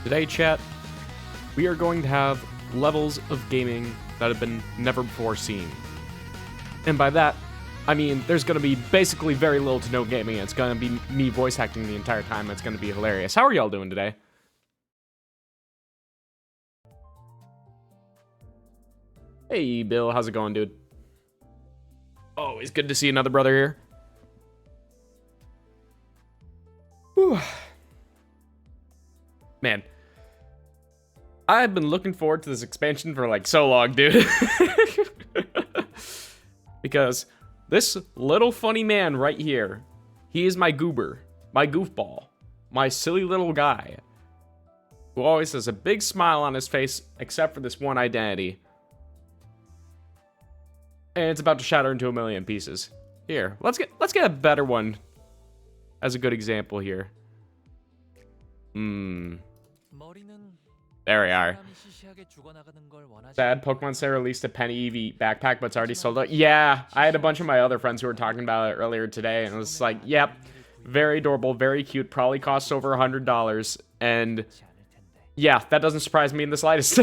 Today, chat, we are going to have levels of gaming that have been never before seen. And by that, I mean there's going to be basically very little to no gaming. It's going to be me voice acting the entire time. It's going to be hilarious. How are y'all doing today? Hey, Bill. How's it going, dude? Always good to see another brother here. Whew. Man. I've been looking forward to this expansion for like so long, dude. Because this little funny man right here, he is my goober, my goofball, my silly little guy, who always has a big smile on his face, except for this one identity. And it's about to shatter into a million pieces. Here, let's get a better one as a good example here. There we are. Sad Pokemon Center released a Penny EV backpack, but it's already sold out. Yeah, I had a bunch of my other friends who were talking about it earlier today, and it was like, yep, very adorable, very cute, probably costs over $100, and yeah, that doesn't surprise me in the slightest.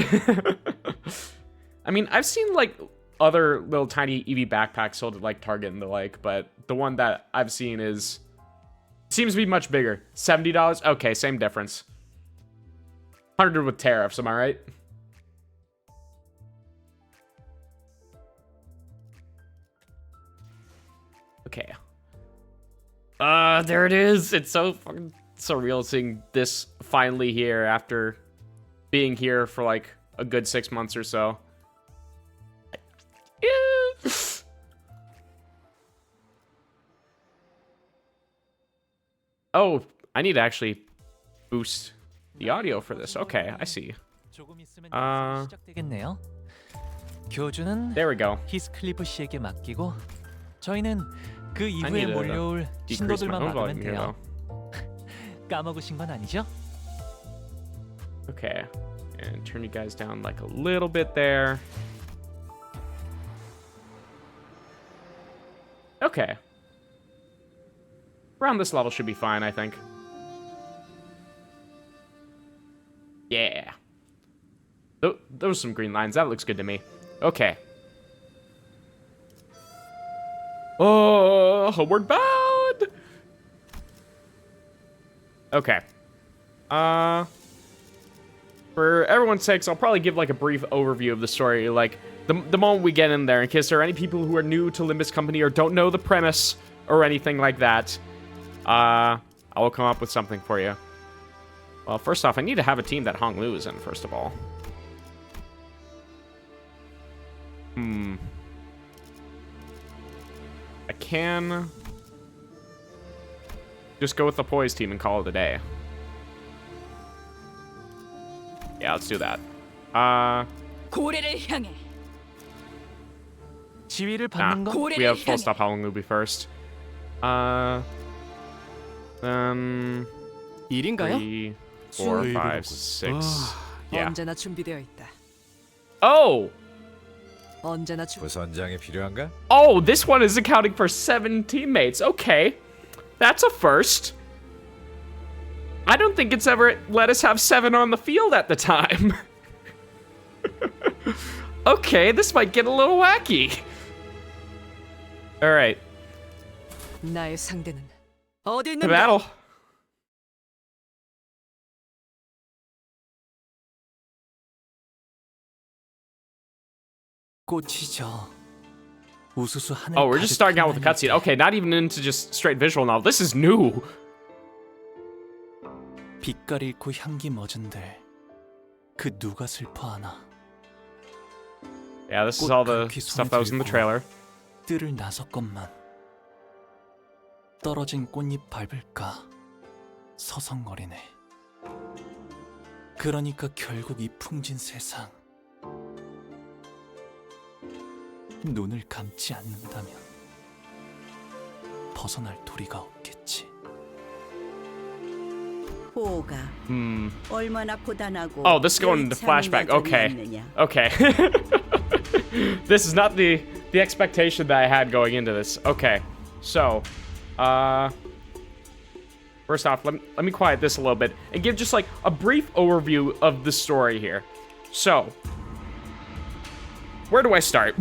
I mean, I've seen like other little tiny EV backpacks sold at like Target and the like, but the one that I've seen seems to be much bigger. $70? Okay, same difference. 100 with tariffs, am I right? Okay. There it is. It's so fucking surreal seeing this finally here after being here for like a good 6 months or so. Oh, I need to actually boost the audio for this. Okay, I see. There we go. 히스클리프 씨에게 맡기고 저희는 그 I 이후에 need to 몰려올 decrease my 신도들만 own 막으면 volume here, 돼요. though. 까먹으신 건 아니죠? Okay, and turn you guys down like a little bit there. Okay. Around this level should be fine, I think. Yeah. Those are some green lines. That looks good to me. Okay. Oh, homeward bound! Okay. For everyone's sakes, I'll probably give like a brief overview of the story, like the moment we get in there, in case there are any people who are new to Limbus Company or don't know the premise or anything like that. I will come up with something for you. Well, first off, I need to have a team that Hong Lu is in, first of all. I can just go with the Poise team and call it a day. Yeah, let's do that. 지위를 받는 건 We have full stop Hong Lu be first. Then 3, 4, 5, 6. Yeah. 언제나 준비되어 있다. Oh! 언제나 부선장이 필요한가? Oh, this one is accounting for 7 teammates. Okay. That's a first. I don't think it's ever let us have 7 on the field at the time. Okay, this might get a little wacky. Alright. 나의 상대는 어디 To 있는가? battle. 꽃이죠. 우수수 하늘 Oh, we're just starting out with a cutscene. Okay, not even into just straight visual novel. This is new. 빛깔 잃고 향기 멎은들 그 누가 슬퍼하나. Yeah, this is all the stuff that was in the trailer. 뜰을 나섰건만 떨어진 꽃잎 밟을까 서성거리네. 그러니까 결국 이 풍진 세상 눈을 감지 않는다면 벗어날 도리가 없겠지. 보가 얼마나 고단하고 Oh, this is going into flashback. Okay. Okay. This is not the expectation that I had going into this. Okay. So, First off, let me quiet this a little bit and give just like a brief overview of the story here. So, where do I start?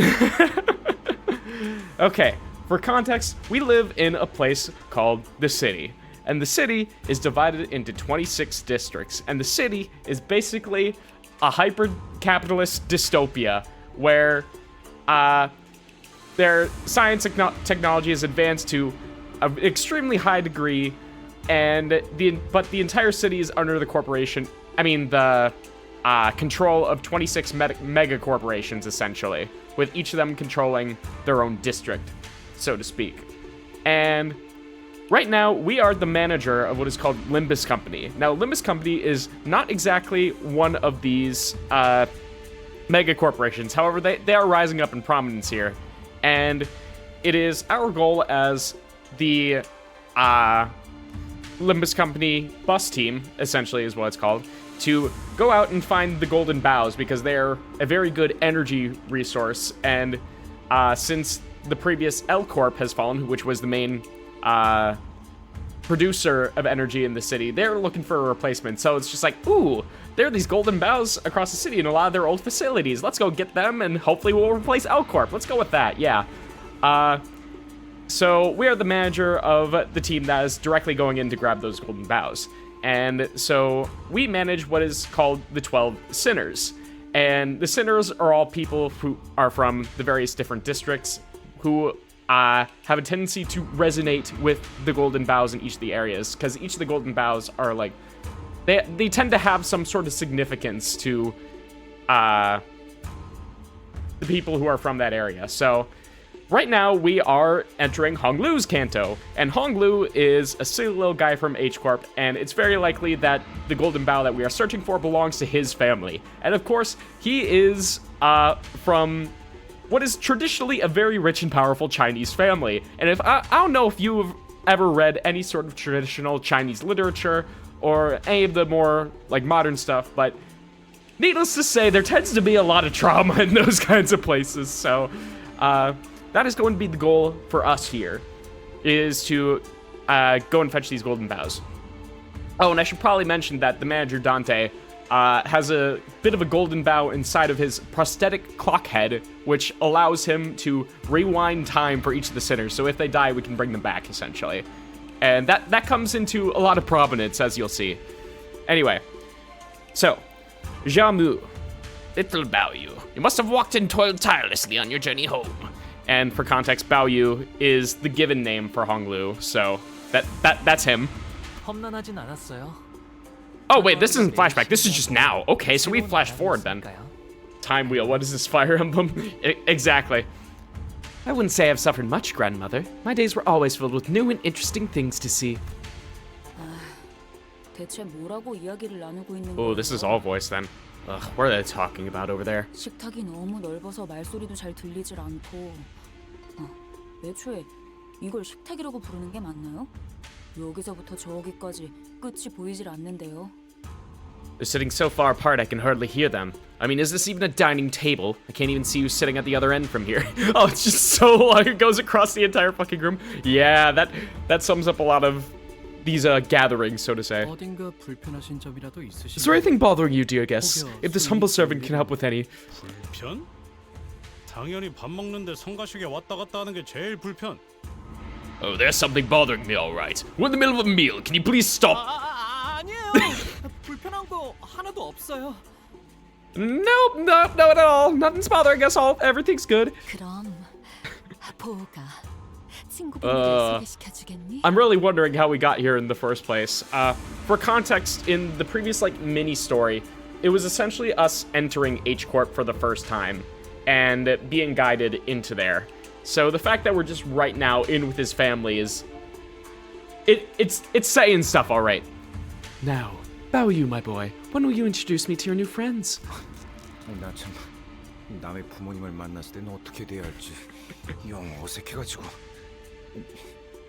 Okay, for context, we live in a place called the city. And the city is divided into 26 districts. And the city is basically a hyper-capitalist dystopia where their science technology is advanced to an extremely high degree, but the entire city is under the control of 26 mega corporations, essentially, with each of them controlling their own district, so to speak. And right now, we are the manager of what is called Limbus Company. Now, Limbus Company is not exactly one of these mega corporations. However, they are rising up in prominence here. And it is our goal as the Limbus Company bus team, essentially is what it's called, to go out and find the golden bows, because they're a very good energy resource. And since the previous L Corp has fallen, which was the main producer of energy in the city, they're looking for a replacement. So it's just like, ooh, there are these golden bows across the city in a lot of their old facilities. Let's go get them, and hopefully we'll replace L Corp. Let's go with that, yeah. So we are the manager of the team that is directly going in to grab those golden bows. And so we manage what is called the 12 Sinners. And the Sinners are all people who are from the various different districts who have a tendency to resonate with the golden bows in each of the areas, because each of the golden bows are like, they tend to have some sort of significance to the people who are from that area. So right now we are entering Honglu's Kanto, and Honglu is a silly little guy from H Corp, and it's very likely that the golden bow that we are searching for belongs to his family. And of course, he is from what is traditionally a very rich and powerful Chinese family. And if I don't know if you've ever read any sort of traditional Chinese literature or any of the more like modern stuff, but needless to say, there tends to be a lot of trauma in those kinds of places. So that is going to be the goal for us here, is to go and fetch these golden bows. Oh, and I should probably mention that the manager, Dante, has a bit of a golden bow inside of his prosthetic clock head, which allows him to rewind time for each of the sinners. So if they die, we can bring them back, essentially. And that comes into a lot of prominence, as you'll see. Anyway, so, Jamu, little Baoyu, you must have walked and toiled tirelessly on your journey home. And for context, Baoyu is the given name for Honglu, so that's him. 험난하진 않았어요. Oh, wait, this isn't flashback. This is just now. Okay, so we flash forward then. Time wheel. What is this, Fire Emblem? Exactly. I wouldn't say I've suffered much, grandmother. My days were always filled with new and interesting things to see. 대체 뭐라고 이야기를 나누고 있는 Oh, this is all voice then. Ugh, what are they talking about over there? 식탁이 너무 넓어서 말소리도 잘 들리질 않고. 애초에 이걸 식탁이라고 부르는 게 맞나요? 여기서부터 저기까지 끝이 보이질 않는데요. They're sitting so far apart I can hardly hear them. I mean, is this even a dining table? I can't even see who's sitting at the other end from here. Oh, it's just so long. It goes across the entire fucking room. Yeah, that sums up a lot of these gatherings, so to say. 어딘가 불편하신 점이라도 있으신가요? Is there anything bothering you, dear guests? If this humble servant can help with any. 불편? 당연히 밥 먹는데 성가시게 왔다 갔다 하는 게 제일 불편. Oh, there's something bothering me, all right. We're in the middle of a meal. Can you please stop? 아니에요. 불편한 거 하나도 없어요. Nope, not at all. Nothing's bothering us all. Everything's good. 그럼 보가 친구분들 소개시켜주겠니? I'm really wondering how we got here in the first place. For context, in the previous mini story, it was essentially us entering H Corp for the first time and being guided into there. So the fact that we're just right now in with his family is it's saying stuff, all right. Now, Baoyu, my boy, when will you introduce me to your new friends? 나 참 남의 부모님을 만났을 때는 어떻게 돼야 할지 영 어색해가지고.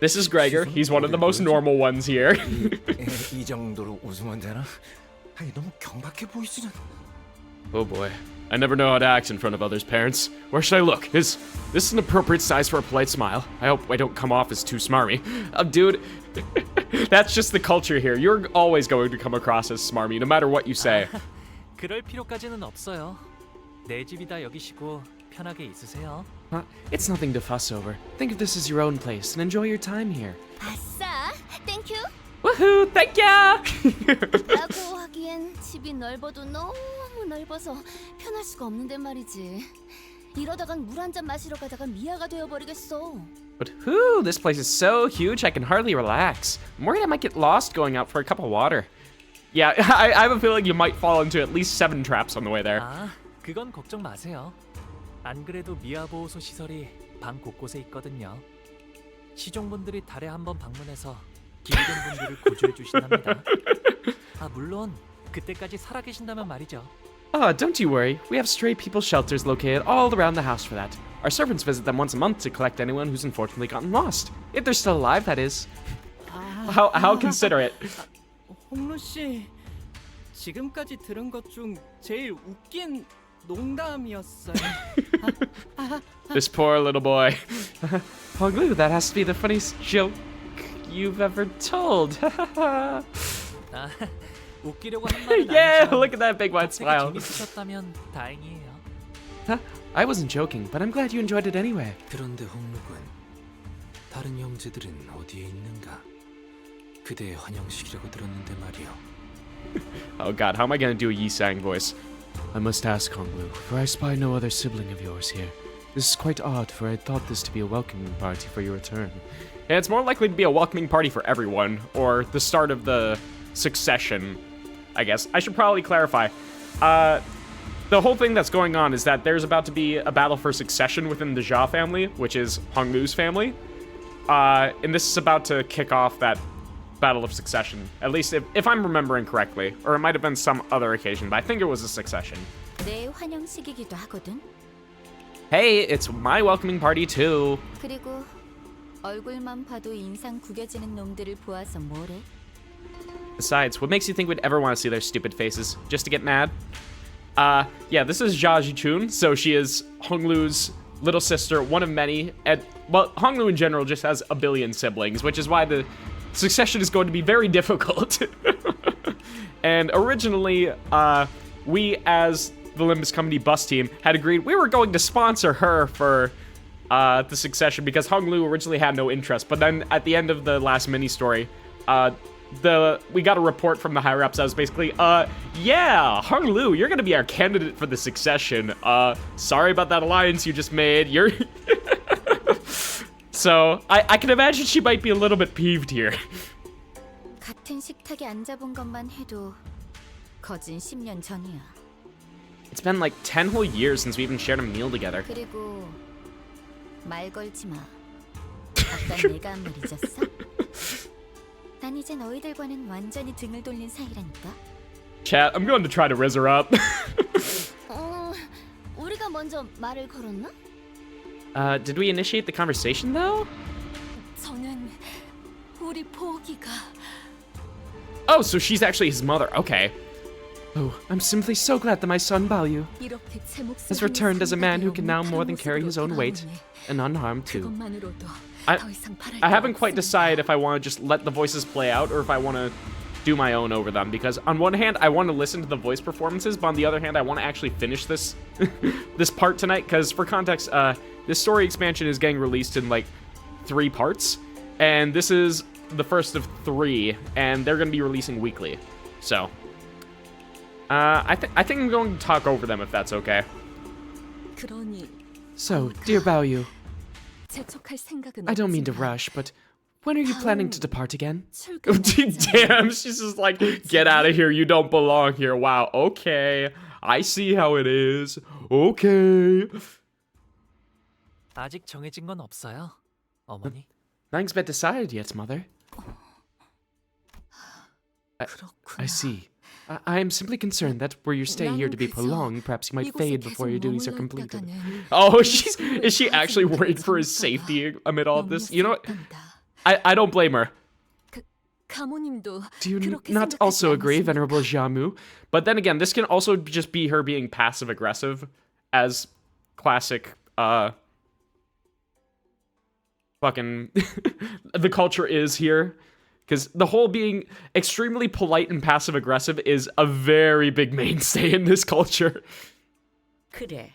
This is Gregor. He's one of the most normal ones here. 이 정도로 웃으면 되나? 아니 너무 경박해 보이지는. Oh boy. I never know how to act in front of others' parents. Where should I look? Is this an appropriate size for a polite smile? I hope I don't come off as too smarmy. Dude, that's just the culture here. You're always going to come across as smarmy, no matter what you say. 그럴 필요까지는 없어요. 내 집이다 여기시고 편하게 있으세요. It's nothing to fuss over. Think of this as your own place and enjoy your time here. 아싸, 땡큐. Woohoo! Thank ya! 라고 하기엔 집이 넓어도 너무 넓어서 편할 수가 없는데 말이지. 이러다간 물 한 잔 마시러 가다가 미아가 되어버리겠어. But whoo, this place is so huge I can hardly relax. I'm worried I might get lost going out for a cup of water. Yeah, I have a feeling you might fall into at least 7 traps on the way there. 아, 그건 걱정 마세요. 안 그래도 미아 보호소 시설이 방 곳곳에 있거든요. 시종분들이 달에 한 번 방문해서 기르된 분들을 구조해 주신답니다. 아, 물론 그때까지 살아 계신다면 말이죠. Don't you worry. We have stray people shelters located all around the house for that. Our servants visit them once a month to collect anyone who's unfortunately gotten lost. If they're still alive, that is. How considerate. 홍루 씨, 지금까지 들은 것 중 제일 웃긴 농담이었어요. This poor little boy. Honglu, that has to be the funniest joke you've ever told. 아, 웃기려고 한 말은 Yeah, 아니지만 look at that big wide smile. 재밌으셨다면 다행이에요. I wasn't joking, but I'm glad you enjoyed it anyway. 그런데 홍루군, 다른 형제들은 어디에 있는가? 그대의 환영식이라고 들었는데 말이오. Oh god, how am I gonna do a Yi-Sang voice? I must ask, Honglu, for I spy no other sibling of yours here. This is quite odd, for I had thought this to be a welcoming party for your return. And it's more likely to be a welcoming party for everyone, or the start of the succession, I guess. I should probably clarify. The whole thing that's going on is that there's about to be a battle for succession within the Jia family, which is Honglu's family. And this is about to kick off that battle of succession, at least if I'm remembering correctly, or it might have been some other occasion, but I think it was a succession. 내 환영식이기도 하거든. Hey, it's my welcoming party too. 그리고 얼굴만 봐도 인상 구겨지는 놈들을 보아서 뭐래? Besides, what makes you think we'd ever want to see their stupid faces? Just to get mad? Yeah, this is Jia Jichun, so she is Honglu's little sister, one of many, and, well, Honglu in general just has a billion siblings, which is why the succession is going to be very difficult. And originally, we as the Limbus Company bus team had agreed we were going to sponsor her for the succession because Honglu originally had no interest. But then at the end of the last mini-story, we got a report from the higher-ups that was basically, yeah, Honglu, you're gonna be our candidate for the succession. Sorry about that alliance you just made. You're... So, I can imagine she might be a little bit peeved here. 같은 식탁에 앉아본 것만 해도 거진 10년 전이야. It's been like 10 whole years since we even shared a meal together. 그리고 말 걸지 마. 아까 내가 한 말 잊었어? 난 이제 너희들과는 완전히 등을 돌린 사이라니까. Chat, I'm going to try to riz her up. 우리가 먼저 말을 걸었나? Did we initiate the conversation though? 저는 우리 포기가. Oh, so she's actually his mother. Okay. Oh, I'm simply so glad that my son Balyu 이렇게 제 목소리를 has returned as a man who can now 상대하여 more than carry his own weight 돌아오네. and unharmed too. 그것만으로도 I 더 이상 바랄 I 게 haven't quite 없습니다. decided if I want to just let the voices play out or if I want to do my own over them, because on one hand I want to listen to the voice performances, but on the other hand I want to actually finish this this part tonight, because for context, this story expansion is getting released in like 3 parts, and this is the first of 3, and they're going to be releasing weekly. So I think I'm going to talk over them if that's okay. 그러니 So, dear Baoyu, 재촉할 생각은 I don't mean to 없지만 rush, but when are you planning to depart again? 출근 Damn, she's just like, get out of here, you don't belong here. Wow, okay, I see how it is. Okay. 아직 정해진 건 없어요, 어머니. Nothing's been decided yet, mother. 그렇구나. I see. I am simply concerned that were your stay here to be prolonged, perhaps you might fade before your duties are completed. Oh, is she actually worried for his safety amid all of this? You know what? I don't blame her. 가모님도 Do you 그렇게 not 생각하지 also agree, 않으십니까? Venerable Jiamu? But then again, this can also just be her being passive aggressive, as classic, fucking the culture is here. Because the whole being extremely polite and passive aggressive is a very big mainstay in this culture. 그래.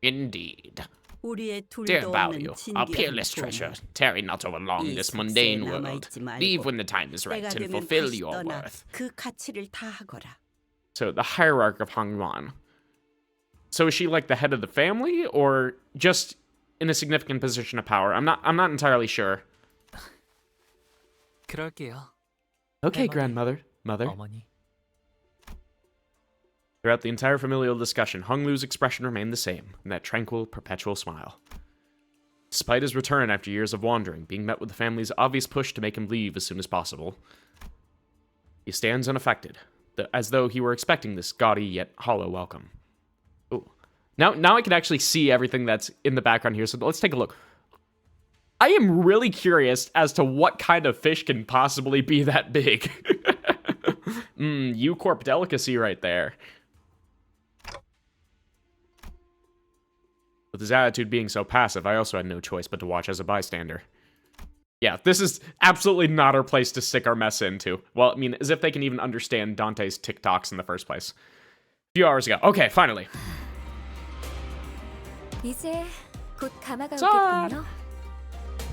Indeed. 우리의 Dear 둘도 value, 없는 our 진귀한 peerless 부모. treasure, tarry not over long 이 this 습세에 mundane world. 남아있지 말고 Leave when the time is right 때가 and 되면 fulfill 다시 your 떠나 worth. 그 가치를 다하거라. So the hierarch of Hongwan. So is she like the head of the family, or just in a significant position of power? I'm not entirely sure. 그럴게요. Okay, Grandmother. grandmother, mother. 어머니. Throughout the entire familial discussion, Hong Lu's expression remained the same, in that tranquil, perpetual smile. Despite his return after years of wandering, being met with the family's obvious push to make him leave as soon as possible, he stands unaffected, as though he were expecting this gaudy yet hollow welcome. Ooh. Now I can actually see everything that's in the background here, so let's take a look. I am really curious as to what kind of fish can possibly be that big. U-Corp delicacy right there. With his attitude being so passive, I also had no choice but to watch as a bystander. Yeah, this is absolutely not our place to stick our mess into. Well, I mean, as if they can even understand Dante's TikToks in the first place. A few hours ago. Okay, finally. 이제 곧 가마가 자. 오겠군요.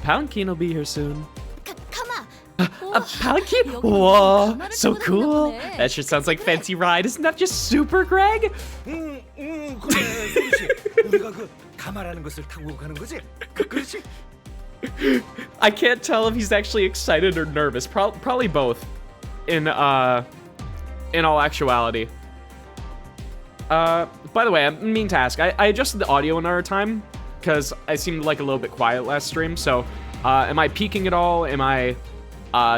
Palanquin will be here soon. 가마. A palanquin? 여기 Whoa, 가마를 so 타고 cool. 다니나 보네. That shit sounds like fancy ride. Isn't that just super, Greg? 그래, 그렇지. 우리가 그 가마라는 것을 타고 가는 거지? 그렇지? I can't tell if he's actually excited or nervous. Probably both. In all actuality. By the way, I mean to ask. I adjusted the audio another time because I seemed like a little bit quiet last stream. So, am I peaking at all? Am I?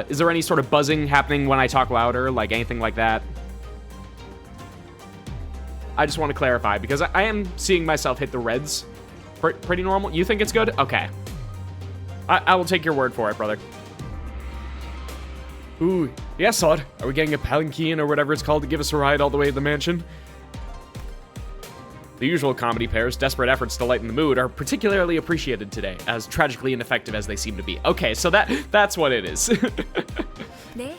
Is there any sort of buzzing happening when I talk louder? Like anything like that? I just want to clarify because I am seeing myself hit the reds. Pretty normal. You think it's good? Okay. I will take your word for it, brother. Ooh, yes, Sod. Are we getting a palanquin or whatever it's called to give us a ride all the way to the mansion? The usual comedy pair's desperate efforts to lighten the mood are particularly appreciated today, as tragically ineffective as they seem to be. Okay, so that's what it is. 네,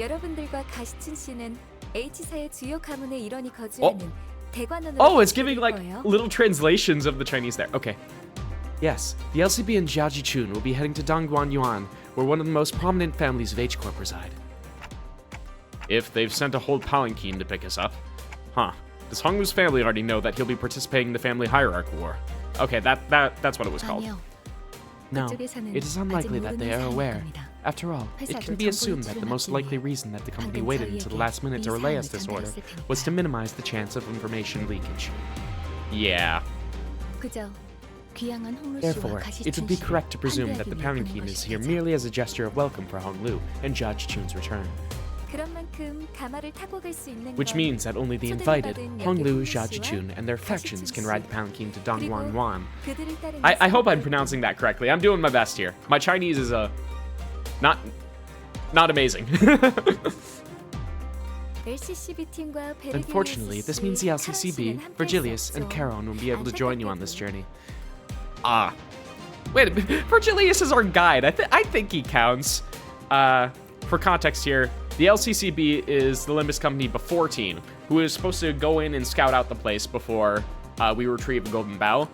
여러분들과 가시춘 씨는 H사의 주요 가문의 일원이 거주하는 대관원으로 Oh, it's giving like 거예요. little translations of the Chinese there. Okay. Yes, the LCB and Jiaji Chun will be heading to Dongguan Yuan, where one of the most prominent families of H-Corp reside. If they've sent a whole palanquin to pick us up. Huh. Does Honglu's family already know that he'll be participating in the family hierarch war? Okay, that's what it was called. 아니요. No, 그쪽에서는 it is unlikely 아직 that they 모르는 are 사안일 aware. 겁니다. After all, it 회사도 can be assumed that the most 정보 likely 유출을 reason that the company 방금 waited until the last minute to 저희에게 relay 이 us this 사안을 order 전달했을 was to 테니까. minimize the chance of information leakage. Yeah. 그저 귀향한 홍루 씨와 Therefore, it would 가시춘 be 씨를 correct to presume that the 환대하기 위해 palanquin 보낸 is here 것이겠죠. merely as a gesture of welcome for Honglu and Judge Chun's return. 그런 만큼 가마를 타고 갈 수 있는 Which 건 means that only the invited, Honglu, Judge Chun, and their factions can ride the palanquin to Dongguan Yuan. 그들을 따르는 I hope I'm 사람들을 pronouncing that correctly. I'm doing my best here. My Chinese is not amazing. LCCB 팀과 베르기아의 Unfortunately, this means the LCCB, 카론 씨는 함께할 수 Virgilius, and 없죠. Charon will be able to join you on this 안타깝게도. journey. Ah. Wait a minute. Virgilius is our guide. I think he counts. For context here, the LCCB is the Limbus company before Team, who is supposed to go in and scout out the place before we retrieve the Golden Bow.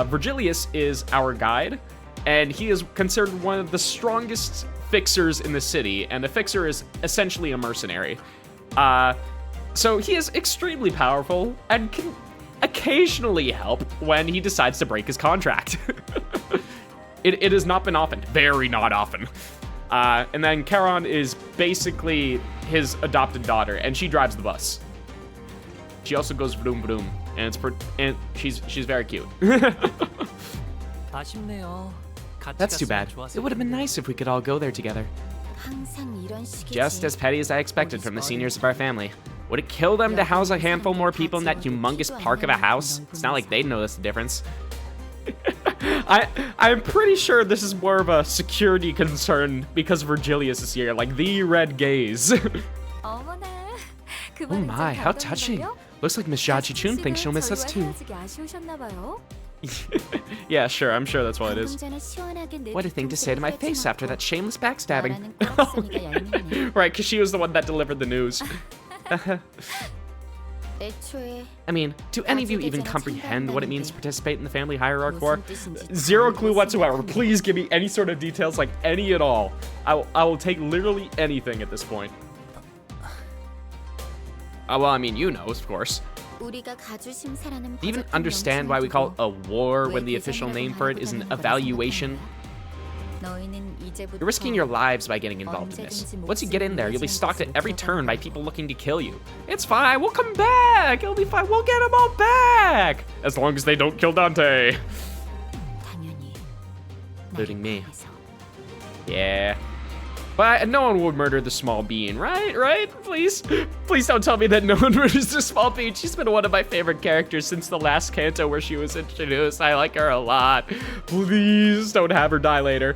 Virgilius is our guide, and he is considered one of the strongest fixers in the city, and a fixer is essentially a mercenary. So he is extremely powerful and can occasionally help when he decides to break his contract. It has not been often. Very not often. And then Charon is basically his adopted daughter, and she drives the bus. She also goes vroom vroom, and she's very cute. 아쉽네요. 같이 That's too 갔으면 bad. 좋았을 It would have been 텐데. nice if we could all go there together. 항상 이런 식이지. Just as petty as I expected from the seniors of our family. Would it kill them to house a handful more people in that humongous park of a house? It's not like they'd notice the difference. I'm pretty sure this is more of a security concern because Virgilius is here, like the red gaze. 어머나. 그 Oh my, how touching. Looks like Miss Jachi-chun thinks she'll miss us too. Yeah, sure, I'm sure that's what it is. What a thing to say to my face after that shameless backstabbing. Right, because she was the one that delivered the news. I mean, do any of you even comprehend what it means to participate in the family hierarchy war? Zero clue whatsoever. Please give me any sort of details, like any at all. I will take literally anything at this point. Well, I mean, you know, of course. Do you even understand why we call it a war when the official name for it is an evaluation? You're risking your lives by getting involved in this. Once you get in there, you'll be stalked at every turn by people looking to kill you. It's fine, we'll come back! It'll be fine, we'll get them all back! As long as they don't kill Dante. Including me. Yeah. But no one would murder the small bean, right? Right? Please? Please don't tell me that no one murders the small bean. She's been one of my favorite characters since the last canto where she was introduced. I like her a lot. Please don't have her die later.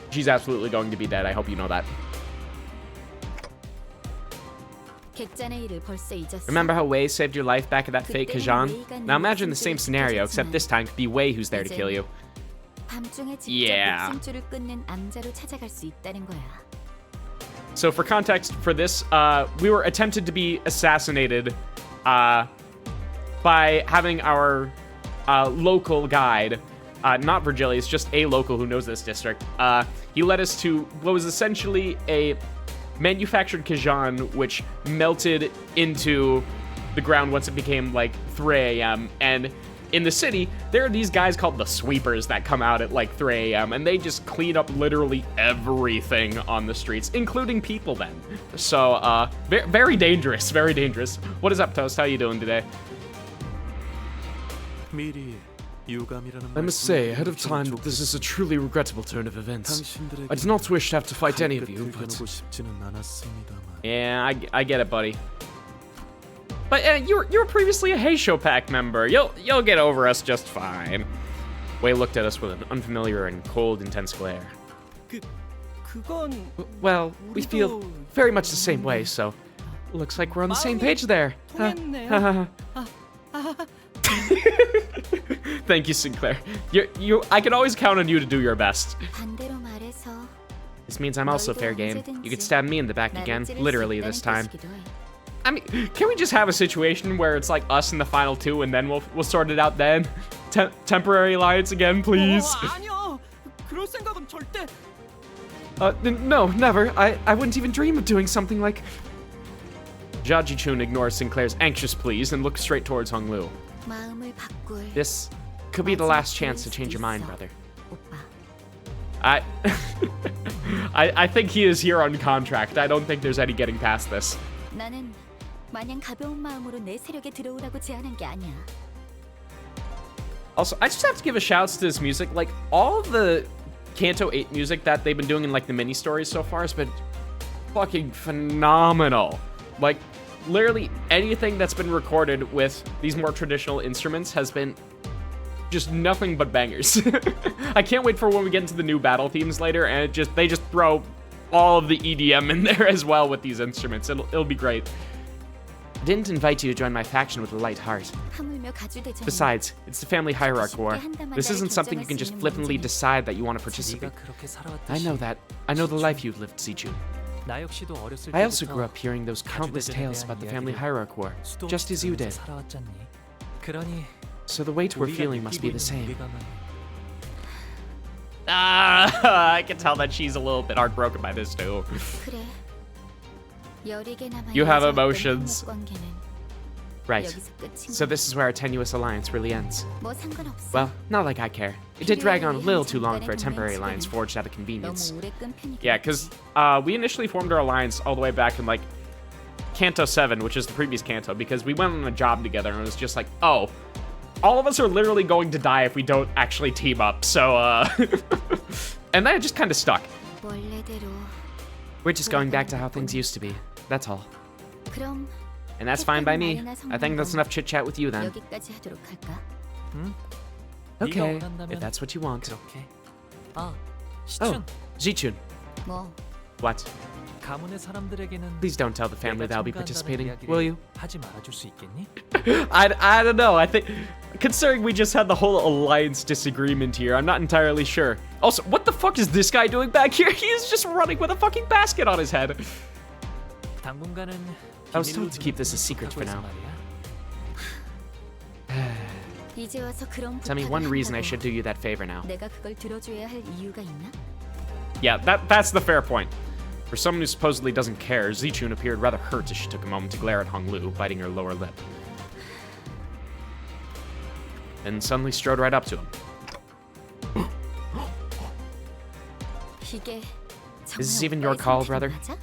She's absolutely going to be dead. I hope you know that. Remember how Wei saved your life back at that fake Kajan? Now imagine the same scenario, except this time it could be Wei who's there to kill you. Yeah. So for context for this, we were attempted to be assassinated by having our local guide, not Virgilius, just a local who knows this district. He led us to what was essentially a manufactured Kajan, which melted into the ground once it became like 3 a.m. And in the city, there are these guys called the sweepers that come out at like 3 a.m. and they just clean up literally everything on the streets, including people then. So, very dangerous, very dangerous. What is up, Toast? How you doing today? I must say ahead of time that this is a truly regrettable turn of events. I do not wish to have to fight any of you, but... Yeah, I get it, buddy. But you were previously a Heisho Pack member. You'll get over us just fine. Wei looked at us with an unfamiliar and cold, intense glare. Well, we feel very much the same way, so looks like we're on the same page there. Thank you, Sinclair. I can always count on you to do your best. This means I'm also fair game. You could stab me in the back again, literally this time. I mean, can we just have a situation where it's like us in the final 2 and then we'll sort it out then? Temporary alliance again, please. No, never. I wouldn't even dream of doing something like... Jaji-chun ignores Sinclair's anxious pleas and looks straight towards Honglu. This could be the last chance to change your mind, brother. I think he is here on contract. I don't think there's any getting past this. Also, I just have to give a shout out to this music. Like, all of the Kanto 8 music that they've been doing in, like, the mini-stories so far has been fucking phenomenal. Like, literally anything that's been recorded with these more traditional instruments has been just nothing but bangers. I can't wait for when we get into the new battle themes later, and they just throw all of the EDM in there as well with these instruments. It'll be great. I didn't invite you to join my faction with a light heart. Besides, it's the family hierarchy war. This isn't something you can just flippantly decide that you want to participate. I know that. I know the life you've lived, Sijun. I also grew up hearing those countless tales about the family hierarchy war, just as you did. So the weight we're feeling must be the same. I can tell that she's a little bit heartbroken by this too. You have emotions. Right. So this is where our tenuous alliance really ends. Well, not like I care. It did drag on a little too long for a temporary alliance forged out of convenience. Yeah, because we initially formed our alliance all the way back in, like, Kanto 7, which is the previous Kanto, because we went on a job together and it was just like, oh, all of us are literally going to die if we don't actually team up, so, and that just kind of stuck. We're just going back to how things used to be, that's all. And that's fine by me. I think that's enough chit-chat with you then. Okay, 원한다면 if that's what you want. 그렇게. 아, Oh, 시춘. Zichun. 뭐 What? 가문의 사람들에게는 Please don't tell the family that I'll be 내가 participating, 참가한다는 will 이야기를 you? 하지 말아줄 수 있겠니? I don't know. I think, considering we just had the whole alliance disagreement here, I'm not entirely sure. Also, what the fuck is this guy doing back here? He's just running with a fucking basket on his head. 당분간은 I was 비밀로 told to keep 두는 this a secret for 부탁하고 now. 있어 말이야. 이제 와서 그런 Tell me 부탁을 one reason I 한다고 should do you that favor now. 내가 그걸 들어줘야 할 이유가 있나? Yeah, that's the fair point. For someone who supposedly doesn't care, Zichun appeared rather hurt as she took a moment to glare at Honglu, biting her lower lip. And suddenly strode right up to him. 이게 Is this 정말 even your 오빠의 call, 선택이 brother? 맞아?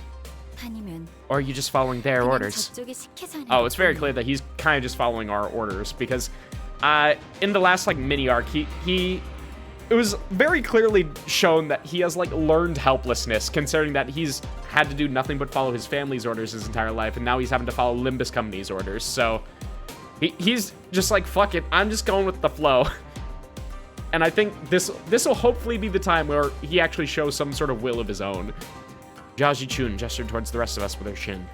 아니면 Or are you just following their 그냥 orders? 저쪽이 시켜서 하는 Oh, it's very 것 clear that he's kind of just following our orders because in the last like mini arc, it was very clearly shown that he has like learned helplessness, considering that he's had to do nothing but follow his family's orders his entire life, and now he's having to follow Limbus Company's orders. So he's just like, fuck it, I'm just going with the flow. And I think this will hopefully be the time where he actually shows some sort of will of his own. Jiaji Chun gestured towards the rest of us with her shin.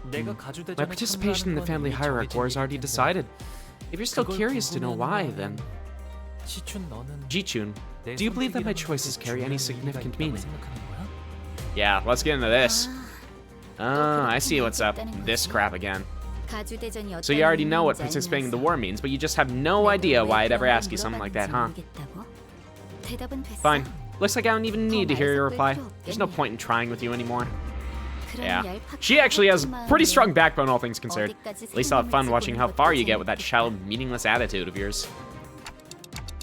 내가 가주대전에 My participation in the 참가하는 family 건 이미 hierarchy war is 정해진 already 일인데 decided. If you're still 그걸 curious to know why, 궁금해하는 then... 시춘 너는 Jichun, 내 do you believe that my 선택이라는 choices 것에 carry any 중요한 significant 의미가 있다고 meaning? 생각하는 거야? Yeah, let's get into this. 아, I see what's up. 그렇게 This 말했다는 crap again. 거지. 가주대전이 So you already know what 어떤 participating in the 의미인지 war means, but you just have no 알면서 idea 내가 why 왜 I'd ever 그런 ask 걸 you something like that, 물어봤는지 huh? 모르겠다고? 대답은 됐어? Fine. Looks like I don't even need to hear your reply. 더 말해서 There's no point in trying with you anymore. 그런 Yeah. 얄팍한 She actually has 마음으로 pretty strong backbone, all things considered. 어디까지 At least I'll have fun 생명을 watching how 지키는 far 것도 you get with that 재밌겠다. shallow, meaningless attitude of yours.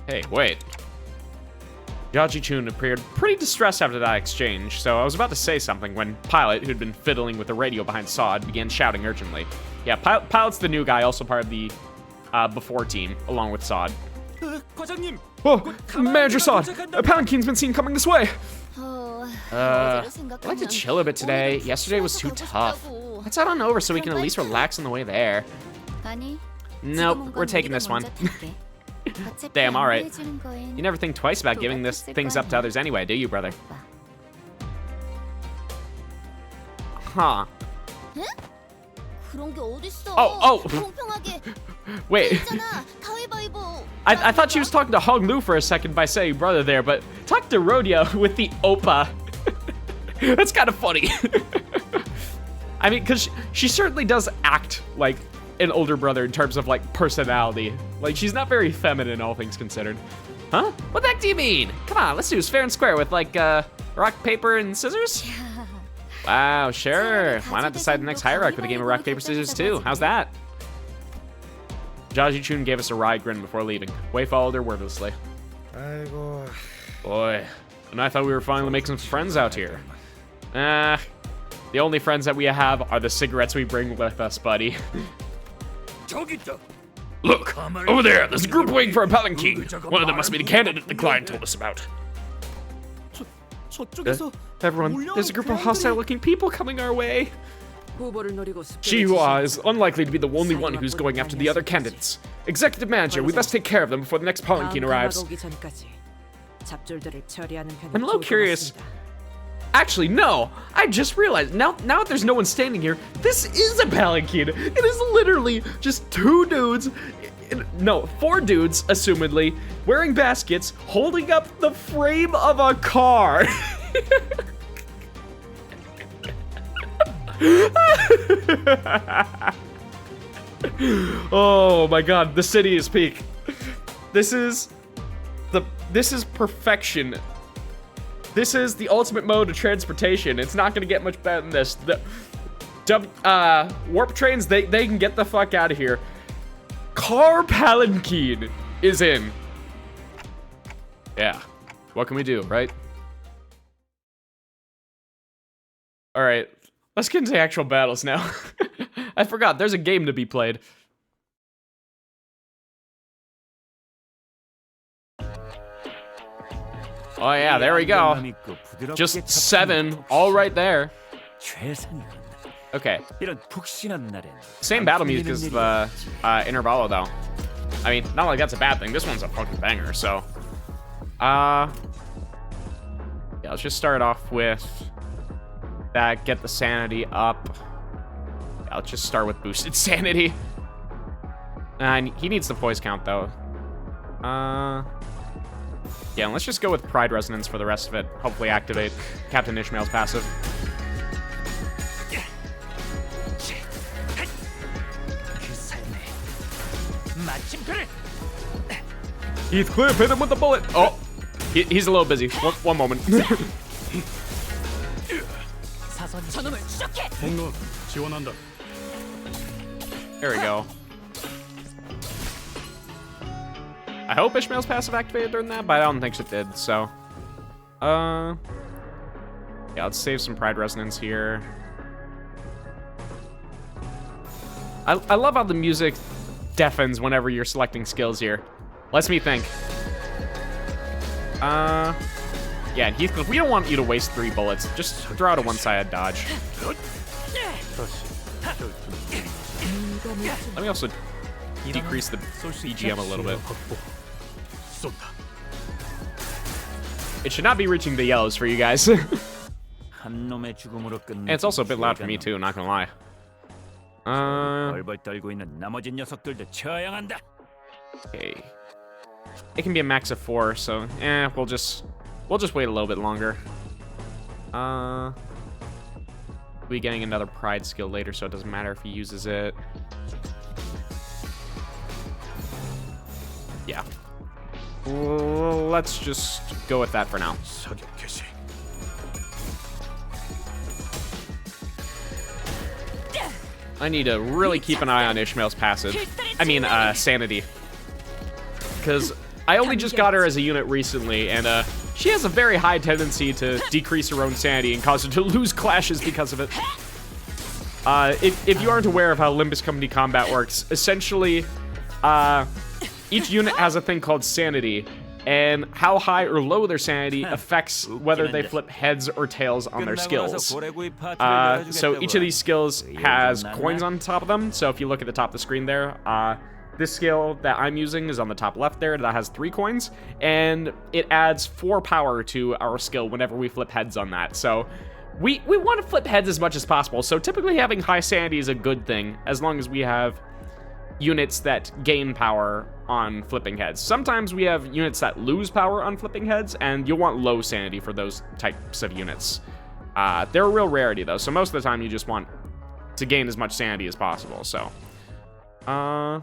Hey, wait. Jiaji Chun appeared pretty distressed after that exchange, so I was about to say something when Pilot, who'd been fiddling with the radio behind Sod, began shouting urgently. Yeah, Pilot's the new guy, also part of the before team, along with Sod. 과장님. Oh, Manager Sod, a palanquin's been seen coming this way. 어제를 I'd like to 생각하면 chill a bit today. 오늘은 Yesterday was too 가고 tough. 싶다고. Let's head on over so we can at least relax on the way there. 아니, Nope, 지금은 we're 건 taking 우리가 this one. 먼저 탈게. 어차피 Damn, alright. 안내해주는 거엔 You never think twice about giving this things up to others anyway, do you, brother? 오빠. Huh. 그런 게 어딨어? Oh. 공평하게 Wait. 있잖아. 가위바위보. I thought she was talking to Hong Lu for a second by saying brother there, but talk to Rodia with the Opa. That's kind of funny. I mean, because she certainly does act like an older brother in terms of, like, personality. Like, she's not very feminine, all things considered. Huh? What the heck do you mean? Come on, let's do this fair and square with, like, rock, paper, and scissors? Wow, sure. Why not decide the next hierarchy with a game of rock, paper, scissors, too? How's that? Jiaji Chun gave us a wry grin before leaving. Wei followed her wordlessly. 아이고. Boy, and I thought we were finally making some friends out here. The only friends that we have are the cigarettes we bring with us, buddy. Look, over there, there's a group waiting for a palanquin. One of them must be the candidate the client told us about. 저쪽에서 Everyone, there's a group of hostile-looking people coming our way. Chihua is unlikely to be the only one who's going after the other candidates. Executive Manager, we best take care of them before the next palanquin arrives. I'm a little curious. Actually, no. I just realized, now that there's no one standing here, this is a palanquin. It is literally just two dudes, no, four dudes, assumedly, wearing baskets, holding up the frame of a car. Oh my god, the city is peak. This is perfection. This is the ultimate mode of transportation. It's not gonna get much better than this. The warp trains, they can get the fuck out of here. Car palanquin is in. Yeah. What can we do, right? Alright. Let's get into actual battles now. I forgot, there's a game to be played. Oh yeah, there we go. Just 7, all right there. Okay. Same battle music as the Intervallo though. I mean, not like that's a bad thing. This one's a fucking banger, so. Yeah, let's just start off with that. Get the sanity up. Yeah, let's just start with boosted sanity. And he needs the poise count, though. Yeah, and let's just go with Pride Resonance for the rest of it. Hopefully activate Captain Ishmael's passive. Heathcliff, hit him with the bullet! Oh, he's a little busy. One moment. 폭로 지원한다. There we go. I hope Ishmael's passive activated during that, but I don't think it did, so. Yeah, let's save some Pride Resonance here. I love how the music deafens whenever you're selecting skills here. Lets me think. Yeah, and Heathcliff, we don't want you to waste 3 bullets. Just throw out a one-sided dodge. Let me also decrease the BGM a little bit. It should not be reaching the yellows for you guys. And it's also a bit loud for me too, not gonna lie. Okay. It can be a max of 4, so we'll just wait a little bit longer. We'll be getting another pride skill later, so it doesn't matter if he uses it. Yeah. Well, let's just go with that for now. I need to really keep an eye on Ishmael's passive. I mean, sanity. Because I only just got her as a unit recently, and she has a very high tendency to decrease her own sanity and cause her to lose clashes because of it. If you aren't aware of how Limbus Company combat works, essentially, each unit has a thing called sanity, and how high or low their sanity affects whether they flip heads or tails on their skills. So each of these skills has coins on top of them. So if you look at the top of the screen there, this skill that I'm using is on the top left there. That has 3 coins, and it adds 4 power to our skill whenever we flip heads on that. So we want to flip heads as much as possible. So typically having high sanity is a good thing, as long as we have units that gain power on flipping heads. Sometimes we have units that lose power on flipping heads, and you'll want low sanity for those types of units. They're a real rarity, though, so most of the time you just want to gain as much sanity as possible, so. Yeah,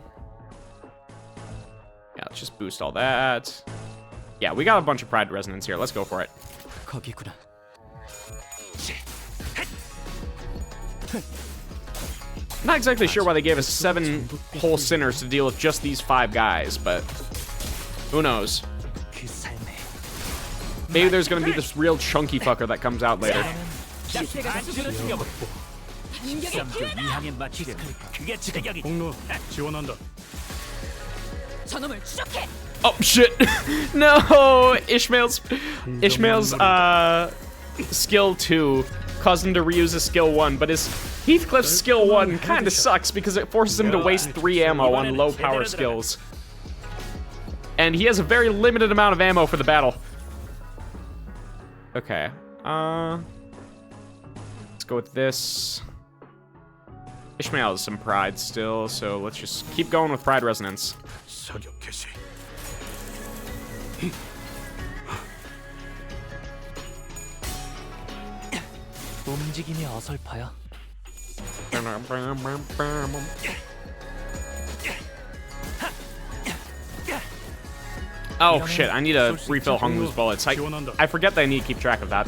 let's just boost all that. Yeah, we got a bunch of Pride Resonance here. Let's go for it. Not exactly sure why they gave us 7 whole sinners to deal with just these 5 guys, but who knows? Maybe there's gonna be this real chunky fucker that comes out later. Oh shit! No! Ishmael's skill 2 caused him to reuse his skill 1, but his Heathcliff's skill 1 kinda sucks because it forces him to waste 3 ammo on low power skills. And he has a very limited amount of ammo for the battle. Okay. Let's go with this. Ishmael has some pride still, so let's just keep going with Pride Resonance. 움직임이 어설퍼요. Oh shit, I need to refill Hung Lu's bullets. I forget that I need to keep track of that.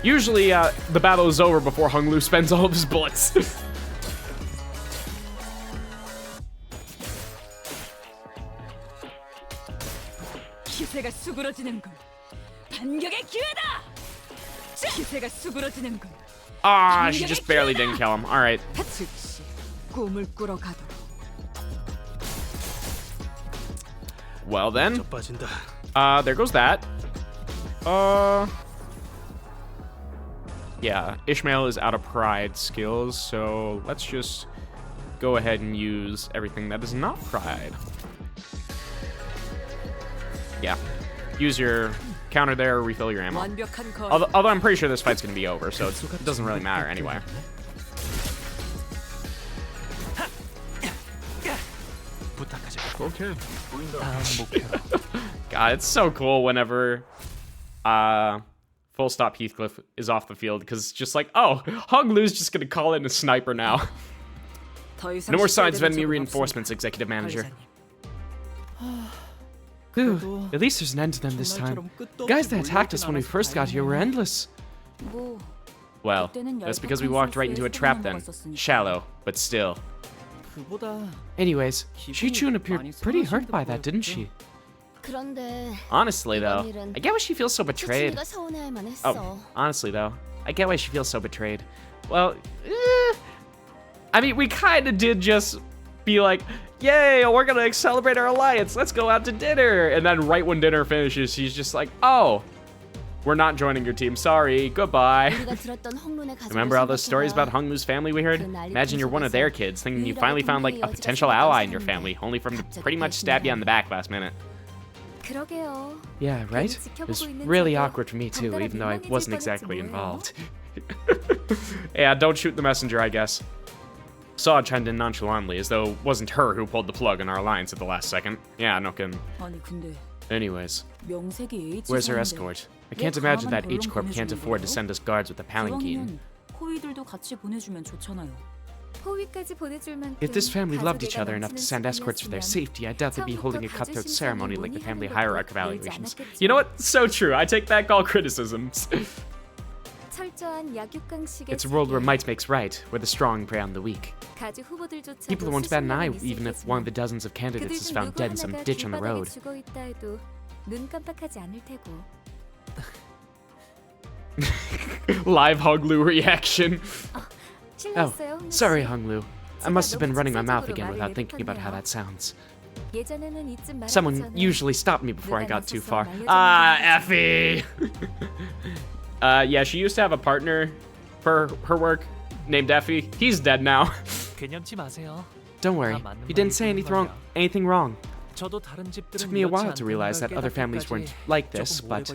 Usually, the battle is over before Hung Lu spends all of his bullets. 기세가 수그러지는군. 반격의 기회다. 기세가 수그러지는군. Ah, she just barely didn't kill him. All right. 즉시 꿈을 꾸러 가도록. Well then, there goes that. Yeah, Ishmael is out of pride skills, so let's just go ahead and use everything that is not fried. Yeah. Use your counter there, refill your ammo. Although I'm pretty sure this fight's gonna be over, so it doesn't really matter anyway. Okay. God, it's so cool whenever full stop Heathcliff is off the field, because it's just like, oh, Hong Lu's just gonna call in a sniper now. No more signs of enemy reinforcements, executive manager. Whew, at least there's an end to them this time. The guys that attacked us when we first got here were endless. Well, that's because we walked right into a trap then. Shallow, but still. Anyways, Shi-chun appeared pretty hurt by that, didn't she? Honestly, though, I get why she feels so betrayed. Oh, honestly, though, I get why she feels so betrayed. Well, I mean, we kind of did just be like, yay, we're going to celebrate our alliance. Let's go out to dinner. And then right when dinner finishes, she's just like, oh, we're not joining your team. Sorry. Goodbye. Remember all those stories about Hong Lu's family we heard? Imagine you're one of their kids, thinking you finally found like a potential ally in your family, only for them to pretty much stab you on the back last minute. Yeah, right? It was really awkward for me too, even though I wasn't exactly involved. Yeah, don't shoot the messenger, I guess. Saw chimed in nonchalantly, as though it wasn't her who pulled the plug on our alliance at the last second. Yeah, no kidding. Anyways, where's her escort? I can't imagine that H-Corp can't afford to send us guards with a palanquin. If this family loved each other enough to send escorts for their safety, I doubt they'd be holding a cutthroat ceremony like the family hierarch evaluations. You know what? So true. I take back all criticisms. It's a world where might makes right, where the strong prey on the weak. People won't bat an eye even if one of the dozens of candidates is found dead in some ditch on the road. Live Hong Lu reaction. Oh, sorry, Hong Lu. I must have been running my mouth again without thinking about how that sounds. Someone usually stopped me before I got too far. Ah, Effie! Yeah, she used to have a partner for her work named Effie. He's dead now. Don't worry, you didn't say anything wrong. It took me a while to realize that other families weren't like this, but...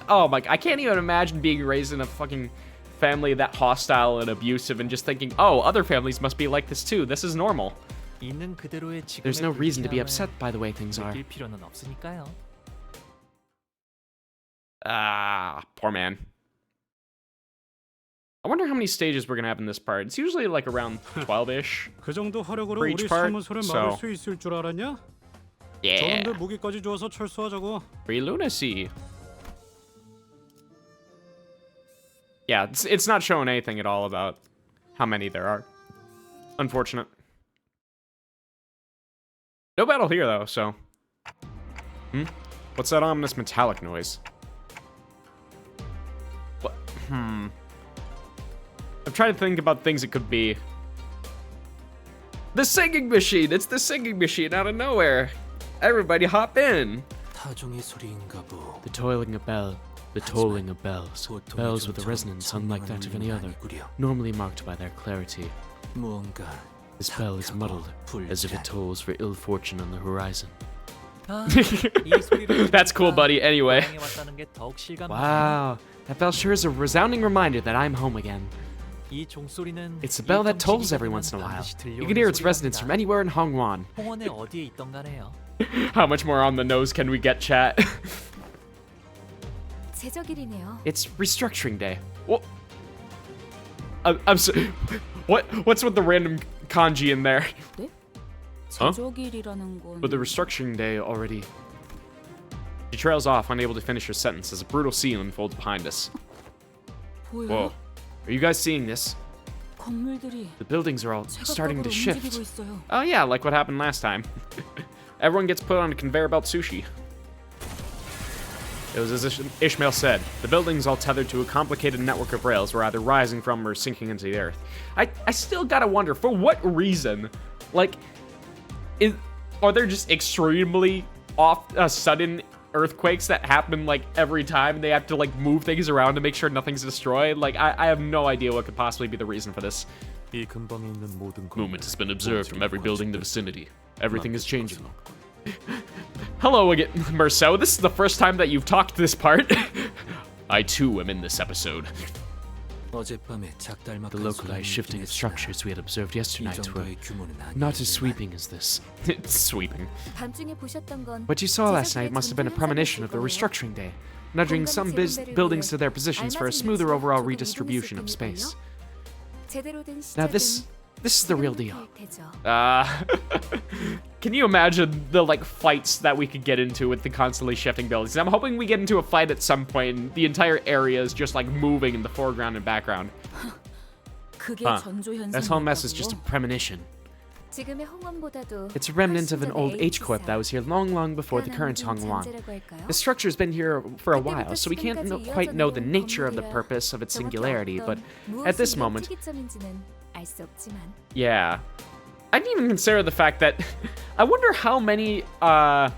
Oh my, I can't even imagine being raised in a fucking family that hostile and abusive and just thinking, oh, other families must be like this too. This is normal. There's no reason to be upset by the way things are. Ah, poor man. I wonder how many stages we're gonna have in this part. It's usually like around 12-ish 그 정도 화력으로 for each 우리 part, 사무소를 so 막을 수 있을 줄 알았냐? yeah. 저놈들 무기까지 주어서 철수하자고. Free lunacy. Yeah, it's not showing anything at all about how many there are. Unfortunate. No battle here though, so. What's that ominous metallic noise? What? I'm trying to think about things it could be. The singing machine! It's the singing machine out of nowhere! Everybody hop in! The tolling of bells. Bells with a resonance unlike that of any other, normally marked by their clarity. This bell is muddled, as if it tolls for ill fortune on the horizon. That's cool, buddy. Anyway. Wow, that bell sure is a resounding reminder that I'm home again. It's a bell that tolls every once in a while. You can hear its resonance from anywhere in Hongwan. How much more on the nose can we get, chat? It's restructuring day. Well, I'm so, what's with the random kanji in there? Huh? But the restructuring day already... She trails off, unable to finish her sentence as a brutal scene unfolds behind us. Whoa. Are you guys seeing this? The buildings are all starting to shift. Oh yeah, like what happened last time. Everyone gets put on a conveyor belt sushi. It was as Ishmael said, the buildings all tethered to a complicated network of rails were either rising from or sinking into the earth. I still gotta wonder, for what reason? Like, are there just extremely sudden earthquakes that happen like every time and they have to like move things around to make sure nothing's destroyed? Like, I have no idea what could possibly be the reason for this. 이 근방에 있는 모든 Movement has been observed from every building in the vicinity. Everything is changing. Hello again, Merceau. This is the first time that you've talked this part. I too am in this episode. The localized shifting of structures we had observed yesterday were not as sweeping as this. It's sweeping. What you saw last night must have been a premonition of the restructuring day, nudging some buildings to their positions for a smoother overall redistribution of space. Now this is the real deal. Can you imagine the like fights that we could get into with the constantly shifting buildings? I'm hoping we get into a fight at some point and the entire area is just like moving in the foreground and background. That whole mess is just a premonition. It's a remnant of an old H-Corp that was here long before the current Hongwan. The structure's been here for a while, so we can't quite know the nature of the purpose of its singularity, but at this moment... Yeah. I didn't even consider the fact that... I wonder how many of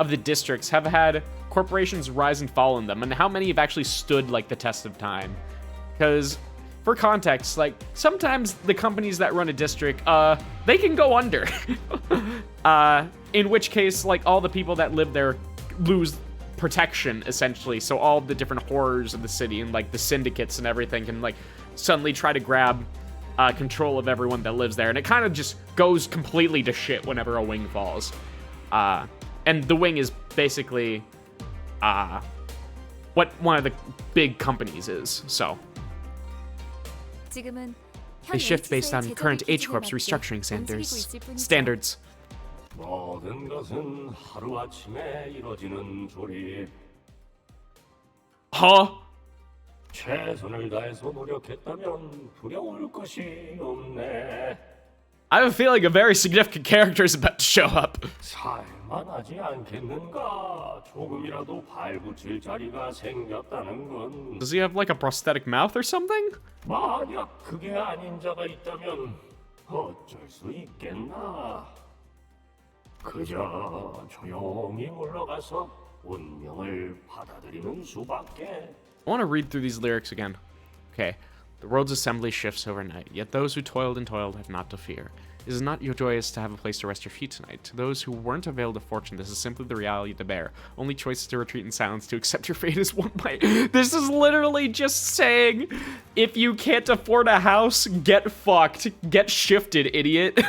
the districts have had corporations rise and fall in them, and how many have actually stood, like, the test of time. Because... For context, like, sometimes the companies that run a district, they can go under. In which case, like, all the people that live there lose protection, essentially. So all the different horrors of the city and, like, the syndicates and everything can, like, suddenly try to grab control of everyone that lives there. And it kind of just goes completely to shit whenever a wing falls. And the wing is basically what one of the big companies is, so... They shift based on current H-Corp's restructuring standards. Huh? I have a feeling a very significant character is about to show up. Does he have like a prosthetic mouth or something? I want to read through these lyrics again. Okay. The world's assembly shifts overnight, yet those who toiled and toiled have not to fear. It is not your joyous to have a place to rest your feet tonight. To those who weren't availed of fortune, this is simply the reality to bear. Only choice is to retreat in silence, to accept your fate as one might. This is literally just saying, if you can't afford a house, get fucked. Get shifted, idiot.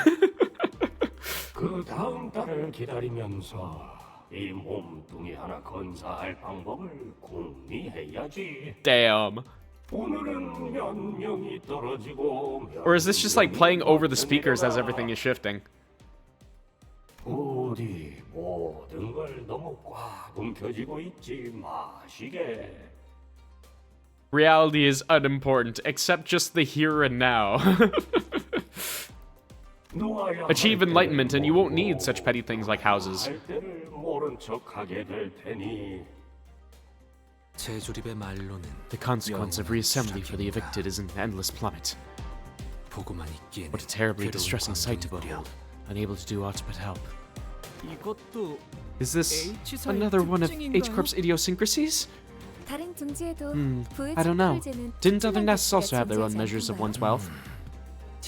Damn. Or is this just like playing over the speakers as everything is shifting? Reality is unimportant, except just the here and now. Achieve enlightenment and you won't need such petty things like houses. The consequence of reassembly for the evicted is an endless plummet. What a terribly distressing sight to behold, unable to do aught but help. Is this another one of H-Corp's idiosyncrasies? I don't know. Didn't other nests also have their own measures of one's wealth?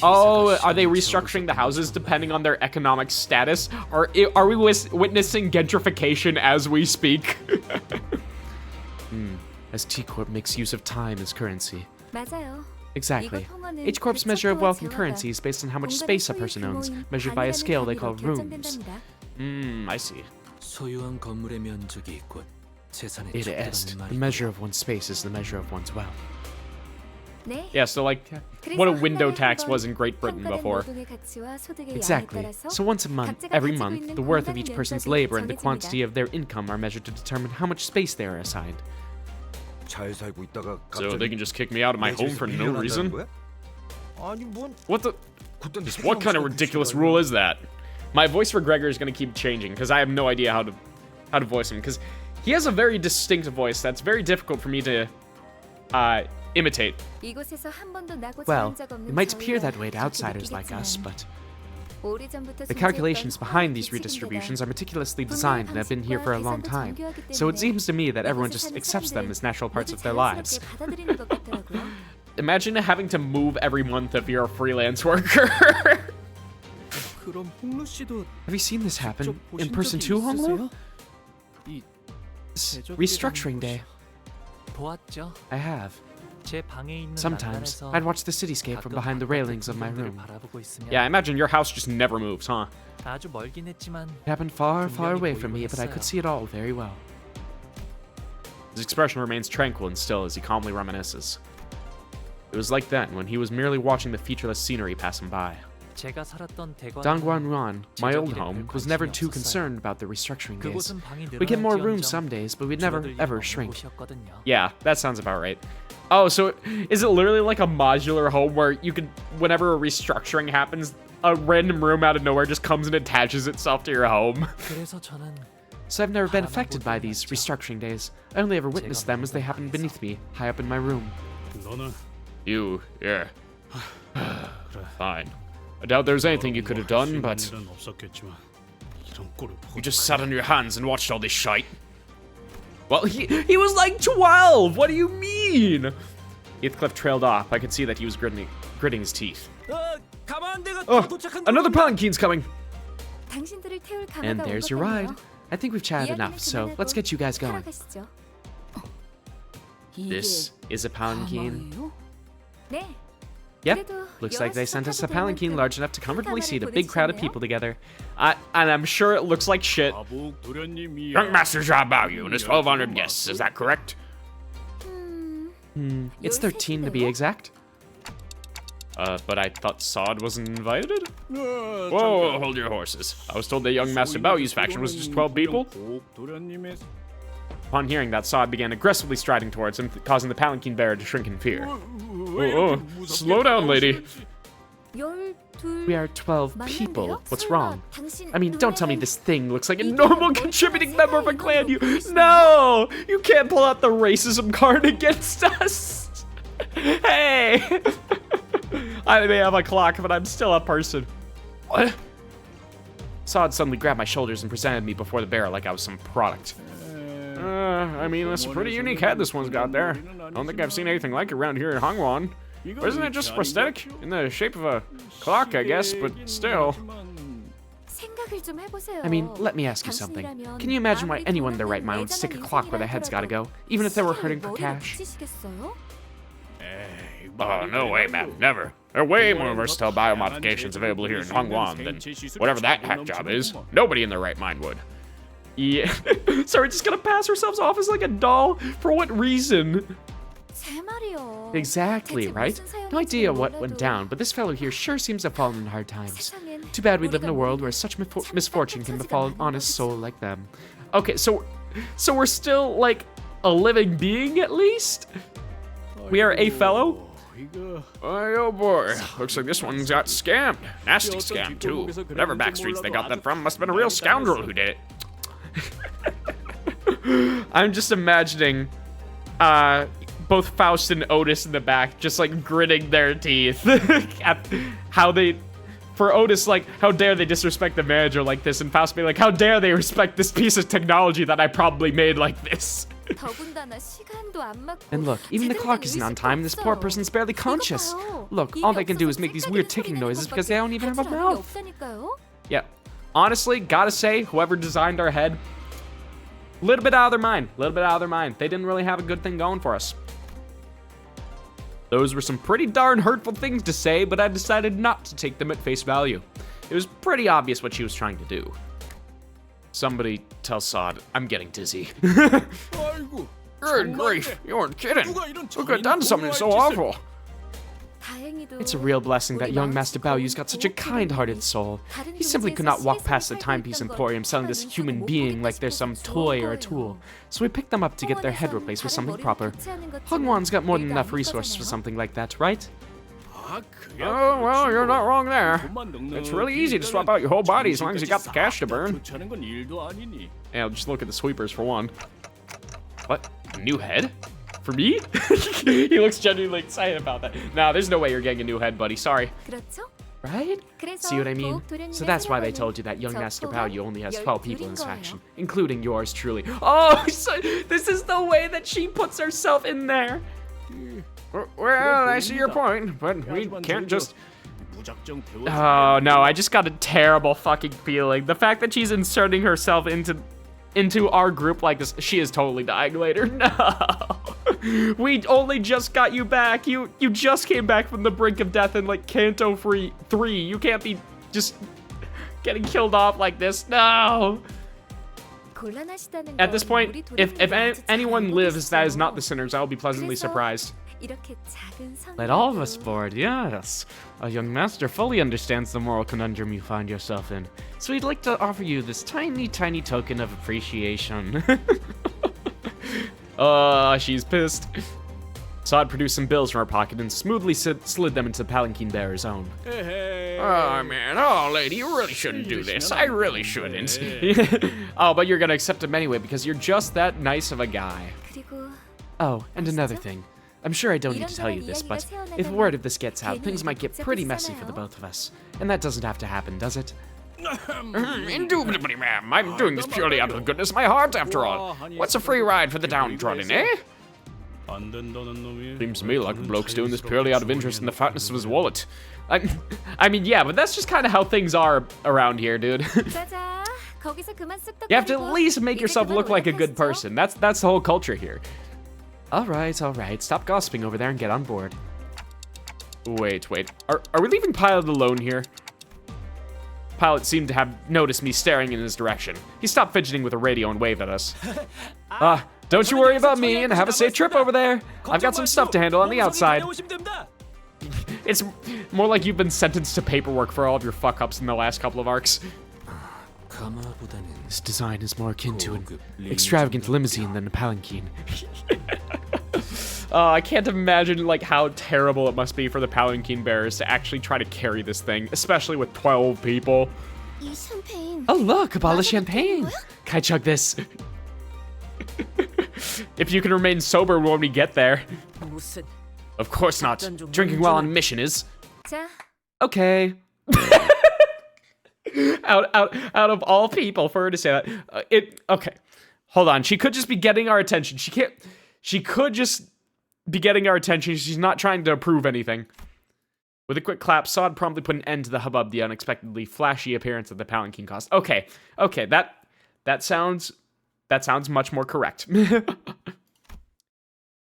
Oh, are they restructuring the houses depending on their economic status? Are we witnessing gentrification as we speak? As T-Corp makes use of time as currency. Exactly. H-Corp's measure of wealth and currency is based on how much space a person owns, measured by a scale they call rooms. I see. Ida est. The measure of one's space is the measure of one's wealth. Yeah, so like what a window tax was in Great Britain before. Exactly. So once a month, every month, the worth of each person's labor and the quantity of their income are measured to determine how much space they are assigned. So they can just kick me out of my home for no reason? What the? What kind of ridiculous rule is that? My voice for Gregor is going to keep changing because I have no idea how to voice him, because he has a very distinct voice that's very difficult for me to imitate. Well, it might appear that way to outsiders like us, but the calculations behind these redistributions are meticulously designed and have been here for a long time, so it seems to me that everyone just accepts them as natural parts of their lives. imagine having to move every month if you're a freelance worker. 그럼 홍루 씨도 Have you seen this happen 직접 in 보신 person 적이 too, Honglu? 있으세요? 이 Restructuring day. 보았죠. I have. 제 방에 있는 Sometimes 난간에서 I'd watch the cityscape from 가끔 behind the 바깥의 railings of my 풍경들을 room. 바라보고 있으면 Yeah, I imagine your house just never moves, huh? 아주 멀긴 했지만 It happened far, far 분명히 away from 보이곤 me, but I could 했어요. see it all very well. His expression remains tranquil and still as he calmly reminisces. It was like then, when he was merely watching the featureless scenery pass him by. 제가 살았던 대관은 Dongguan, my old 제적일에 home, 별 was never 관심이 too 없었어요. concerned about the restructuring days. 그곳은 방이 We get more 늘어날지언정 rooms some days, but we'd never, 줄어들 일은 ever 없는 shrink. 곳이었거든요. Yeah, that sounds about right. Oh, so is it literally like a modular home where you can, whenever a restructuring happens, a random room out of nowhere just comes and attaches itself to your home? 그래서 저는 So I've never been affected by these restructuring days. I only ever witnessed them as they happened beneath me, high up in my room. 너는 You, yeah. Fine. I doubt there's anything you could have done, but 일은 없었겠지만 이런 꼴을 보고 you just sat on your hands and watched all this shite. Well, he was like 12! What do you mean? Heathcliff trailed off. I could see that he was gritting his teeth. Oh, another palanquin's coming! 당신들을 태울 가마가 And 온 there's 것 your ride. 같네요. I think we've chatted enough, so let's get you guys going. 타러 가시죠. This is a palanquin. 가마예요? 네. Yep, 그래도 looks like they 여럿이서 sent us a 타도 될 palanquin 만큼 large enough to comfortably 가마를 seat a big crowd of 보내주셨네요. people together. And I'm sure it looks like shit. 아복 도련님이야. Young Master Xiaobaoyu and his 1,200 guests, is that correct? It's 13 to be exact. But I thought Sod wasn't invited? Whoa, hold your horses. I was told that young Master Baoyu's faction was just 12 people. 도련님의 Upon hearing that, Sod began aggressively striding towards him, causing the palanquin bearer to shrink in fear. Oh, slow down, lady. We are 12 people. What's wrong? I mean, don't tell me this thing looks like a normal contributing member of a clan. No! You can't pull out the racism card against us! Hey! I may have a clock, but I'm still a person. What? Sod suddenly grabbed my shoulders and presented me before the bearer like I was some product. I mean, that's a pretty unique head this one's got there. I don't think I've seen anything like it around here in Hongwon. Isn't it just prosthetic? In the shape of a clock, I guess, but still. I mean, let me ask you something. Can you imagine why anyone in their right mind would stick a clock where their head's gotta go, even if they were hurting for cash? Oh, no way, man, never. There are way more versatile biomodifications available here in Hongwon than whatever that hack job is. Nobody in their right mind would. Yeah. So we're just gonna pass ourselves off as like a doll? For what reason? Exactly, right? No idea what went down, but this fellow here sure seems to have fallen in hard times. Too bad we live in a world where such misfortune can befall an honest soul like them. Okay, so we're still like a living being at least? We are a fellow? Oh boy, looks like this one's got scammed. Nasty scam too. Whatever backstreets they got that from must have been a real scoundrel who did it. I'm just imagining both Faust and Otis in the back just like gritting their teeth at how they, for Otis, like, how dare they disrespect the manager like this, and Faust being like, how dare they respect this piece of technology that I probably made like this. And look, even the clock isn't on time, and this poor person's barely conscious. Look, all they can do is make these weird ticking noises because they don't even have a mouth. Yeah, honestly, gotta say, whoever designed our head, a little bit out of their mind, They didn't really have a good thing going for us. Those were some pretty darn hurtful things to say, but I decided not to take them at face value. It was pretty obvious what she was trying to do. Somebody tell Sod I'm getting dizzy. Good grief, you weren't kidding. Who could have done something so awful? It's a real blessing that young Master Baoyu's got such a kind-hearted soul. He simply could not walk past the timepiece emporium selling this human being like they're some toy or a tool. So we picked them up to get their head replaced with something proper. Hongwon's got more than enough resources for something like that, right? Oh, well, you're not wrong there. It's really easy to swap out your whole body as long as you got the cash to burn. Yeah, just look at the sweepers for one. What? A new head? For me? He looks genuinely excited about that. Nah, there's no way you're getting a new head, buddy. Sorry. Right? See what I mean? So that's why they told you that young Master Baoyu only has 12 people in his faction, including yours truly. Oh, so this is the way that she puts herself in there. Well, I see your point, but we 하지만 can't 저희도 just... 무작정 대원. Oh, no, I just got a terrible fucking feeling. The fact that she's inserting herself into our group like this, she is totally dying later. No. We only just got you back. You just came back from the brink of death in, like, Kanto 3. You can't be just getting killed off like this. No. At this point, if anyone lives that is not the sinners, I will be pleasantly surprised. Let all of us board, yes. Our young master fully understands the moral conundrum you find yourself in, so we'd like to offer you this tiny, tiny token of appreciation. She's pissed. Sod produced some bills from her pocket and smoothly slid them into the palanquin bearer's own. Oh, man. Oh, lady, you really shouldn't do this. I really shouldn't. Oh, but you're gonna accept him anyway because you're just that nice of a guy. Oh, and another thing. I'm sure I don't need to tell you this, but if word of this gets out, things might get pretty messy for the both of us. And that doesn't have to happen, does it? Indubitably, ma'am. I'm doing this purely out of the goodness of my heart, after all. What's a free ride for the downtrodden, eh? Seems to me like a bloke's doing this purely out of interest in the fatness of his wallet. I mean, yeah, but that's just kind of how things are around here, dude. You have to at least make yourself look like a good person. That's the whole culture here. All right. Stop gossiping over there and get on board. Wait. Are we leaving Pilot alone here? Pilot seemed to have noticed me staring in his direction. He stopped fidgeting with a radio and waved at us. Don't you worry about me and have a safe trip over there. I've got some stuff to handle on the outside. It's more like you've been sentenced to paperwork for all of your fuck-ups in the last couple of arcs. This design is more akin to an extravagant limousine than a palanquin. I can't imagine like how terrible it must be for the palanquin bearers to actually try to carry this thing, especially with 12 people. Oh look, a bottle of champagne. Can I chug this? If you can remain sober when we get there. Of course not. Drinking while on mission is. Okay. out of all people for her to say that. Okay. Hold on. She could just be getting our attention. She could just be getting our attention. She's not trying to prove anything. With a quick clap, Sod promptly put an end to the hubbub the unexpectedly flashy appearance of the palanquin caused. Okay, that sounds much more correct.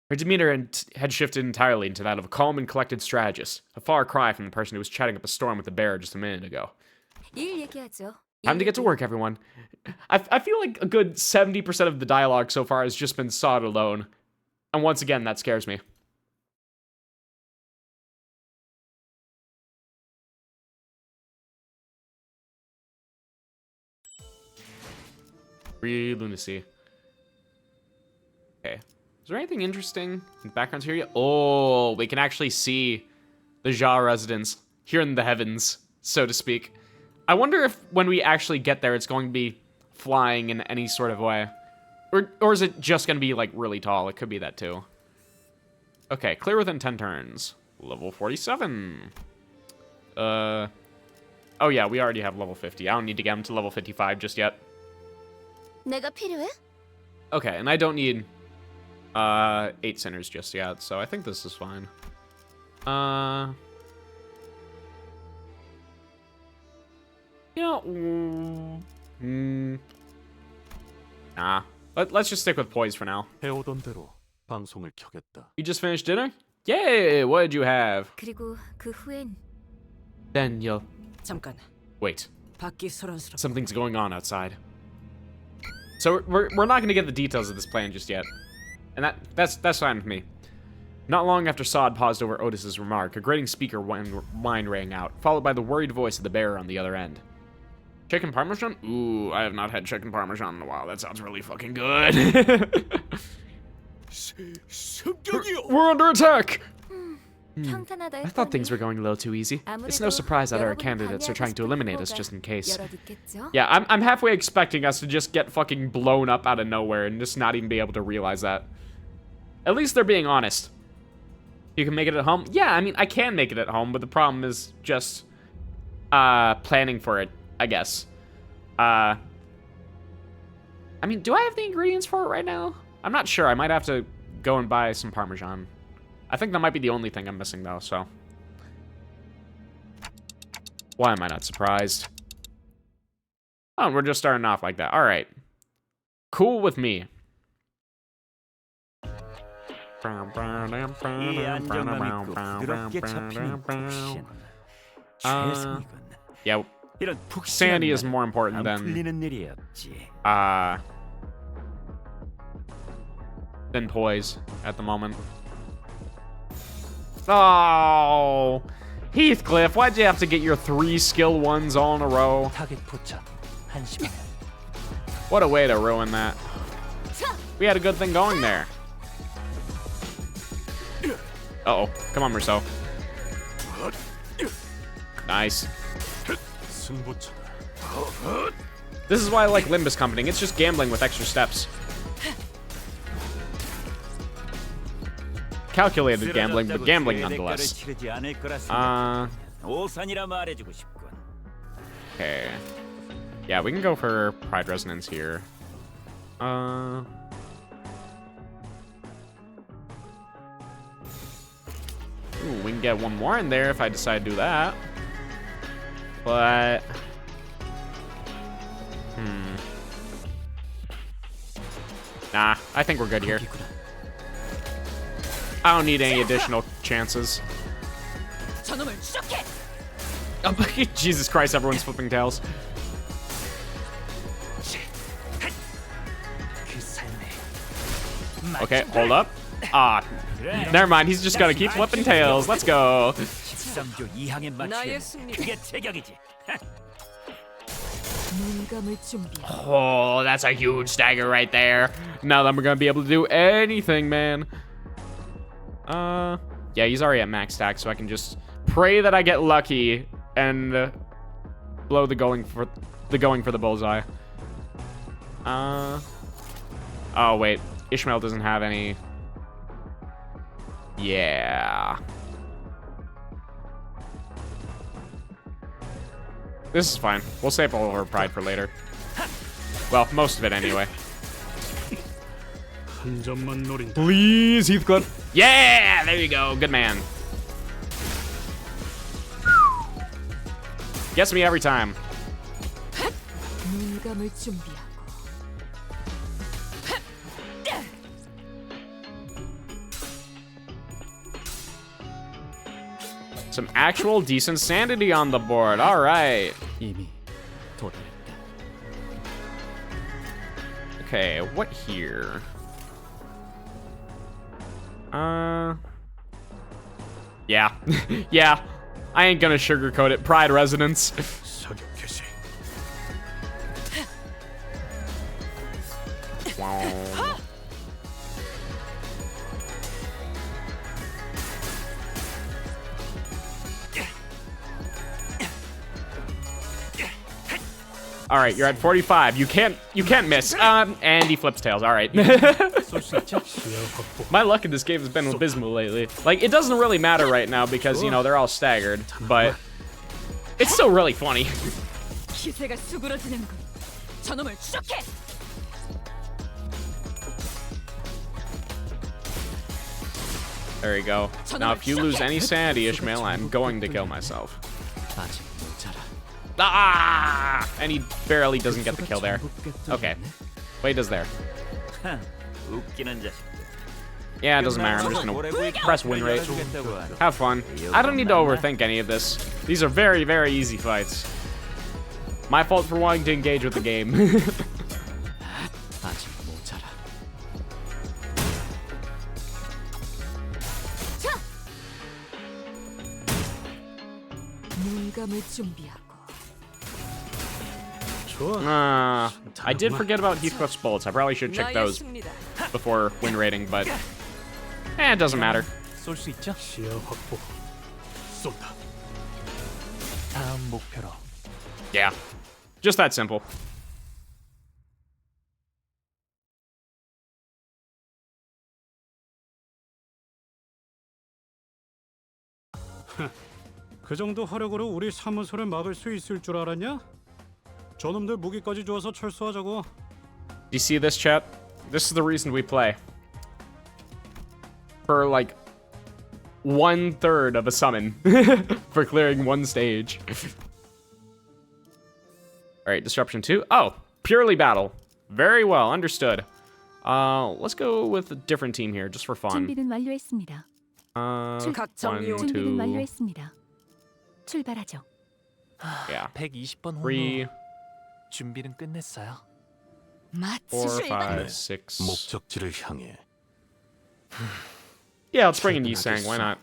Her demeanor had shifted entirely into that of a calm and collected strategist, a far cry from the person who was chatting up a storm with the bear just a minute ago. Time to get to work, everyone. I feel like a good 70% of the dialogue so far has just been Sod alone. And once again, that scares me. Free lunacy. Okay. Is there anything interesting in the background here yet? Oh, we can actually see the Ja residence here in the heavens, so to speak. I wonder if when we actually get there, it's going to be flying in any sort of way. Or is it just going to be, like, really tall? It could be that, too. Okay, clear within 10 turns. Level 47. Oh, yeah, we already have level 50. I don't need to get him to level 55 just yet. Okay, and I don't need 8 sinners just yet, so I think this is fine. You know, nah. Let's just stick with poise for now. 해오던 대로 방송을 켜겠다. You just finished dinner? Yay! What did you have? Then you'll... 잠깐. Wait. 밖이 소란스럽. Something's going on outside. So we're not going to get the details of this plan just yet. And that's fine with me. Not long after Sod paused over Otis's remark, a grating speaker whine rang out, followed by the worried voice of the bearer on the other end. Chicken Parmesan? Ooh, I have not had chicken Parmesan in a while. That sounds really fucking good. We're under attack! I thought things were going a little too easy. It's no surprise that our candidates are trying to eliminate us just in case. Yeah, I'm halfway expecting us to just get fucking blown up out of nowhere and just not even be able to realize that. At least they're being honest. You can make it at home? Yeah, I mean, I can make it at home, but the problem is just planning for it, I guess. I mean, do I have the ingredients for it right now? I'm not sure. I might have to go and buy some Parmesan. I think that might be the only thing I'm missing, though, so. Why am I not surprised? Oh, we're just starting off like that. All right. Cool with me. Yeah, sanity is more important than poise at the moment. Oh, Heathcliff, why'd you have to get your 3 skill ones all in a row? What a way to ruin that. We had a good thing going there. Uh-oh. Come on, Rousseau. Nice. This is why I like Limbus Company. It's just gambling with extra steps. Calculated gambling, but gambling nonetheless. Okay. Yeah, we can go for Pride Resonance here. Ooh, we can get one more in there if I decide to do that. But... Nah, I think we're good here. I don't need any additional chances. Oh, Jesus Christ, everyone's flipping tails. Okay, hold up. Ah, never mind. He's just gonna keep flipping tails. Let's go. Oh, that's a huge stagger right there. Now that we're gonna be able to do anything, man. Yeah, he's already at max stack, so I can just pray that I get lucky and blow the going for the bullseye. Oh wait, Ishmael doesn't have any. Yeah. This is fine. We'll save all of our pride for later. Well, most of it anyway. Please, Heathcliff. Yeah, there you go. Good man. Gets me every time. Some actual decent sanity on the board. All right. Okay, what here? Yeah. Yeah. I ain't gonna sugarcoat it. Pride Resonance. Wow. All right, you're at 45. You can't miss. And he flips tails. All right. My luck in this game has been abysmal lately. Like, it doesn't really matter right now because, you know, they're all staggered, but it's still really funny. There you go. Now, if you lose any sanity, Ishmael, I'm going to kill myself. Ah! And he barely doesn't get the kill there. Okay. Wait, he does there. Yeah, it doesn't matter. I'm just gonna press win rate. Have fun. I don't need to overthink any of this. These are very, very easy fights. My fault for wanting to engage with the game. I did forget about Heathcliff's bullets. I probably should check those before win rating, but it doesn't matter. Yeah, just that simple. 그 정도 화력으로 우리 사무소를 막을 수 있을 줄 알았냐? 저놈들 무기까지 주어서 철수하자고. Do you see this, chat? This is the reason we play. For, like, 1/3 of a summon for clearing one stage. All right, disruption 2. Oh, purely battle. Very well, understood. Let's go with a different team here, just for fun. 준비는 완료했습니다. 각 정리 1, 준비는 2, 완료했습니다. 출발하죠. yeah, 120번 3, 홍로 준비는 끝냈어요. 4, 5, 네. 6. 목적지를 향해. Yeah, let's bring in Yisang. Why not?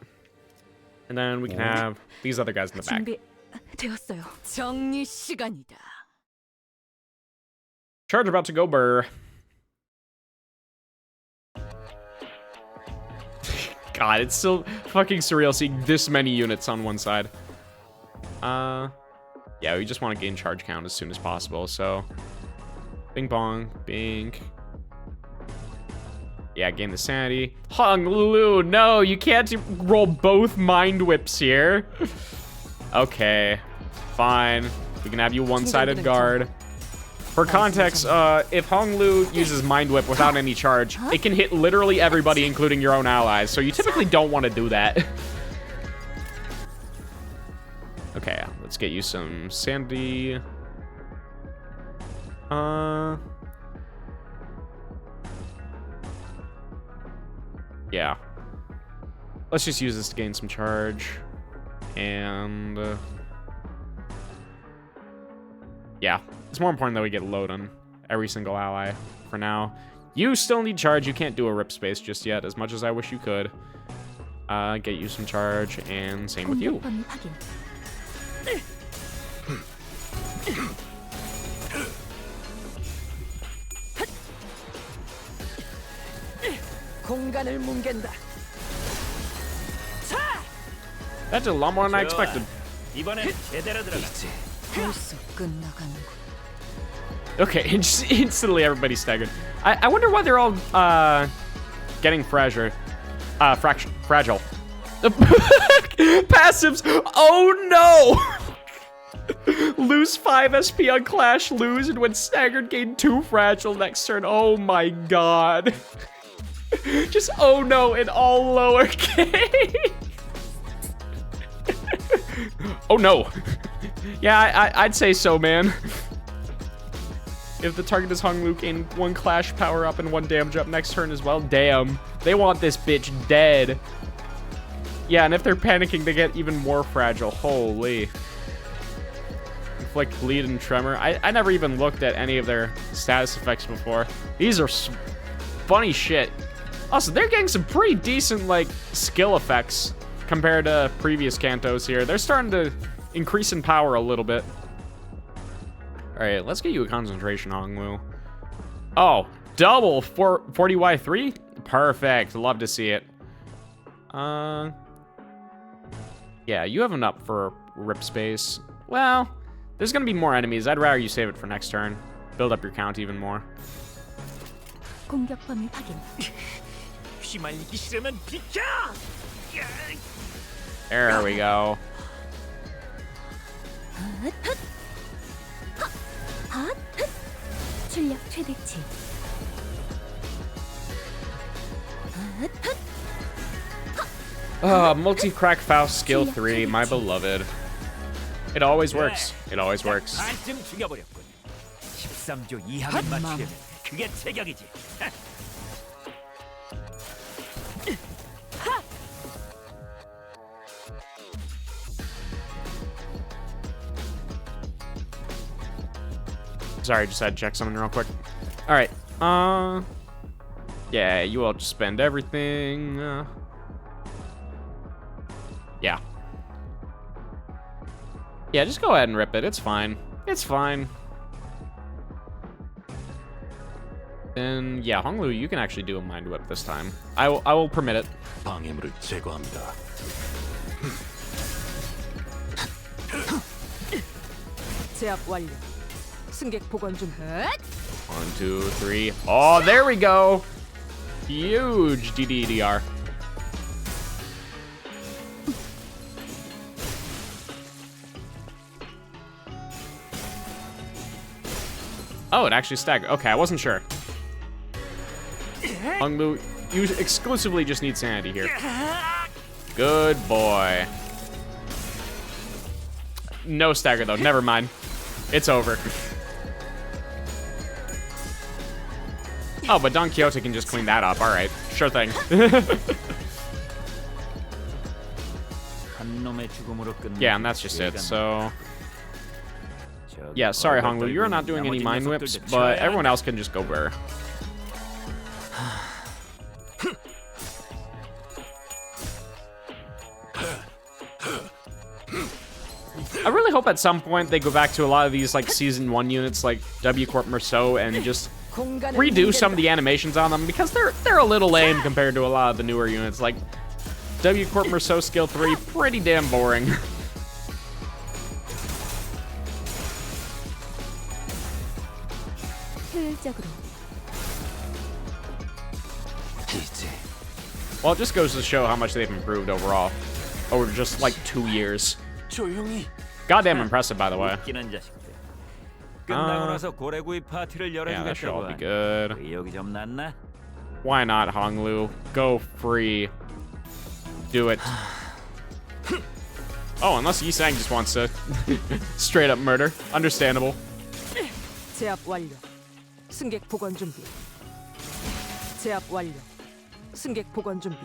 And then we can have these other guys in the back. 준비되었어요. 정리 시간이다. Charge about to go burr. God, it's still fucking surreal seeing this many units on one side. Yeah, we just want to gain charge count as soon as possible, so... Bing bong, bink. Yeah, gain the sanity. Hong Lu, no, you can't roll both mind whips here. Okay, fine. We can have you one-sided guard. For context, if Hong Lu uses Mind Whip without any charge, it can hit literally everybody, including your own allies, so you typically don't want to do that. Okay, let's get you some sanity. Yeah. Let's just use this to gain some charge. And... yeah. It's more important that we get load on every single ally for now. You still need charge. You can't do a rip space just yet, as much as I wish you could. Get you some charge, and same with you. 공격 범위 확인. 공간을 뭉갠다. That did a lot more than I expected. 이번엔 제대로 들어가. 벌써 끝나가는 거. Okay, instantly everybody's staggered. I wonder why they're all getting fragile. Fragile. Passives. Oh no! Lose 5 SP on Clash, lose, and when staggered, gain 2 fragile next turn. Oh my god. Just oh no in all lowercase. Oh no. Yeah, I'd say so, man. If the target is Hong Lu, gain 1 Clash power up and 1 damage up next turn as well. Damn. They want this bitch dead. Yeah, and if they're panicking, they get even more fragile. Holy. Inflict bleed and tremor. I never even looked at any of their status effects before. These are funny shit. Also, they're getting some pretty decent, like, skill effects compared to previous Kantos here. They're starting to increase in power a little bit. All right, let's get you a concentration, Hong Lu. Oh, double 40Y3? Perfect. Love to see it. Yeah, you have enough for rip space. Well, there's gonna be more enemies. I'd rather you save it for next turn. Build up your count even more. 공격 범위 확인. 휘말리기 싫으면 비켜! There we go. 출력 최대치. Multi-crack Faust skill 3, my beloved. It always works. It always works. 반쯤 죽여버렸군. 13조 이하만 맞추려면 그게 제격이지. Sorry, just had to check something real quick. All right. Yeah, you all just spend everything. Yeah. Yeah, just go ahead and rip it. It's fine. It's fine. And yeah, Hong Lu, you can actually do a mind whip this time. I will permit it. 방해물을 제거합니다. 제압 완료. 승객 복원 중. 1, 2, 3. Oh, there we go. Huge DDDR. Oh, it actually staggered. Okay, I wasn't sure. Hong Lu, you exclusively just need sanity here. Good boy. No stagger, though. Never mind. It's over. Oh, but Don Quixote can just clean that up. All right. Sure thing. Yeah, and that's just it. So... yeah, sorry, Honglu. You're not doing any mind whips, but everyone else can just go burr. I really hope at some point they go back to a lot of these like season 1 units like W Corp Merceau and just redo some of the animations on them, because they're a little lame compared to a lot of the newer units. Like W Corp Merceau skill 3, pretty damn boring. Well, it just goes to show how much they've improved overall over just like 2 years. Goddamn impressive, by the way. Yeah, that should all be good. Why not, Honglu? Go free. Do it. Oh, unless Yisang just wants to straight up murder. Understandable. 제압 완료. 승객 복원 준비. 제압 완료. 승객 복원 준비.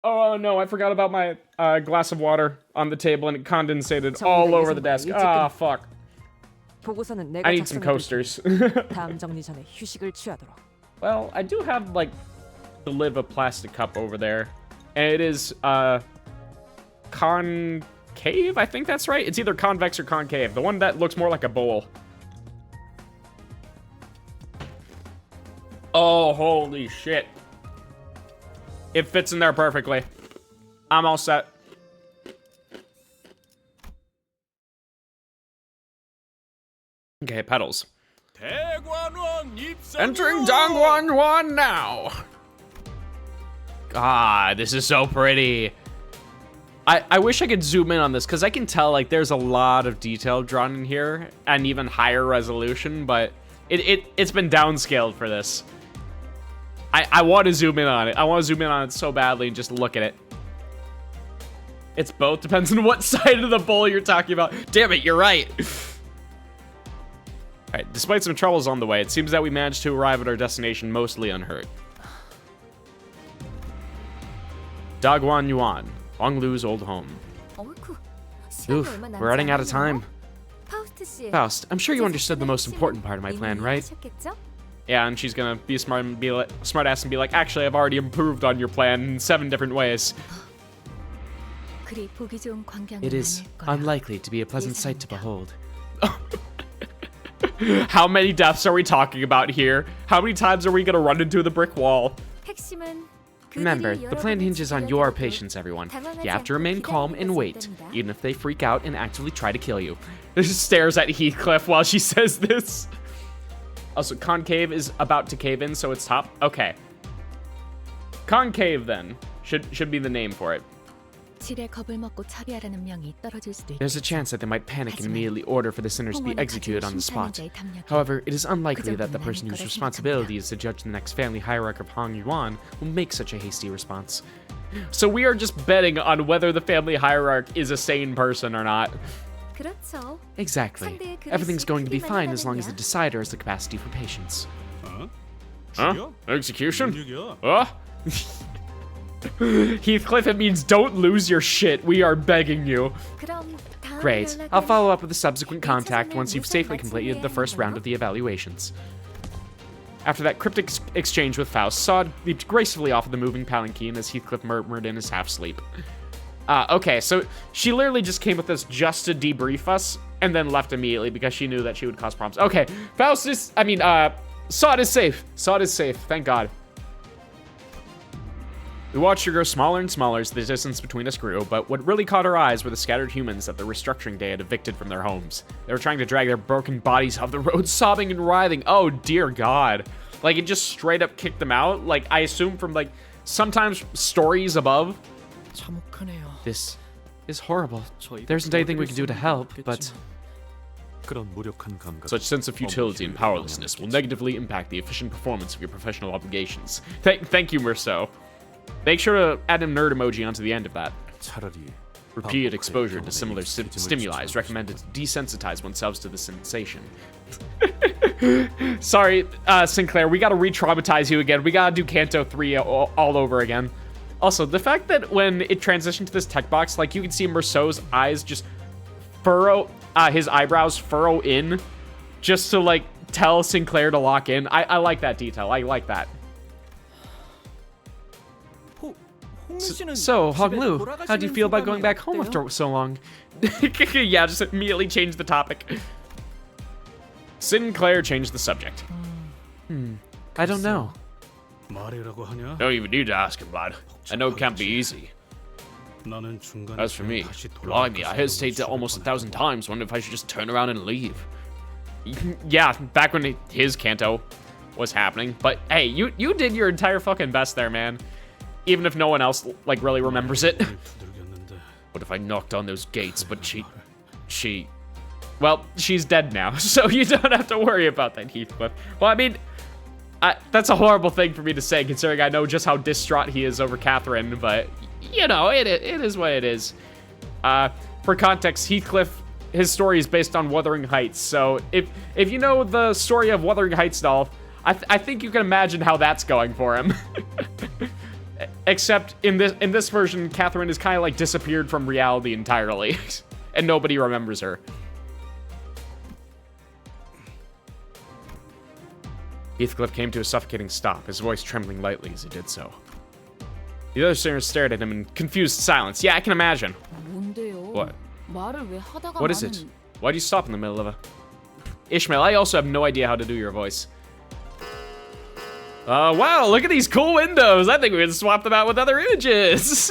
Oh no, I forgot about my glass of water on the table and it condensated all over the desk. Ah, fuck. 보고서는 내가 I need some 작성해 coasters. 다음 정리 전에 휴식을 취하도록. Well, I do have like the lid of a plastic cup over there. And it is concave, I think that's right. It's either convex or concave. The one that looks more like a bowl. Oh, holy shit. It fits in there perfectly. I'm all set. Okay, pedals. Entering Dongguan now. God, this is so pretty. I wish I could zoom in on this, because I can tell like there's a lot of detail drawn in here and even higher resolution, but it's been downscaled for this. I want to zoom in on it. I want to zoom in on it so badly and just look at it. It's both. Depends on what side of the bowl you're talking about. Damn it, you're right. Alright, despite some troubles on the way, it seems that we managed to arrive at our destination mostly unhurt. Dongguan Yuan, Honglu's old home. Oof, we're running out of time. Faust, I'm sure you understood the most important part of my plan, right? Yeah, and she's gonna be smart and be like, smart-ass and be like, actually, I've already improved on your plan in 7 different ways. It is unlikely to be a pleasant sight to behold. How many deaths are we talking about here? How many times are we gonna run into the brick wall? Remember, the plan hinges on your patience, everyone. You have to remain calm and wait, even if they freak out and actively try to kill you. She stares at Heathcliff while she says this. Also, concave is about to cave in, so it's top. Okay. Concave, then. Should be the name for it. There's a chance that they might panic and immediately order for the sinners to be executed on the spot. However, it is unlikely that the person whose responsibility is to judge the next family hierarch of Hong Yuan will make such a hasty response. So we are just betting on whether the family hierarch is a sane person or not. Exactly. Everything's going to be fine as long as the decider has the capacity for patience. Huh? Execution? Heathcliff, it means don't lose your shit. We are begging you. Great. I'll follow up with a subsequent contact once you've safely completed the first round of the evaluations. After that cryptic exchange with Faust, Sod leaped gracefully off of the moving palanquin as Heathcliff murmured in his half-sleep. Okay, so she literally just came with this just to debrief us, and then left immediately because she knew that she would cause problems. Okay, Faust is, Sod is safe. Sod is safe, thank God. We watched her grow smaller and smaller as the distance between us grew, but what really caught our eyes were the scattered humans that the restructuring day had evicted from their homes. They were trying to drag their broken bodies off the road, sobbing and writhing. Oh, dear God. Like, it just straight up kicked them out. Like, I assume from, like, sometimes stories above. This is horrible. There isn't anything we can do to help, but 그런 무력한 감각. Such sense of futility and powerlessness will negatively impact the efficient performance of your professional obligations. Thank you, Merceau. Make sure to add a nerd emoji onto the end of that. 차라리 Repeated exposure to similar stimuli is recommended to desensitize oneself to the sensation. Sorry, Sinclair, we gotta re-traumatize you again. We gotta do Kanto 3 all over again. Also, the fact that when it transitioned to this tech box, like, you can see Merceau's eyes just furrow, his eyebrows furrow in, just to, like, tell Sinclair to lock in. I like that detail. I like that. So, Hong-Lu, how do you feel about going back home after so long? Yeah, just immediately change the topic. Sinclair changed the subject. I don't know. 말이라고 하냐? Don't even need to ask him, lad. I know it can't be easy. 나는 중간에 As for me, 다시 blimey, I hesitated almost 1,000 times, wondering if I should just turn around and leave. Yeah, back when his Kanto was happening. But hey, you did your entire fucking best there, man. Even if no one else, like, really remembers it. What if I knocked on those gates, but she... Well, she's dead now, so you don't have to worry about that, Heathcliff. Well, I mean, that's a horrible thing for me to say, considering I know just how distraught he is over Catherine, but, you know, it is what it is. For context, Heathcliff, his story is based on Wuthering Heights, so if you know the story of Wuthering Heights doll, I think you can imagine how that's going for him. Except in this version, Catherine is kind of like disappeared from reality entirely, and nobody remembers her. Heathcliff came to a suffocating stop, his voice trembling lightly as he did so. The other singers stared at him in confused silence. Yeah, I can imagine. 뭔데요? What? 말을 왜 하다가 What is it? Why do you stop in the middle of a... Ishmael, I also have no idea how to do your voice. Wow, look at these cool windows. I think we can swap them out with other images.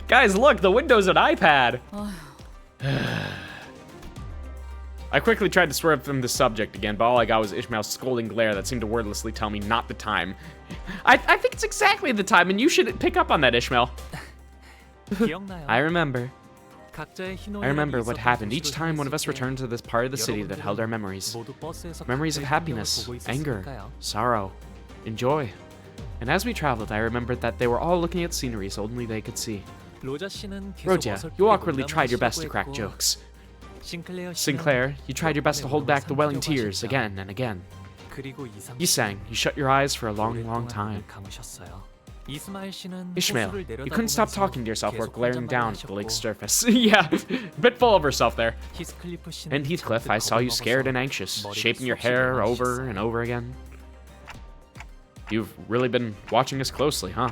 Guys, look, the window's an iPad. I quickly tried to swerve from the subject again, but all I got was Ishmael's scolding glare that seemed to wordlessly tell me not the time. I think it's exactly the time, and you should pick up on that, Ishmael. I remember. I remember what happened each time one of us returned to this part of the city that held our memories. Memories of happiness, anger, sorrow, and joy. And as we traveled, I remembered that they were all looking at sceneries only they could see. Roja, you awkwardly tried your best to crack jokes. Sinclair, you tried your best to hold back the welling tears again and again. You sang, you shut your eyes for a long, long time. Ishmael, you couldn't stop talking to yourself while glaring down at the lake's surface. Yeah, a bit full of herself there. And Heathcliff, I saw you scared and anxious, shaping your hair over and over again. You've really been watching us closely, huh?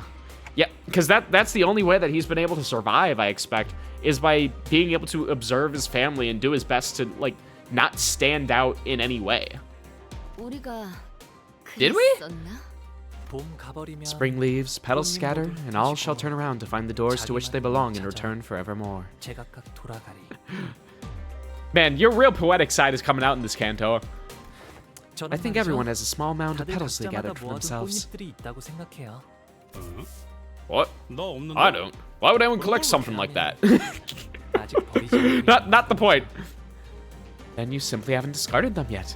Yeah, because that's the only way that he's been able to survive, I expect, is by being able to observe his family and do his best to, like, not stand out in any way. Did we? Spring leaves, petals scatter, and all shall turn around to find the doors to which they belong and return forevermore. Man, your real poetic side is coming out in this canto. I think everyone has a small mound of petals they gathered for themselves. What? I don't. Why would anyone collect something like that? Not the point. Then you simply haven't discarded them yet.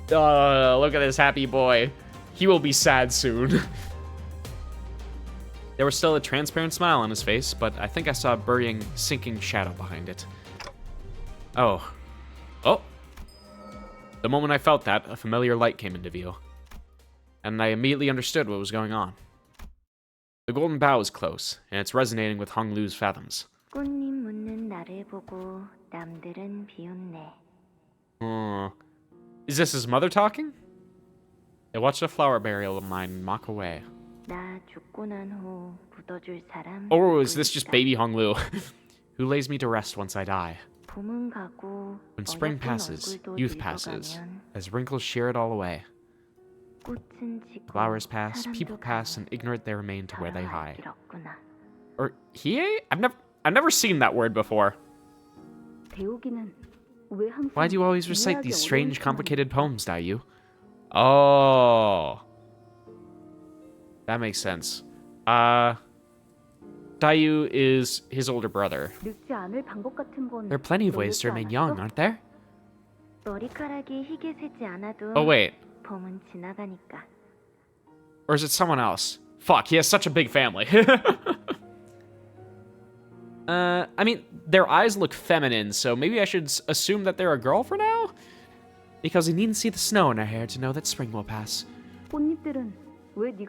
Look at this happy boy. He will be sad soon. There was still a transparent smile on his face, but I think I saw a burying, sinking shadow behind it. Oh. Oh. The moment I felt that, a familiar light came into view. And I immediately understood what was going on. The golden bow is close, and it's resonating with Hong-Lu's fathoms. Is this his mother talking? They watched a flower burial of mine and mock away. Or is this just baby Hong-Lu, who lays me to rest once I die? When spring passes, youth passes, as wrinkles shear it all away. Flowers pass, people pass, and ignorant they remain to where they hide. Or hiei? I've never seen that word before. Why do you always recite these strange, complicated poems, Dayu? Oh. That makes sense. Dayu is his older brother. There are plenty of ways to remain young, aren't there? Oh, wait. Or is it someone else? Fuck, he has such a big family. I mean, their eyes look feminine, so maybe I should assume that they're a girl for now? Because you needn't see the snow in her hair to know that spring will pass. Why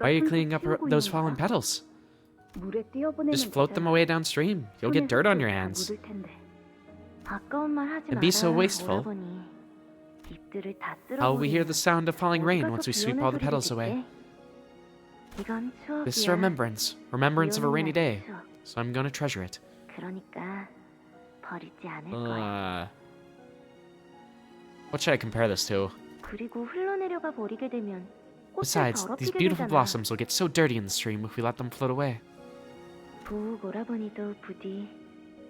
are you cleaning up those fallen petals? Just float them away downstream. You'll get dirt on your hands. And be so wasteful. How will we hear the sound of falling rain once we sweep all the petals away? This is a remembrance of a rainy day, so I'm gonna treasure it. What should I compare this to? Besides, these beautiful blossoms will get so dirty in the stream if we let them float away.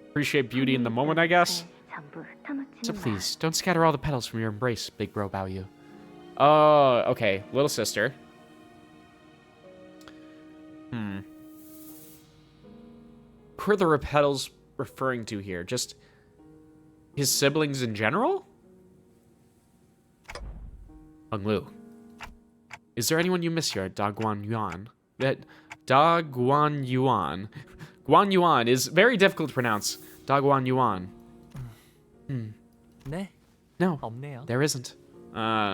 Appreciate beauty in the moment, I guess? So please, don't scatter all the petals from your embrace, big bro Bao. Oh, okay. Little sister. Who are the petals referring to here? Just his siblings in general? Honglu. Is there anyone you miss here at Da Guan Yuan? Da Guan Yuan. Guan Yuan is very difficult to pronounce. Da Guan Yuan. 네? No, 없네요. there isn't.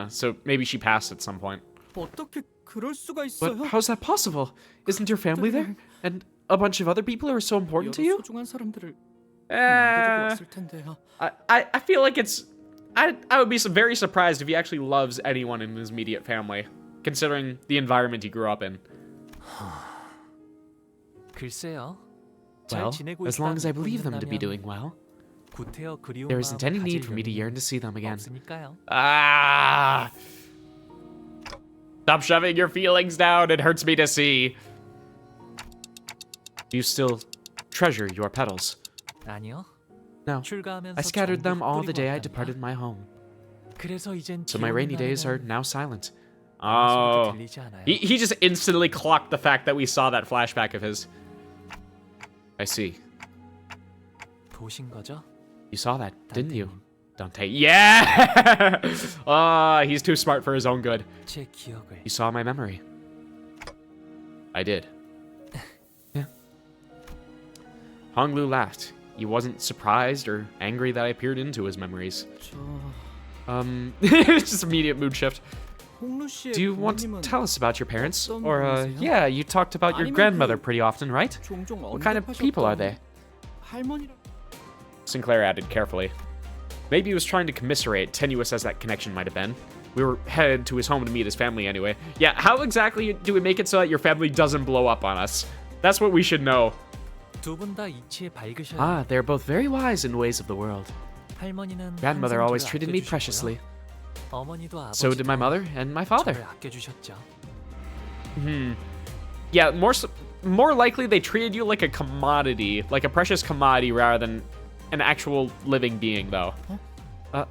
So maybe she passed at some point. 어떻게 그럴 수가 But 있어요? how's that possible? Isn't your family there? And a bunch of other people who are so important to 여러 you? 소중한 사람들을 만들고 왔을 텐데요. I feel like it's... I would be very surprised if he actually loves anyone in his immediate family, considering the environment he grew up in. 글쎄요. Well, as long as I believe them to be doing well, there isn't any need for me to yearn to see them again. 없으니까요. Ah! Stop shoving your feelings down, it hurts me to see. Do you still treasure your petals? 아니요. No, 출가하면서 I scattered them 전부 all the 뿌리고 day I 왔답니다. departed my home. 그래서 이젠 So my 비 rainy 오는 days are 날에는 now silent. 아무것도 Oh. 들리지 않아요. He just instantly clocked the fact that we saw that flashback of his. I see. 보신 거죠? You saw that, didn't you? Dante. Yeah! He's too smart for his own good. 제 기억을. You saw my memory. I did. Yeah. Honglu laughed. He wasn't surprised or angry that I peered into his memories. 저 Just immediate mood shift. 홍루 씨의 Do you want to 부모님은 tell us about your parents? 어떤 Or, 분이세요? yeah, you talked about your 아니면 grandmother 그 pretty often, right? 종종 What kind of people are they? 할머니라. Sinclair added carefully. Maybe he was trying to commiserate, tenuous as that connection might have been. We were headed to his home to meet his family anyway. Yeah, how exactly do we make it so that your family doesn't blow up on us? That's what we should know. 두 분 다 이치에 밝으셔요. Ah, they're both very wise in ways of the world. 할머니는 Grandmother 항상 always 저를 treated me 아껴주셨고요. preciously. 어머니도 아버지도 So did my mother and my father. 저를 아껴주셨죠. Yeah, more likely they treated you like a commodity, like a precious commodity rather than an actual living being, though. 아,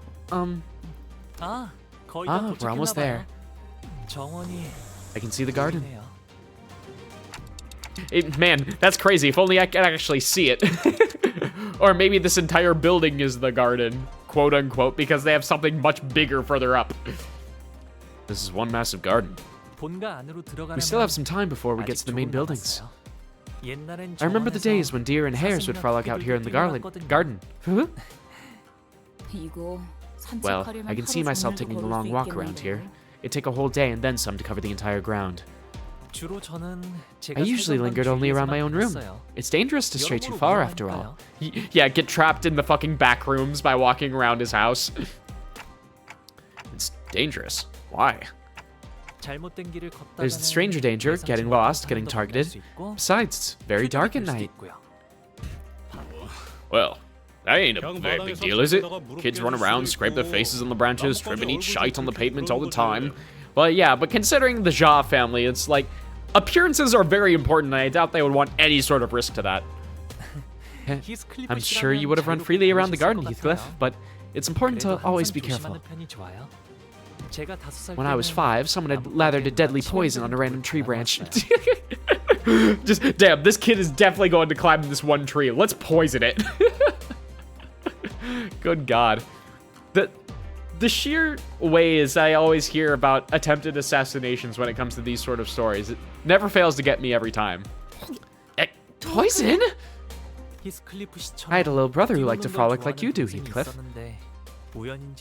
거의 다 We're almost there. 도착했나 봐요. 정원이 I can see the garden. 보이네요. Man, that's crazy. If only I could actually see it. Or maybe this entire building is the garden, quote unquote, because they have something much bigger further up. This is one massive garden. 본가 안으로 들어가려면 We still have some time before we get to 아직 the main 조금 buildings. 남았어요. 옛날엔 I remember the 정원에서 days when deer and hares would frolic out here in the garden. Huh? 이거 Well, 산책하려면 I can see 하루 myself 종일도 taking a 걸을 long 수 walk around 있겠는데요. here. It'd take a whole day and then some to cover the entire ground. 주로 저는 제가 I usually 살던 lingered only around my own room. 주위에서만 It's dangerous to stray too 여러모로 far after all. Yeah, get trapped in the fucking back rooms by walking around his house. It's dangerous. Why? 잘못된 길을 걷다가는 There's the stranger danger, 예상치 getting 못한 lost, getting 사람도 만날 targeted. 수 있고, Besides, it's very dark at 될 수도 night. 있고요. Well, that ain't a very big deal, is it? Kids run around, scrape their faces on the branches, trip and eat shite on the pavement all the time. But yeah, but considering the Jia family, it's like, appearances are very important, and I doubt they would want any sort of risk to that. 히스클리프 I'm sure you would have run 씨라면 freely around the 자유롭게 garden, 다니셨을 Heathcliff, 것 같아요. but it's important to 그래도 always 항상 be careful. 조심하는 편이 좋아요. 제가 5살 When I was 때는 5, someone had lathered a deadly poison on a random tree branch. 알았어요. Just, damn, this kid is definitely going to climb this one tree. Let's poison it. Good God. The the sheer ways I always hear about attempted assassinations when it comes to these sort of stories, it never fails to get me every time. Poison? I had a little brother who liked to frolic like you do, Heathcliff.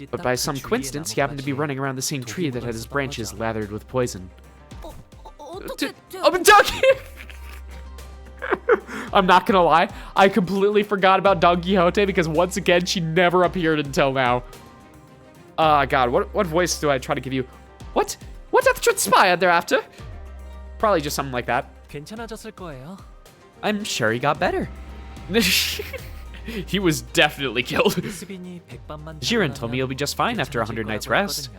But by some coincidence, he happened to be running around the same tree that had his branches lathered with poison. I'm Donkey! I'm not gonna lie, I completely forgot about Don Quixote because once again, she never appeared until now. God, what voice do I try to give you? What hath transpired thereafter? Probably just something like that. 괜찮아졌을 거예요. I'm sure he got better. He was definitely killed. Jiren told me he'll be just fine after 100 nights rest.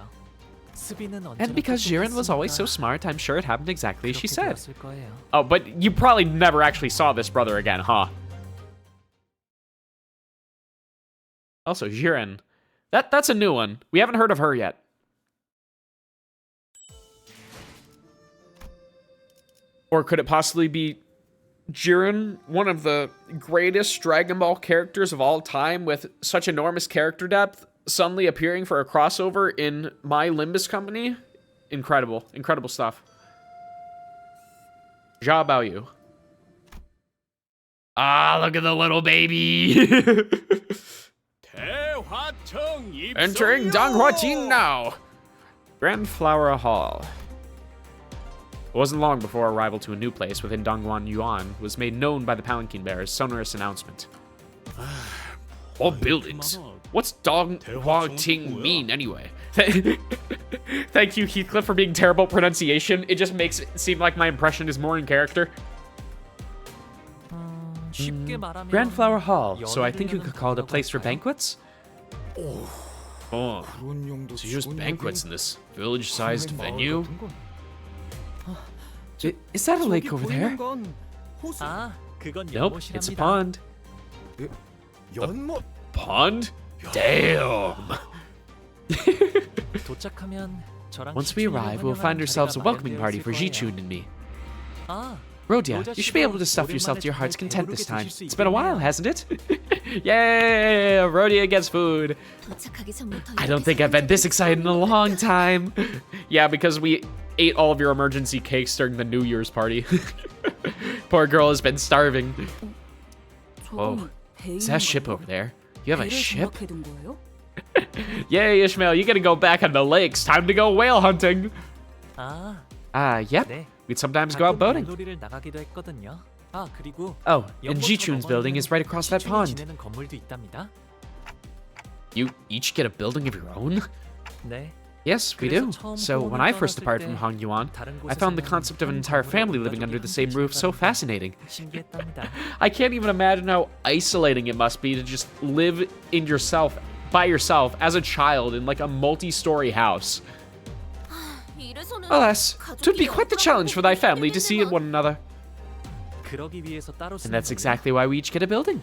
And because Jiren was always so smart, I'm sure it happened exactly as she said. Oh, but you probably never actually saw this brother again, huh? Also, Jiren. That's a new one. We haven't heard of her yet. Or could it possibly be Jiren, one of the greatest Dragon Ball characters of all time with such enormous character depth, suddenly appearing for a crossover in my Limbus company? Incredible. Incredible stuff. Jia Baoyu. Ah, look at the little baby. Entering Donghuating now. Grand Flower Hall. It wasn't long before arrival to a new place within Dongguan Yuan was made known by the palanquin bearer's sonorous announcement. All buildings. What's Donghuating mean anyway? Thank you, Heathcliff, for being terrible at pronunciation. It just makes it seem like my impression is more in character. Grand Flower Hall, so I think you could call it a place for banquets? Oh, so just banquets in this village-sized venue? Is that a lake over there? Nope, it's a pond. A pond? Damn! Once we arrive, we'll find ourselves a welcoming party for Ji-chun and me. Rodia, you should be able to stuff yourself to your heart's content this time. It's been a while, hasn't it? Yay! Rodia gets food. I don't think I've been this excited in a long time. Yeah, because we ate all of your emergency cakes during the New Year's party. Poor girl has been starving. Oh, is that ship over there? You have a ship? Yay, Ishmael, you gotta go back on the lakes. Time to go whale hunting. Yep. We'd sometimes go out boating. Oh, and Ji-chun's building is right across that pond. You each get a building of your own? Yes, we do. So when I first departed from Hongyuan, I found the concept of an entire family living under the same roof so fascinating. I can't even imagine how isolating it must be to just live by yourself as a child in like a multi-story house. Alas, 'twould be quite the challenge for thy family to see one another. And that's exactly why we each get a building.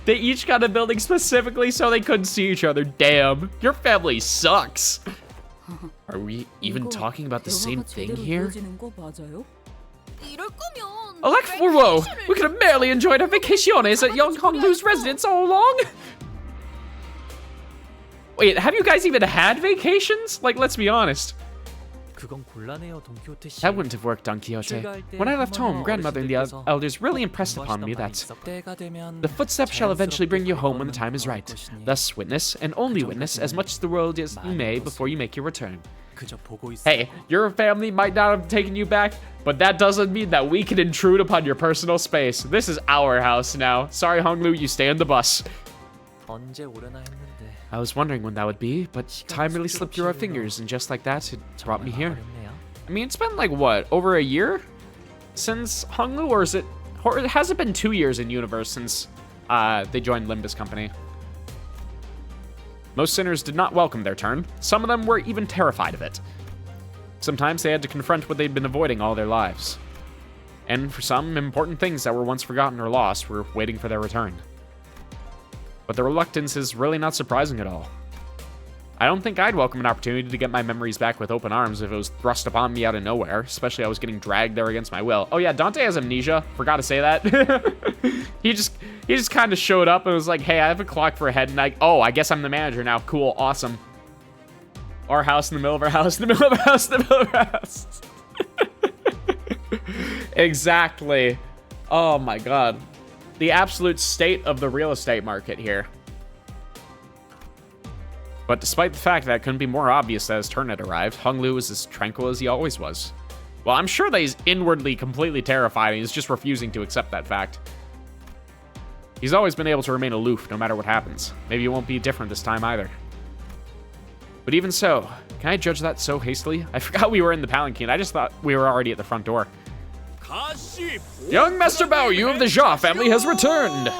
They each got a building specifically so they couldn't see each other. Damn, your family sucks. Are we even talking about the same thing here? Whoa, we could have barely enjoyed our vacaciones at Young Honglu's residence all along. Wait, have you guys even had vacations? Like, let's be honest. That wouldn't have worked, Don Quixote. When I left home, grandmother and the elders really impressed upon me that the footsteps shall eventually bring you home when the time is right. Thus, witness, and only witness, as much of the world as you may before you make your return. Hey, your family might not have taken you back, but that doesn't mean that we can intrude upon your personal space. This is our house now. Sorry, Honglu, you stay on the bus. I was wondering when that would be, but time really slipped through our fingers, and just like that, it brought me here. I mean, it's been like, what, over a year since Honglu, or has it been 2 years in universe since they joined Limbus Company? Most sinners did not welcome their turn. Some of them were even terrified of it. Sometimes they had to confront what they'd been avoiding all their lives. And for some, important things that were once forgotten or lost were waiting for their return. But the reluctance is really not surprising at all. I don't think I'd welcome an opportunity to get my memories back with open arms if it was thrust upon me out of nowhere, especially I was getting dragged there against my will. Oh yeah, Dante has amnesia. Forgot to say that. He just kind of showed up and was like, hey, I have a clock for a head. And I guess I'm the manager now. Cool, awesome. Our house in the middle of our house, in the middle of our house, in the middle of our house. Exactly. Oh my god. The absolute state of the real estate market here. But despite the fact that it couldn't be more obvious that his turn had arrived, Hung Lu was as tranquil as he always was. Well, I'm sure that he's inwardly completely terrified and he's just refusing to accept that fact. He's always been able to remain aloof no matter what happens. Maybe it won't be different this time either. But even so, can I judge that so hastily? I forgot we were in the palanquin. I just thought we were already at the front door. Young Master Bao Yu of the Jia family has returned!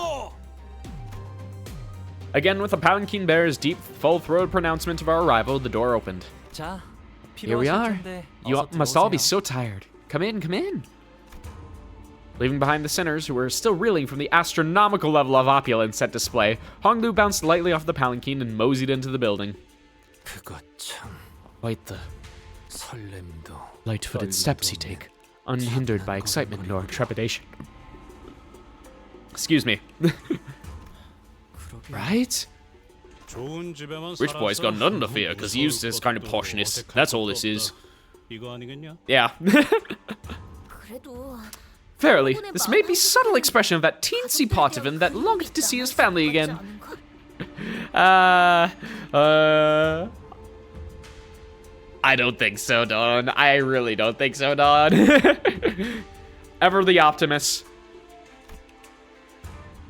Again, with the palanquin bearer's deep, full-throated pronouncement of our arrival, the door opened. 자, Here we are. 필요하실 텐데 You 어서 must all be 들어오세요. so tired. Come in, come in. Leaving behind the sinners, who were still reeling from the astronomical level of opulence at display, Hong Lu bounced lightly off the palanquin and moseyed into the building. 그거 참 Quite the 설렘도 light-footed steps he take, unhindered by excitement nor trepidation. Excuse me. Right? 좋은 집에만 Rich boy's got nothing to fear, because he used to this kind of poshness. That's all this is. 이거 아니겠냐? Yeah. 그래도 Verily, this may be subtle expression of that teensy part of him that longed to see his family again. I don't think so, Don. I really don't think so, Don. Ever the optimist.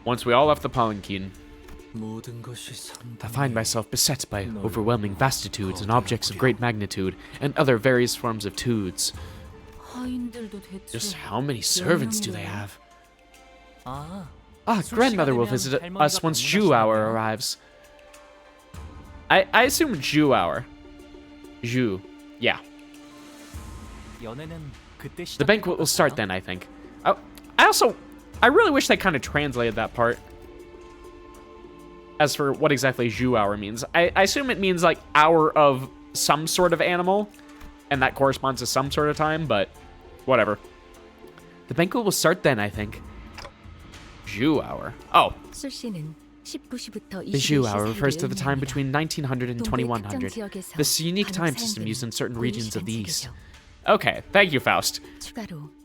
Once we all left the palanquin, 모든 것이 I find myself beset by overwhelming vastitudes and objects of great magnitude, and other various forms of tudes. 하인들도 대체 Just how many servants do they have? 아, Grandmother will visit us once Zhu hour arrives. I assume Zhu hour. Zhu. Yeah. 연애는 그때 The banquet will start then, I think. I really wish they kind of translated that part. As for what exactly Zhu hour means. I assume it means like hour of some sort of animal, and that corresponds to some sort of time, but whatever. The banquet will start then, I think. Zhu hour. Oh. The Zhu hour refers to the time between 1900 and 2100. This unique time system used in certain regions of the East. Okay, thank you, Faust.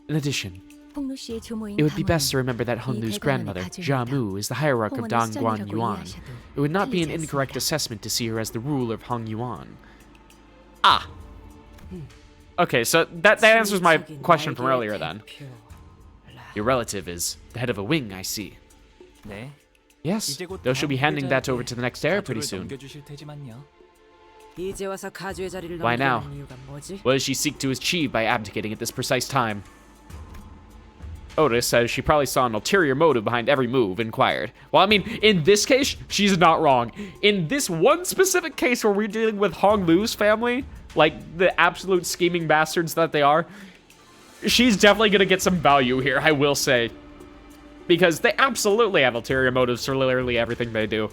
In addition, it would be best to remember that Hung Lu's grandmother, Jia Mu, is the hierarch of Dongguan Yuan. It would not be an incorrect assessment to see her as the ruler of Hong Yuan. Ah. Okay, so that answers my question from earlier then. Your relative is the head of a wing, I see. 네. Yes, though she'll be handing that over to the next heir pretty soon. 넘겨주실 테지만요. 이제 와서 가주의 자리를 Why now? 넘기려는 이유가 뭐지? What does she seek to achieve by abdicating at this precise time? Otis says she probably saw an ulterior motive behind every move, inquired. Well, I mean, in this case, she's not wrong. In this one specific case where we're dealing with Hong Lu's family, like the absolute scheming bastards that they are, she's definitely gonna get some value here, I will say. Because they absolutely have ulterior motives for literally everything they do.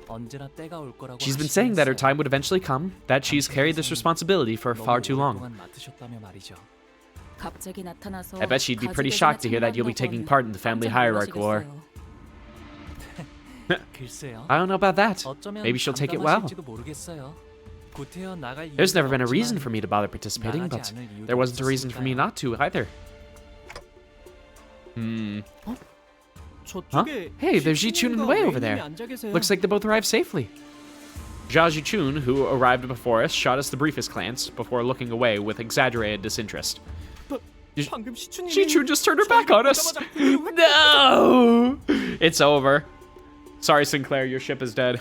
언제나 때가 올 거라고 She's been saying that her time would eventually come, that she's carried this responsibility for far too long. 맡으셨다며 말이죠. 갑자기 나타나서 I bet she'd be pretty 가족의 shocked to hear that you'll be 참여한다고 taking 하면 part in the family 깜짝 hierarchy war. 놀라시겠어요. 글쎄요. I don't know about that. 어쩌면 Maybe she'll take it well. 감당하실지도 모르겠어요. 구태여 나갈 There's 이유가 never been a reason 없지만 for me to bother participating, 나가지 but 않을 이유도 there wasn't a reason for me 없었으니까요. not to either. Huh? Hey, there's Ji-chun and Wei over there. Looks like they both arrived safely. Jia Ji-chun, who arrived before us, shot us the briefest glance before looking away with exaggerated disinterest. Ji-chun just turned her back on us. No! It's over. Sorry, Sinclair, your ship is dead.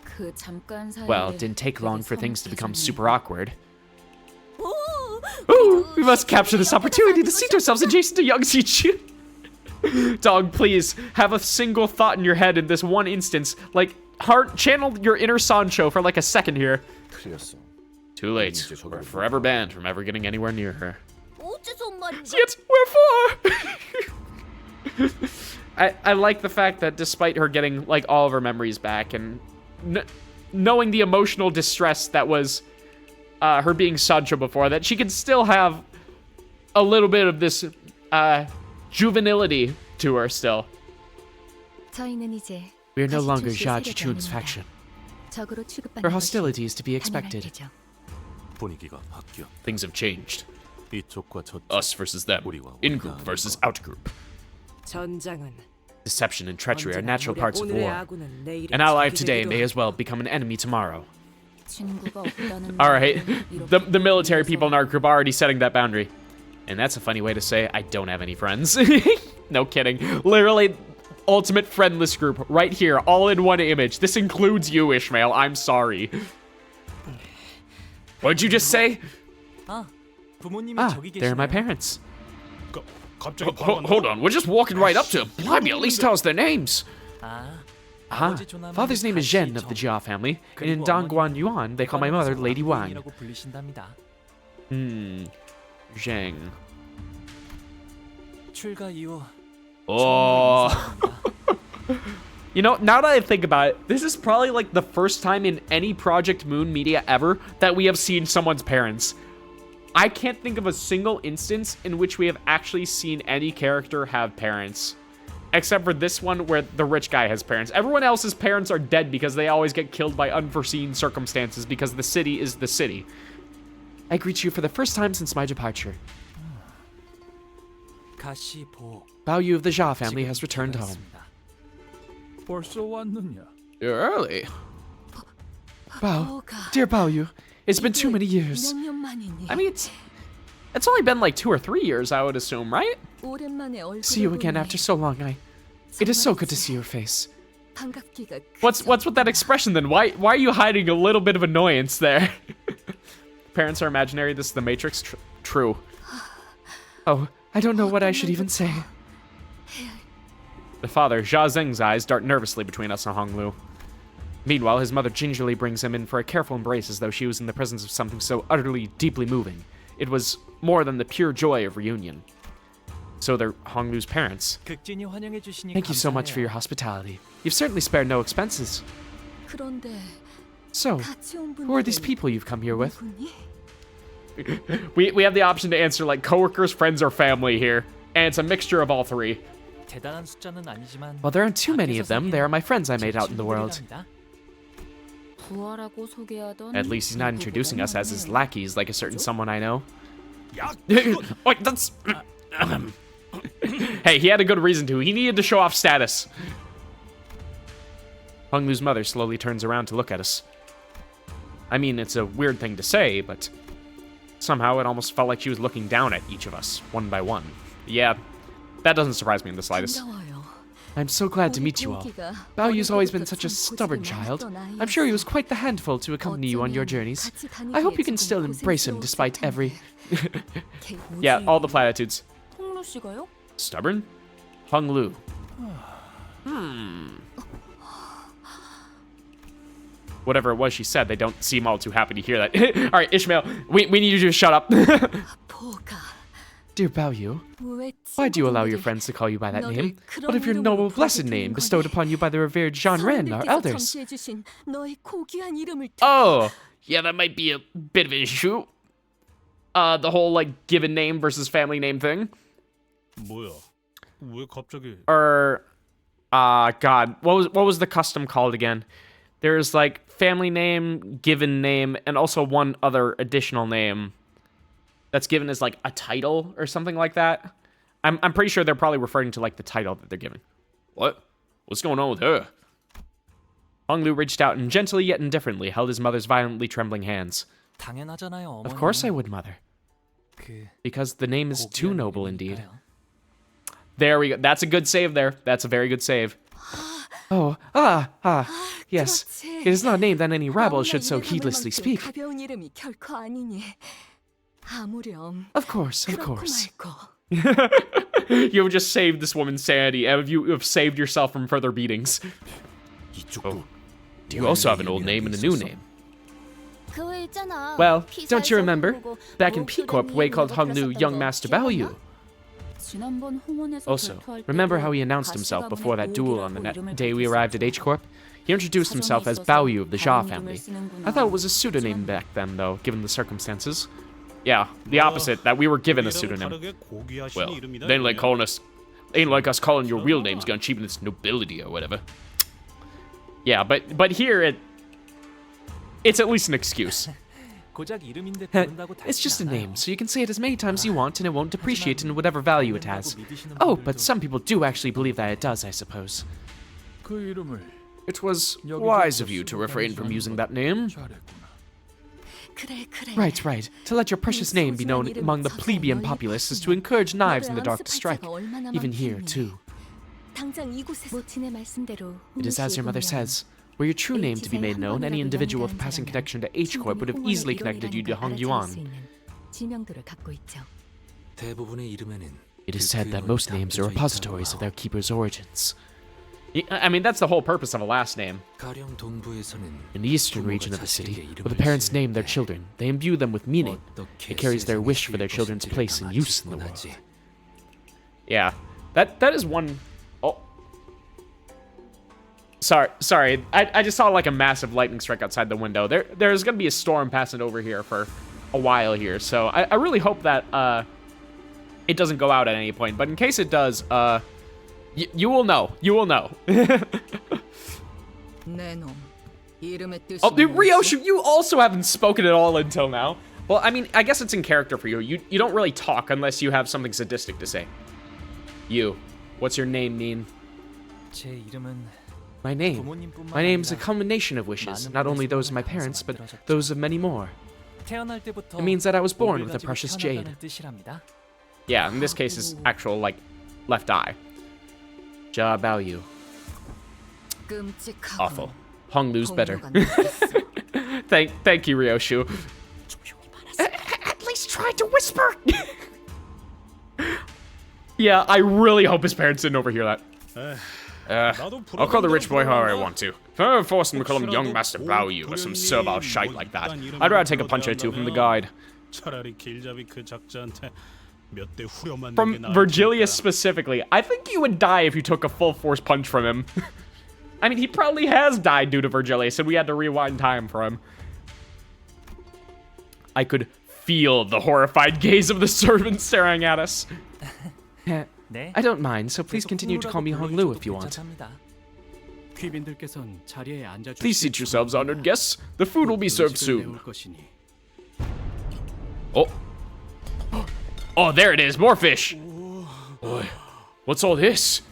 그 잠깐 사이에 Well, it didn't take long for things to become 서먹해졌네. super awkward. Ooh, we must capture this opportunity to seat ourselves adjacent to young Ji-chun. Dog, please, have a single thought in your head in this one instance. Like, channel your inner Sancho for like a second here. 틀렸어. Too late. We're forever banned from ever getting anywhere near her. 어째서 말인가? Yet, wherefore? I like the fact that despite her getting, like, all of her memories back and knowing the emotional distress that was her being Sancho before, that she can still have a little bit of this juvenility to her still. 저희는 이제 We are no 다시 longer 출시의 Jia 세력이 Chichun's 아닙니다. faction. 적으로 취급받는 Her 것이 hostility is to be 당연한 expected. 일이죠. 분위기가 바뀌어. Things have changed. 이쪽과 저쪽. Us versus them. 우리와 In-group 우리가 versus 아니고. out-group. 전장은 Deception and treachery are 언제나 natural 무력, parts of 오늘의 war. 아군은 내일의 An ally of 적이 today 되기도 may as well 하고. become an enemy tomorrow. 친구가 없다는 All right, 말은 the military 이렇게 people in our group are already setting that boundary. And that's a funny way to say I don't have any friends. No kidding. Literally, ultimate friendless group right here, all in one image. This includes you, Ishmael. I'm sorry. What'd you just say? 아, 부모님이 Ah, 저기 they're my 계시네요. parents. 갑자기 Hold on, we're just walking right up to them. Blimey, at least tell us their names. 아, Ah, 아버지 조남은 father's name is Zhen 가시 of the 정. Jia family, and in 그리고 Dongguan 어머니는 Yuan, they call my mother Lady Wang. 왕이라고 불리신답니다. Zheng. 출가 이후 Oh. 처음으로 You know, now that I think about it, this is probably like the first time in any Project Moon media ever that we have seen someone's parents. I can't think of a single instance in which we have actually seen any character have parents. Except for this one where the rich guy has parents. Everyone else's parents are dead because they always get killed by unforeseen circumstances because the city is the city. I greet you for the first time since my departure. 가시 보. Bao Yu of the Jia family has returned home. 벌써 왔느냐? You're early. Bao, 뭐가 dear Bao Yu, it's been too many years. 몇 년 만이니? I mean, it's only been like 2 or 3 years, I would assume, right? 오랜만에 얼굴을 See you again 보니 after so long. It is so good to see your face. 반갑기가 What's with that expression then? Why are you hiding a little bit of annoyance there? Parents are imaginary. This is the Matrix. True. Oh, I don't know what I should even say. The father, Jia Zheng's eyes dart nervously between us and Honglu. Meanwhile, his mother gingerly brings him in for a careful embrace as though she was in the presence of something so utterly, deeply moving. It was more than the pure joy of reunion. So they're Honglu's parents. 극진히 환영해 주시니 Thank you so much for your hospitality. You've certainly spared no expenses. 그런데 So, 같이 온 who are these 분들은 people you've come here with? 누구니? We have the option to answer like coworkers, friends, or family here. And it's a mixture of all three. 대단한 숫자는 아니지만 While there aren't too many of them, they are my friends I 제 made out in the world. 친구들이랍니다. 부하라고 소개하던 At least he's not introducing us as his 누구보다 lackeys like a certain someone I know. 야, Wait, that's... Hey, he had a good reason to. He needed to show off status. Honglu's mother slowly turns around to look at us. I mean, it's a weird thing to say, but somehow it almost felt like she was looking down at each of us, one by one. Yeah, that doesn't surprise me in the slightest. 반가워요. I'm so glad to meet you all. Bao Yu's always been such a stubborn child. I'm sure he was quite the handful to accompany you on your journeys. I hope you can still embrace him despite every... Yeah, all the platitudes. 홍루 씨가요? Stubborn? Honglu. Whatever it was she said, they don't seem all too happy to hear that. Alright, Ishmael, we need you to shut up. 보가 Dear Bao Yu, 왜 why do you allow your friends to call you by that name? What of your noble, blessed name bestowed upon you by the revered Jean Ren, our elders? 점치해주신 너의 고귀한 이름을 Oh, yeah, that might be a bit of an issue. The whole, like, given name versus family name thing. 뭐야? 왜 갑자기? Or, God, what was the custom called again? There's, like, family name, given name, and also one other additional name that's given as, like, a title or something like that. I'm pretty sure they're probably referring to, like, the title that they're giving. What? What's going on with her? Honglu reached out and gently yet indifferently held his mother's violently trembling hands. 당연하잖아요, Of 어머니. course I would, mother. 그 Because the name is too 고귀한 noble indeed. 이름이니까요. There we go. That's a good save there. That's a very good save. Oh, yes. It is not a name that any rabble should so heedlessly speak. 가벼운 이름이 결코 아니니. 아무렴. Of course. 그렇고 말고. You have just saved this woman's sanity, and you have saved yourself from further beatings. 이쪽도 Do you also have an old name and a new name? 그거 있잖아. Well, 피사에서 don't you remember? 보고 Back in 뭐 P Corp, 그런 Wei called 이름으로 Honglu 불렀었던 Young 거 Master Bao Yu. 기억나? 지난번 홍원에서 Also, 결투할 remember 때도 how he announced himself 가시가문의 before that duel on the 고옥이라고 이름을 day we arrived at H Corp? He introduced himself as Bao Yu of the Jia family. I thought it was a pseudonym back then, though, given the circumstances. Yeah, the opposite, that we were given a pseudonym. 다르게 고귀하신 Well, 이름이다, then like 이거야. calling us Ain't like us calling your real names gonna cheapen its nobility or whatever. Yeah, but here it's at least an excuse. 고작 이름인데 부른다고 It's just a 않아요. name, so you can say it as many times as you want and it won't depreciate in whatever value it has. Oh, but some people do actually believe that it does, I suppose. 그 이름을 It was wise of you to refrain from using that name. 그래. Right. To let your precious name be known among the plebeian populace is to encourage knives in the dark to strike. Even here, too. 당장 이곳에 모친의 말씀대로 It is as your mother says. Were your true name to be made known, any individual with passing connection to H Corp would have easily connected you to Hong Yuan. 지명도를 갖고 있죠. 대부분의 이름에는 It is said that most names are repositories of their keeper's origins. I mean, that's the whole purpose of a last name. 가령 동부에서는 In the eastern region of the city, where the parents name their children, they imbue them with meaning. It carries their wish for their children's place and use in the world. Yeah, that is one... Oh. Sorry. I just saw like a massive lightning strike outside the window. There's gonna be a storm passing over here for a while here, so I really hope that it doesn't go out at any point. But in case it does, you will know. You will know. Oh, dude, Ryoshu, you also haven't spoken at all until now. Well, I mean, I guess it's in character for you. You don't really talk unless you have something sadistic to say. You. What's your name mean? 제 이름은 My name is a combination of wishes, not only those of my parents, but those of many more. 태어날 때부터 It means that I was born with a precious jade. 태어났다는 뜻이랍니다. Yeah, in this case, is actual, like, left eye. Ja Bao Yu. Awful. Hong Lu's better. Thank you, Ryoshu. At least try to whisper! Yeah, I really hope his parents didn't overhear that. I'll call the rich boy however I want to. If I'm ever forced to call him Young Master Bao Yu or some servile shite like that, I'd rather take a punch or two from the guide. From Virgilius specifically, I think you would die if you took a full force punch from him. I mean, he probably has died due to Virgilius, and we had to rewind time for him. I could feel the horrified gaze of the servant staring at us. I don't mind, so please continue to call me Hong Lu if you want. Please seat yourselves, honored guests. The food will be served soon. Oh. Oh, there it is, more fish. Boy, what's all this?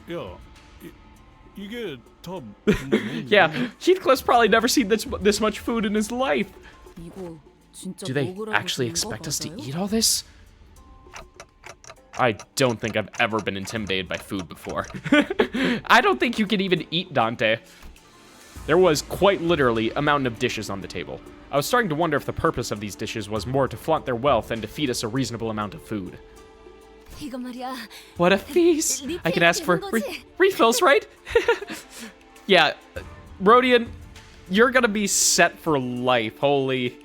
Yeah, Heathcliff's probably never seen this much food in his life. Do they actually expect us to eat all this? I don't think I've ever been intimidated by food before. I don't think you can even eat Dante. There was quite literally a mountain of dishes on the table. I was starting to wonder if the purpose of these dishes was more to flaunt their wealth than to feed us a reasonable amount of food. What a feast! I can ask for refills, right? Yeah, Rodian, you're gonna be set for life. Holy.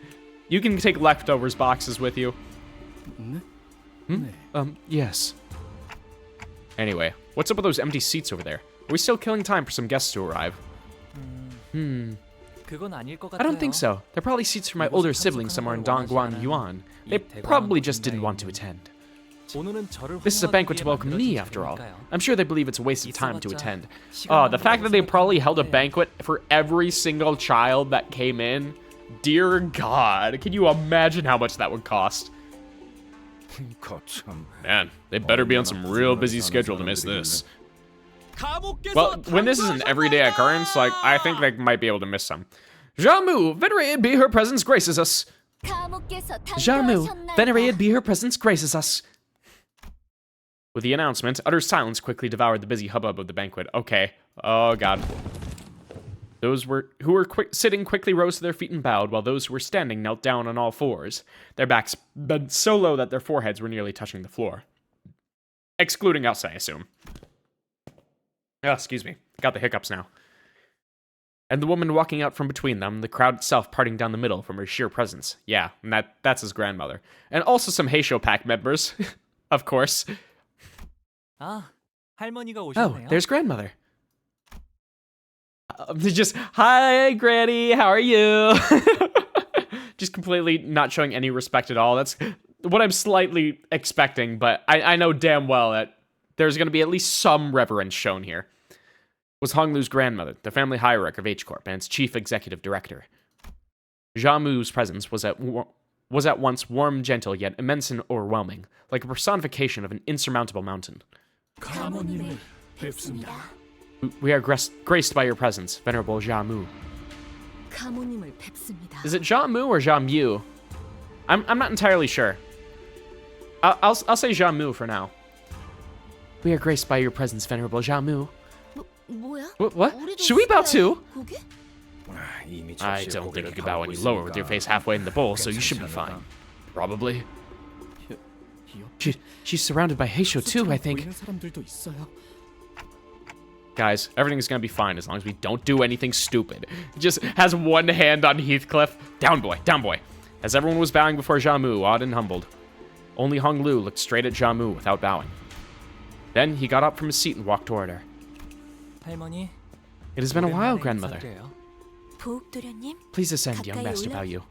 You can take leftovers boxes with you. Yes. Anyway, what's up with those empty seats over there? Are we still killing time for some guests to arrive? 그건 아닐 것 같아요. I don't think so. They're probably seats for my older siblings somewhere in Dongguan Yuan. They probably just didn't want to attend. This is a banquet to welcome me, after all. I'm sure they believe it's a waste of time to attend. Oh, the fact that they probably held a banquet for every single child that came in. Dear God, can you imagine how much that would cost? Man, they better be on some real busy schedule to miss this. Well, when this is an everyday occurrence, like, I think they might be able to miss some. Jamu, venerated be her presence graces us. Jamu, venerated be her presence graces us. With the announcement, utter silence quickly devoured the busy hubbub of the banquet. Okay. Oh, God. Those who were sitting quickly rose to their feet and bowed, while those who were standing knelt down on all fours. Their backs bent so low that their foreheads were nearly touching the floor. Excluding us, I assume. Oh, excuse me. Got the hiccups now. And the woman walking out from between them, the crowd itself parting down the middle from her sheer presence. Yeah, and that's his grandmother. And also some Heisho Pack members. Of course. 할머니가 오셨네요. Oh, there's grandmother. Just, hi, Granny, how are you? Just completely not showing any respect at all. That's what I'm slightly expecting, but I know damn well that there's going to be at least some reverence shown here, was Honglu's grandmother, the family hierarch of H-Corp, and its chief executive director. Jamu's presence was at once warm, gentle, yet immense and overwhelming, like a personification of an insurmountable mountain. 가모님을 뵙습니다. We are graced by your presence, Venerable Jamu. 가모님을 뵙습니다. Is it Jamu or Jamu? I'm not entirely sure. I'll say Jamu for now. We are graced by your presence, Venerable Jamu. 뭐야? What? 우리도 Should we bow too? 고개? 이미 I 접시에 don't think you 고개를 can bow any 가리고 lower with your face 있으니까 halfway in the bowl, so you should be 괜찮지 fine. 않을까? Probably. 옆에 She's surrounded by Heisho too, I think. 보이는 사람들도 있어요. Guys, everything's gonna be fine as long as we don't do anything stupid. Just has one hand on Heathcliff. Down boy, down boy. As everyone was bowing before Jamu, awed and humbled, only Honglu looked straight at Jamu without bowing. Then he got up from his seat and walked toward her. 할머니. It has been a while, 오랜만에 grandmother. 인사드려요. 부엌도련님, Please ascend, young 가까이 master 올라- Bao Yu.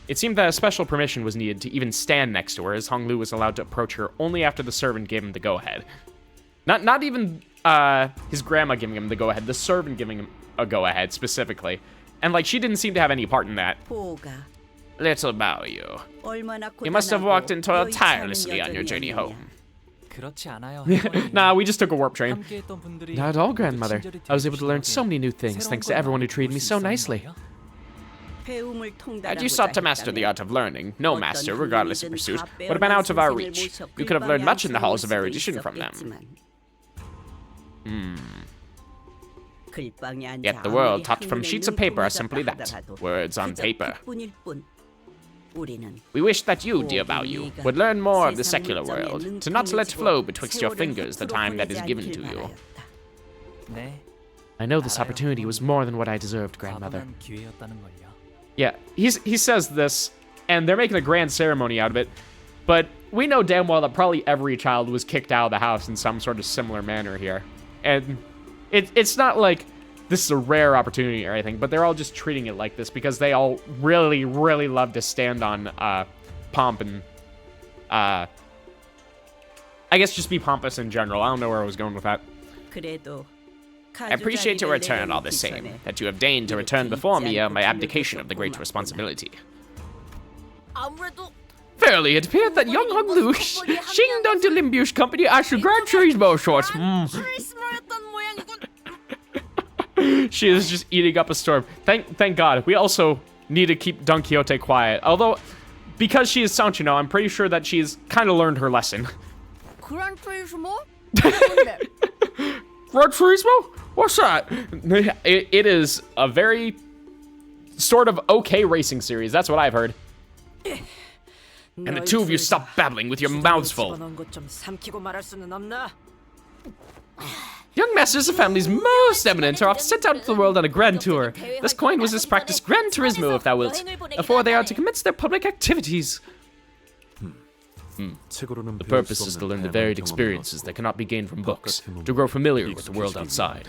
It seemed that a special permission was needed to even stand next to her, as Honglu was allowed to approach her only after the servant gave him the go-ahead. Not even his grandma giving him the go-ahead, the servant giving him a go-ahead specifically. And like, she didn't seem to have any part in that. 보가 Little Bao Yu. 얼마나 You must have walked and toiled 고단하고 tirelessly on your 여전히 journey 여전히 home. 그렇지 않아요. 할머니. Nah, we just took a warp train. 함께했던 분들이 Not at all, 모두 grandmother. 친절히 I was able to learn so 대해주신 many new 덕에 things 새로운 thanks to 걸 everyone who 많이 treated me 배울 수 so 있었는 nicely. 거예요? 배움을 Had you sought to master the art of learning, no master, regardless of pursuit, would have been out of our reach. You could have learned much in the halls of erudition from them. Yet the world, taught from sheets of paper, are simply that, words on paper. We wish that you, dear Bao Yu, would learn more of the secular world, to not let flow betwixt your fingers the time that is given to you. 네. I know this opportunity was more than what I deserved, grandmother. 과감한 기회였다는 걸요. Yeah, he says this, and they're making a grand ceremony out of it, but we know damn well that probably every child was kicked out of the house in some sort of similar manner here. And it's not like this is a rare opportunity or anything, but they're all just treating it like this because they all really, really love to stand on pomp and, I guess just be pompous in general. I don't know where I was going with that. I appreciate your return all the same, that you have deigned to return before me my abdication of the great responsibility. 아무래도 Fairly, it appeared that young Honglu shinged onto Limbus company as a Gran Turismo shorts. 크리스마였던 모양이군. She is just eating up a storm. Thank God. We also need to keep Don Quixote quiet. Although, because she is Sanchino, I'm pretty sure that she's kind of learned her lesson. 그란 프리스모? Gran Turismo? What's that? It is a very sort of okay racing series. That's what I've heard. And the two of you stop babbling with your mouths full. Young masters of families most eminent are oft sent out into the world on a grand tour. This coin was this practice Gran Turismo, if thou wilt, before they are to commence their public activities. 책으로는 The 배울 purpose 수 is 없는 to learn the 다양한 varied 경험을 experiences 얻고 that cannot be gained from books, 바깥의 to grow familiar 몸을 with the world 익숙해지기 outside.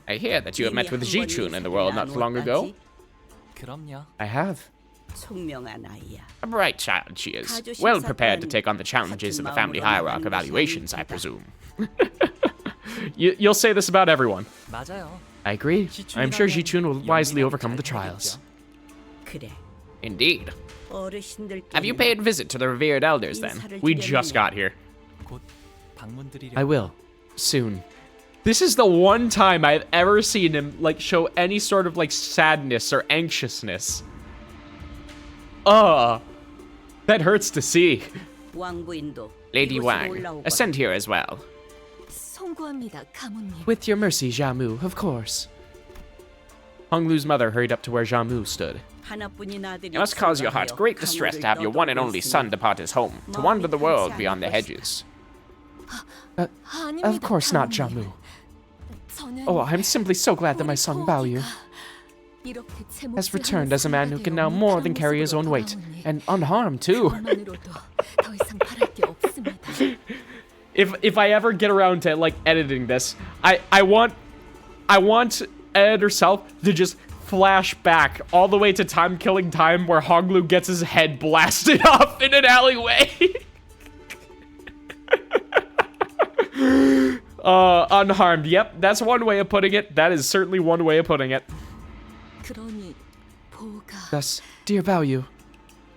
I hear that you have met with Ji-chun in the world not long ago. 그럼요. I have. A bright child she is, well prepared to take on the challenges of the family hierarch evaluations, I presume. You'll say this about everyone. 맞아요. I agree. I'm sure Ji-chun will wisely overcome the trials. Indeed. Have you paid visit to the revered elders then? We just got here. 곧 방문드리려. I will. Soon. This is the one time I've ever seen him, like, show any sort of, like, sadness or anxiousness. That hurts to see. Lady Wang, ascend here as well. 송구합니다, 가문님. With your mercy, Jamu, of course. Honglu's mother hurried up to where Jamu stood. It must cause your heart great distress to have your one and only son depart his home, to wander the world beyond the hedges. Of course not, Jamu. Oh, I'm simply so glad that my son Bao Yu has returned as a man who can now more than carry his own weight, and unharmed too. If I ever get around to like editing this, I want editor self to just flash back all the way to Time Killing Time where Honglu gets his head blasted off in an alleyway. Unharmed. Yep, that's one way of putting it. That is certainly one way of putting it. 그러니 보가 Thus, dear Baoyu,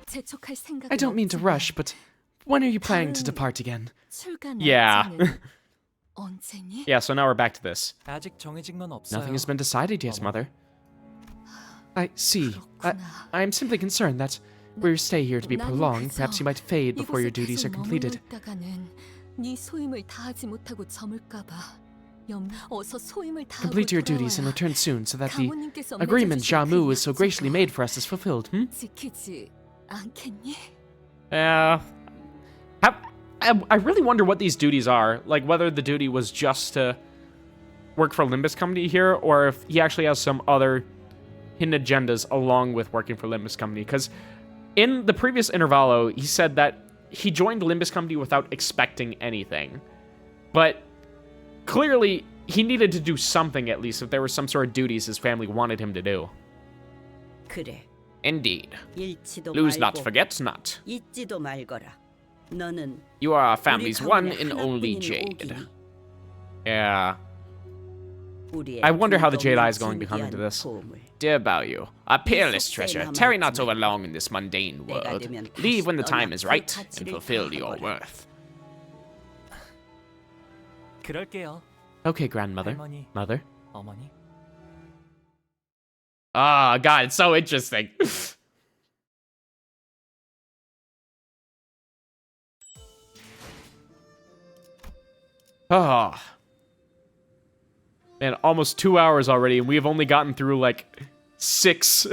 재촉할 생각은 I don't mean to 없지만 rush, but when are you planning to depart again? 출가 Yeah. 날짜는 언제니? Yeah, so now we're back to this. 아직 정해진 건 없어요. Nothing has been decided yet, Mother. I see. 그렇구나. I am simply concerned that were your stay here to be 나는 prolonged, 그저 perhaps you might fade before your 이곳에 duties are 계속 completed. 머물렀다가는 네 소임을 다하지 못하고 저물까봐 어서 소임을 다하고 Complete your duties and 돌아와야 return soon so that the 가모님께서 agreement 맺어주신 Jamu 그 is so graciously 약속을 made for us is fulfilled, hmm? 지키지 않겠니? Yeah. I really wonder what these duties are. Like, whether the duty was just to work for Limbus Company here, or if he actually has some other hidden agendas along with working for Limbus Company. Because in the previous Intervallo, he said that he joined Limbus Company without expecting anything. But clearly, he needed to do something at least if there were some sort of duties his family wanted him to do. 그래. Indeed. 잃지도 Lose 말고 not, forget not. 잊지도 말거라. 너는 You are our 우리 family's one 가문의 and only 하나뿐인 Jade. 오기니. Yeah. 우리의 I wonder how the Jade 궁동의 Eye is going to come into 진귀한 this. 보물. Dear Baoyu, a peerless 속세에 treasure, 남아있지만 tarry not over long in this mundane 때가 world. 되면 다시 Leave when the time 떠나 is 그 right 가치를 and fulfill your 더하거라. worth. 그럴게요. Okay, grandmother. 할머니, Mother. 어머니. Ah, God, it's so interesting. Ah. Man, almost 2 hours already, and we've only gotten through, like, 6...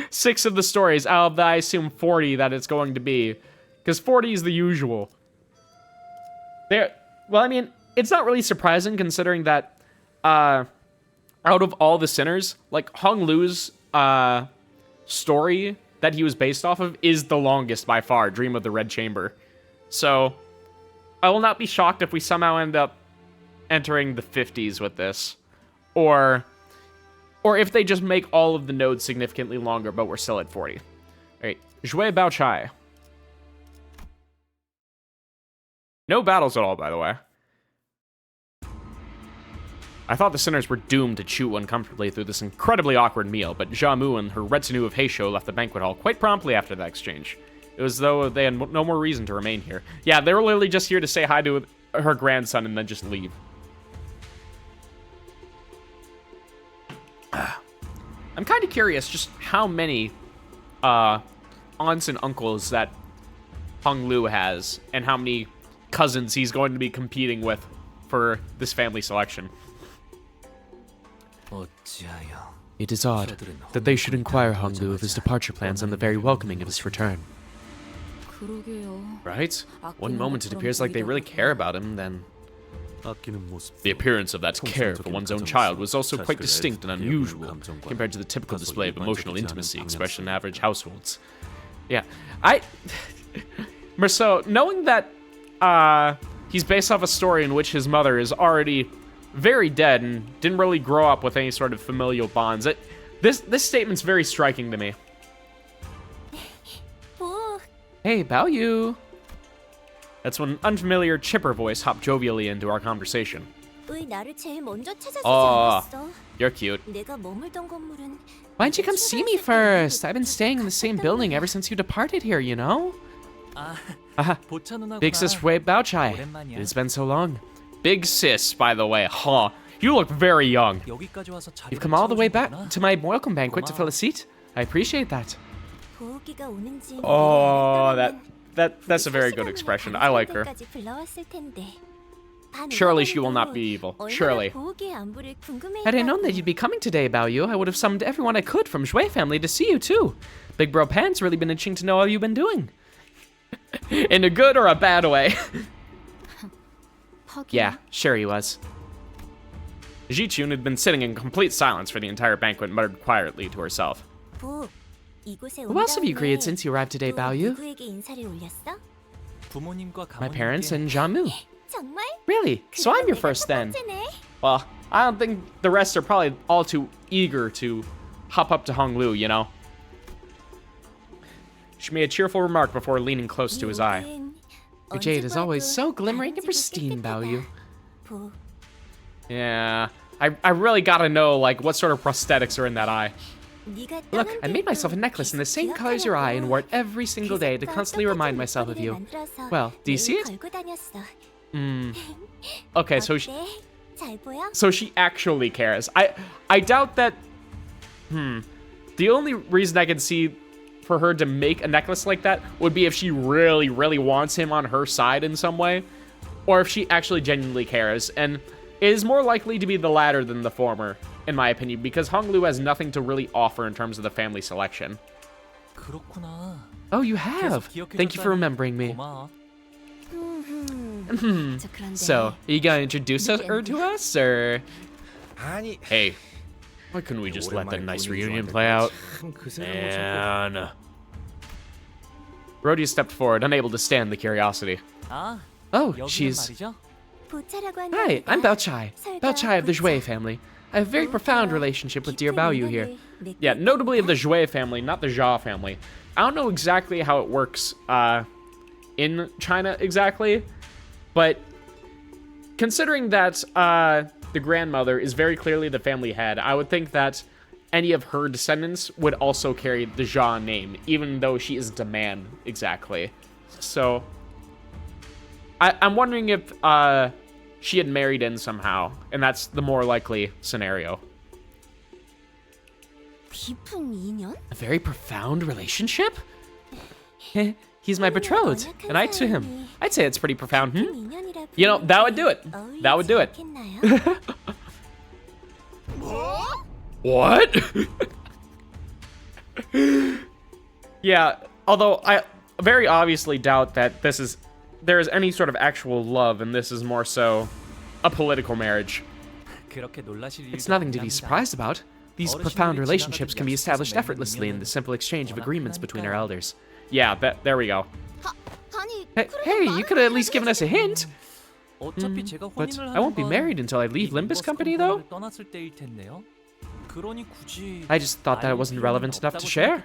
6 of the stories out of the, I assume, 40 that it's going to be. Because 40 is the usual. Well, I mean, it's not really surprising considering that, out of all the sinners, like, Hong Lu's, story that he was based off of is the longest by far, Dream of the Red Chamber. So, I will not be shocked if we somehow end up entering the 50s with this. Or if they just make all of the nodes significantly longer, but we're still at 40. Alright, Jue Bao Chai. No battles at all, by the way. I thought the sinners were doomed to chew uncomfortably through this incredibly awkward meal, but Jamu and her retinue of Heisho left the banquet hall quite promptly after that exchange. It was as though they had no more reason to remain here. Yeah, they were literally just here to say hi to her grandson and then just leave. I'm kind of curious just how many aunts and uncles that Hong Lu has and how many cousins he's going to be competing with for this family selection. It is odd that they should inquire Hong Lu of his departure plans and the very welcoming of his return. 그러게요. Right? One moment it appears like they really care about him, then... The appearance of that care for one's own child was also quite distinct and unusual compared to the typical display of emotional intimacy expressed in average households. Yeah. Merceau, knowing that he's based off a story in which his mother is already very dead and didn't really grow up with any sort of familial bonds, this statement's very striking to me. Hey, Baoyu. That's when an unfamiliar chipper voice hopped jovially into our conversation. Oh, you're cute. Why didn't you come see me first? I've been staying in the same building ever since you departed here, you know? 보차 누나구나. Big sis Wei Baochai. 오랜만이야. It's been so long. Big sis, by the way. Huh. You look very young. 여기까지 와서 자리를 You've come all the way back 채워주는구나. to my welcome banquet to fill a seat. I appreciate that. Oh, that's a very good expression. I like her. Surely she will not be evil. Surely. Had I known that you'd be coming today, Baoyu, I would have summoned everyone I could from Shui family to see you too. Big Bro Pan's really been itching to know how you've been doing. In a good or a bad way? Yeah, sure he was. Ji-chun had been sitting in complete silence for the entire banquet and muttered quietly to herself. Who else have you greeted since you arrived today, Baoyu? 부모님과 My 가모님께 parents and Jamu. Really? So I'm your first then. Well, I don't think the rest are probably all too eager to hop up to Hong Lu, you know? She made a cheerful remark before leaning close to his eye. Your jade is always so glimmering and pristine, Baoyu. Yeah. I really gotta know, like, what sort of prosthetics are in that eye. Look, I made myself a necklace in the same color as your eye and wore it every single day to constantly remind myself of you. Well, do you see it? Okay, so she actually cares. I doubt that. The only reason I can see for her to make a necklace like that would be if she really, really wants him on her side in some way, or if she actually genuinely cares. And it is more likely to be the latter than the former, in my opinion, because Honglu has nothing to really offer in terms of the family selection. 그렇구나. Oh, you have. Thank you for remembering me. 고마워. So, are you gonna introduce her to us, or? 아니, Hey, why couldn't we just let that nice reunion play out? Man. Rhodia stepped forward, unable to stand the curiosity. 아, Oh, 여기는 she's... 말이죠? Hi, I'm Bao Chai. Bao Chai of the Jue family. I have a very profound relationship with dear Bao Yu here. Yeah, notably of the Jue family, not the Jia family. I don't know exactly how it works in China exactly, but considering that the grandmother is very clearly the family head, I would think that any of her descendants would also carry the Jia name, even though she isn't a man exactly. So I'm wondering if she had married in somehow, and that's the more likely scenario. A very profound relationship? He's my betrothed, and I to him. I'd say it's pretty profound, You know, that would do it. That would do it. What? Yeah, although I very obviously doubt that there is any sort of actual love, and this is more so a political marriage. It's nothing to be surprised about. These profound relationships can be established effortlessly in the simple exchange of agreements between our elders. Yeah, there we go. Hey, you could have at least given us a hint. But I won't be married until I leave Limbus Company, though. I just thought that it wasn't relevant enough to share.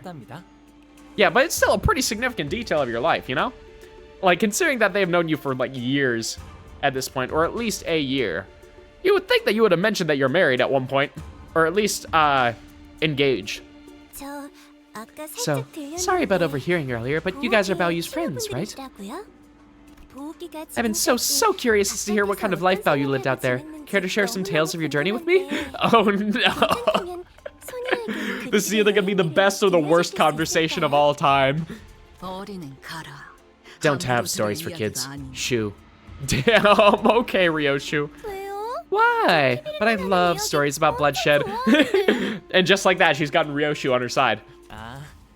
Yeah, but it's still a pretty significant detail of your life, you know? Like, considering that they've known you for, like, years at this point, or at least a year, you would think that you would have mentioned that you're married at one point. Or at least, engaged. So, sorry about overhearing earlier, but you guys are Bao Yu's friends, right? I've been so curious as to hear what kind of life Bao Yu lived out there. Care to share some tales of your journey with me? Oh, no. This is either gonna be the best or the worst conversation of all time. Don't have stories for kids. Shoo. Damn, okay, Ryoshu. Why? But I love stories about bloodshed. And just like that, she's gotten Ryoshu on her side.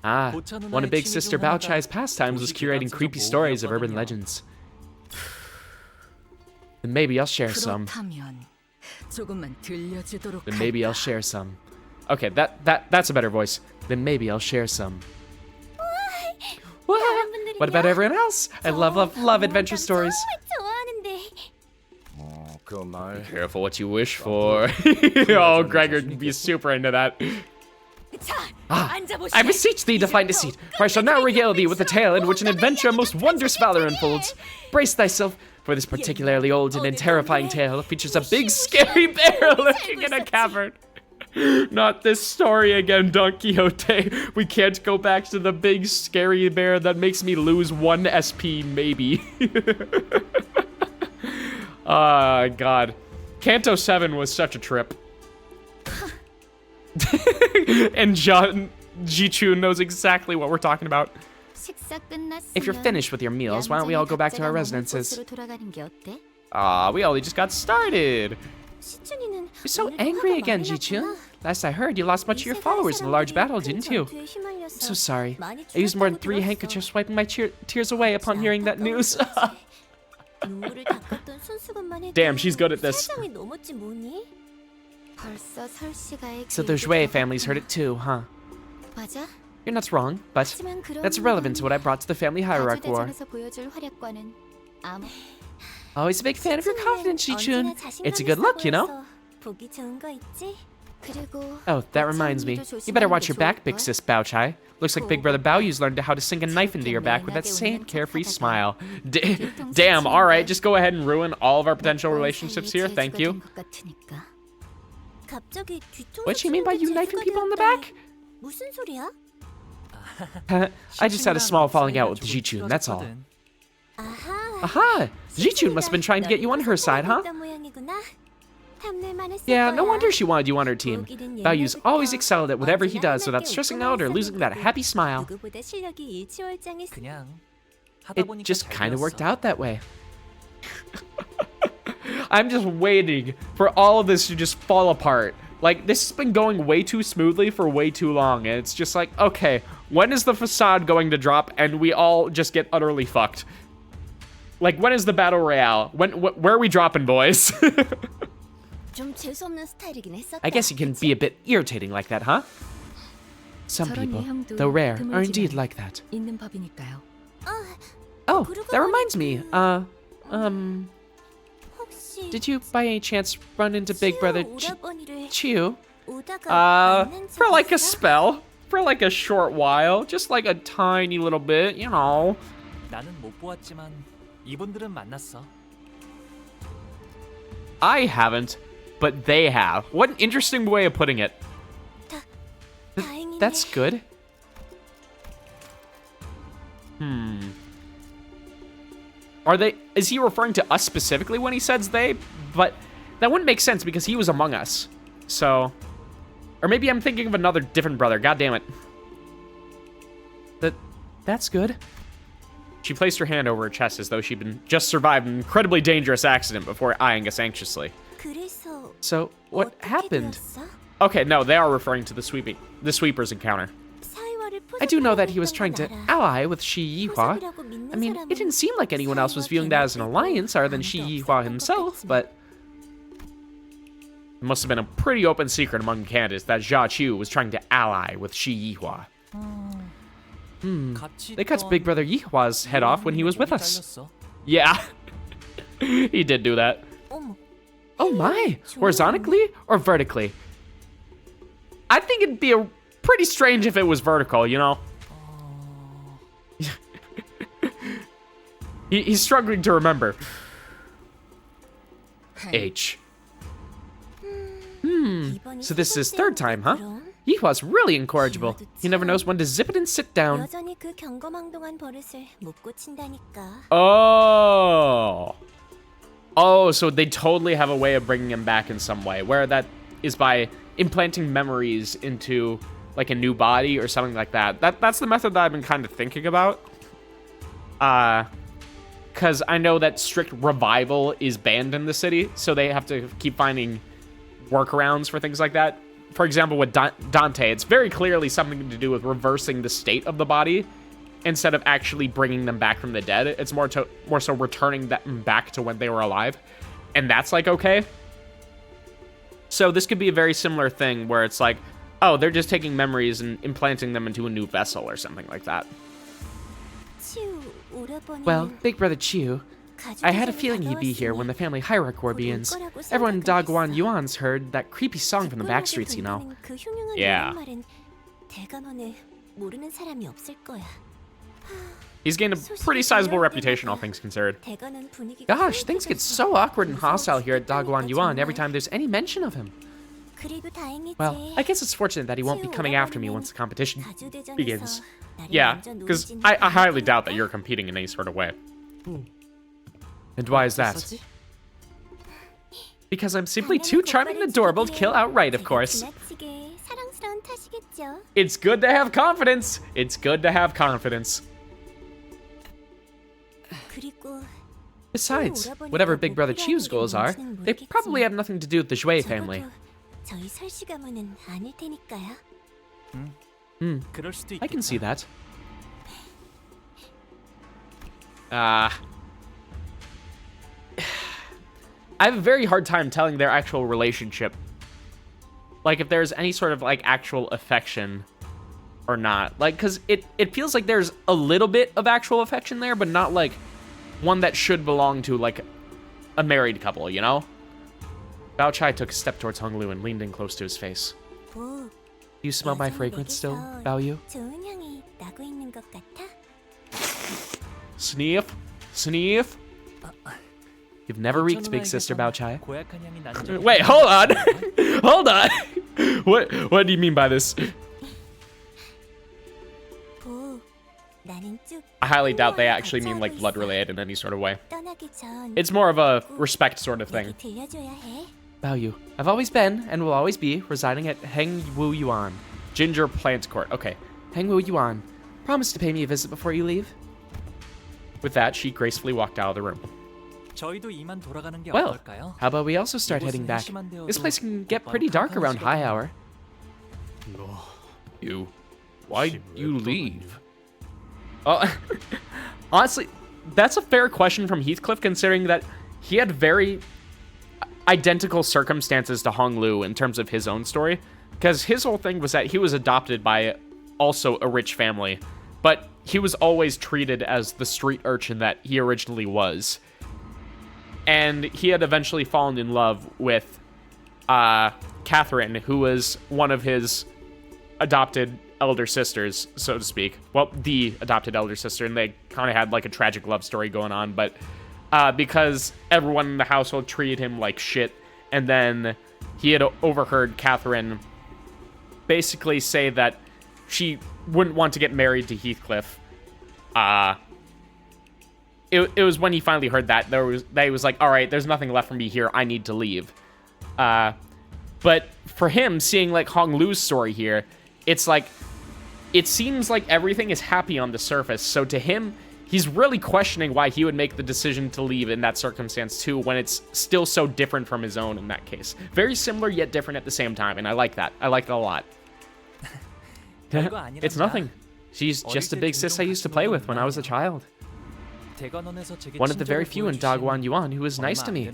One of Big Sister Bao Chai's pastimes was curating creepy stories of urban legends. Then maybe I'll share some. Then maybe I'll share some. Okay, that's a better voice. Then maybe I'll share some. What about everyone else? I love adventure stories. Be careful what you wish for. Oh, Gregor would be super into that. I beseech thee to find a seat, for I shall now regale thee with a tale in which an adventure of most wondrous valor unfolds. Brace thyself, for this particularly old and terrifying tale features a big scary bear lurking in a cavern. Not this story again, Don Quixote. We can't go back to the big scary bear that makes me lose 1 SP, maybe. God. Kanto 7 was such a trip. And Ji-chun knows exactly what we're talking about. If you're finished with your meals, why don't we all go back to our residences? We only just got started. You're so angry again, Ji-chun. Last I heard, you lost much of your followers in a large battle, didn't you? I'm so sorry. I used more than 3 handkerchiefs wiping my tears away upon hearing that news. Damn, she's good at this. So the Jue family's heard it too, huh? You're not wrong, but that's irrelevant to what I brought to the family hierarchy war. Always a big fan of your confidence, Ji-chun. It's a good look, you know? 그리고 Oh, that reminds me. You better watch your back, big sis Bao Chai. Looks like Big Brother Bao Yu's learned how to sink a knife into your back with that same carefree smile. Damn, alright, just go ahead and ruin all of our potential relationships here, thank you. What do you mean by you knifing people in the back? 무슨 소리야? I just had a small falling out with Jichun, that's all. Aha! Jichun must have been trying to get you on her side, huh? Yeah, no wonder she wanted you on her team. Bao Yu's always excelled at whatever he does without stressing out or losing that happy smile. 그냥 하다 It 보니까 just 잘 kind of 되었어. worked out that way. I'm just waiting for all of this to just fall apart. Like, this has been going way too smoothly for way too long, and it's just like, okay, when is the facade going to drop and we all just get utterly fucked? Like, when is the battle royale? Where are we dropping, boys? 좀 재수없는 스타일이긴 했었다. I guess you can be a bit irritating like that, huh? Some people, though rare, are indeed like that. 있는 법이니까요. Oh, that reminds me. 혹시 Did you by any chance run into Big Brother 오라버니를 Chiu? 오다가 만난 적 For like a 있어? spell. For like a short while. Just like a tiny little bit, you know. 나는 못 보았지만 이분들은 만났어. I haven't, but they have. What an interesting way of putting it. 다행이네. That's good. Is he referring to us specifically when he says they? But that wouldn't make sense because he was among us. So, or maybe I'm thinking of another different brother. God damn it. That's good. She placed her hand over her chest as though she'd been just survived an incredibly dangerous accident before eyeing us anxiously. 그래서 So, what 어떻게 happened? 되었어? Okay, no, they are referring to the sweeper's encounter. 사이와를 I do know that he was 포섭하려고 trying to 했던 건 알아. ally with Shi Yihua. 포섭이라고 믿는 I mean, 사람은 it didn't seem like anyone else was viewing that as an alliance other than Shi Yihua himself, but it must have been a pretty open secret among candidates that Jia Chu was trying to ally with Shi Yihua. 같이 They cut 있던 Big Brother Yihua's head off when he was with 목이 us. 잘렸어. Yeah, he did do that. 어머, Oh my, horizontally or vertically? I think it'd be pretty strange if it was vertical, you know? He's struggling to remember. H. 이번이 So this is his 세 third 번째였구나, time, huh? 그럼. Yihua's really incorrigible. He never knows when to zip it and sit down. 여전히 그 경거망동한 버릇을 못 고친다니까. Oh. Oh, so they totally have a way of bringing him back in some way, where that is by implanting memories into like a new body or something like that. That's the method that I've been kind of thinking about. Because I know that strict revival is banned in the city, so they have to keep finding workarounds for things like that. For example, with Dante, it's very clearly something to do with reversing the state of the body instead of actually bringing them back from the dead. It's more so returning them back to when they were alive, and that's like okay. So this could be a very similar thing where it's like, oh, they're just taking memories and implanting them into a new vessel or something like that. 치우 오라버니는 Well, Big Brother Chiu, I had a feeling he'd be here when the family hierarchy war begins. Everyone in Dagwan Yuan's heard that creepy song from the back streets, you know. 그 흉흉한 Yeah. 말은 대감원에 모르는 사람이 없을 거야. He's gained a pretty sizable reputation, all things considered. 대감원 분위기가 Gosh, things get so awkward and hostile here at Dagwan Yuan every time there's any mention of him. 그래도 다행이지. Well, I guess it's fortunate that he won't be coming after me once the competition 가주대전에서 begins. 나를 Yeah, 먼저 because 노리진 I 않아. highly doubt that you're competing in any sort of way. And why is that? Because I'm simply too charming and adorable to kill outright, of course. 지나치게 사랑스러운 탓이겠죠. It's good to have confidence. It's good to have confidence. 그리고 Besides, whatever Big Brother Chiu's goals are, they probably have nothing to do with the Shui family. 적어도 저희 설씨 가문은 아닐 테니까요. 그럴 수도 I can see 있겠다. that. I have a very hard time telling their actual relationship. Like, if there's any sort of, like, actual affection or not. Like, because it feels like there's a little bit of actual affection there, but not, like, one that should belong to, like, a married couple, you know? Bao Chai took a step towards Hong Lu and leaned in close to his face. Do you smell my fragrance still, Bao Yu? Sniff? Sniff? You've never reeked, big sister Bao Chai. Wait, hold on! Hold on! What do you mean by this? I highly doubt they actually mean like blood related in any sort of way. It's more of a respect sort of thing. Bao Yu, I've always been, and will always be, residing at Heng Wu Yuan. Ginger Plant Court. Okay. Heng Wu Yuan. Promise to pay me a visit before you leave. With that, she gracefully walked out of the room. Well, how about we also start heading back? This place can get pretty dark around high hour. You. Why'd you leave? Honestly, that's a fair question from Heathcliff, considering that he had very identical circumstances to Hong Lu in terms of his own story. Because his whole thing was that he was adopted by also a rich family, but he was always treated as the street urchin that he originally was. And he had eventually fallen in love with Catherine, who was one of his adopted elder sisters, so to speak. Well, the adopted elder sister, and they kind of had like a tragic love story going on, but because everyone in the household treated him like shit, and then he had overheard Catherine basically say that she wouldn't want to get married to Heathcliff. It was when he finally heard that he was like, all right, there's nothing left for me here. I need to leave. But for him, seeing like Hong Lu's story here, it's like, it seems like everything is happy on the surface. So to him, he's really questioning why he would make the decision to leave in that circumstance too, when it's still so different from his own in that case. Very similar yet different at the same time, and I like that. I like it a lot. It's nothing. She's just a big sis I used to play with when I was a child. One of the very few in Dagwan Yuan who was nice to me.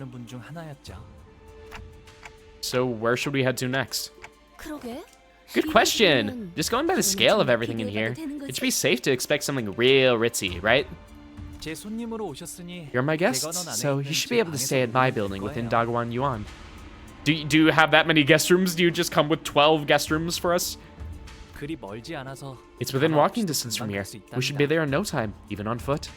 So where should we head to next? Good question. Just going by the scale of everything in here, it should be safe to expect something real ritzy, right? You're my guests, so you should be able to stay at my building within Dagwan Yuan. Do you have that many guest rooms? Do you just come with 12 guest rooms for us? It's within walking distance from here. We should be there in no time, even on foot.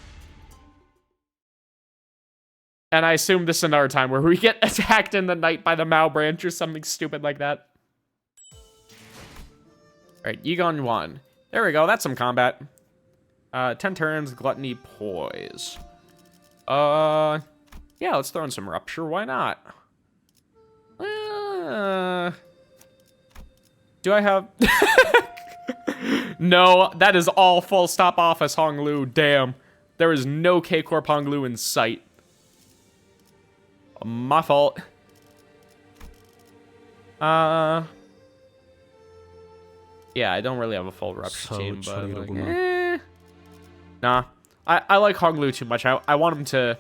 And I assume this is another time where we get attacked in the night by the Mao branch or something stupid like that. Alright, Yigon Yuan. There we go, that's some combat. 10 turns, Gluttony, Poise. Yeah, let's throw in some Rupture, why not? Do I have... No, that is all full stop office Hong Lu, damn. There is no K-Corp Hong Lu in sight. My fault. Yeah, I don't really have a full Rupture team, but like, nah. I like Hong Lu too much. I want him to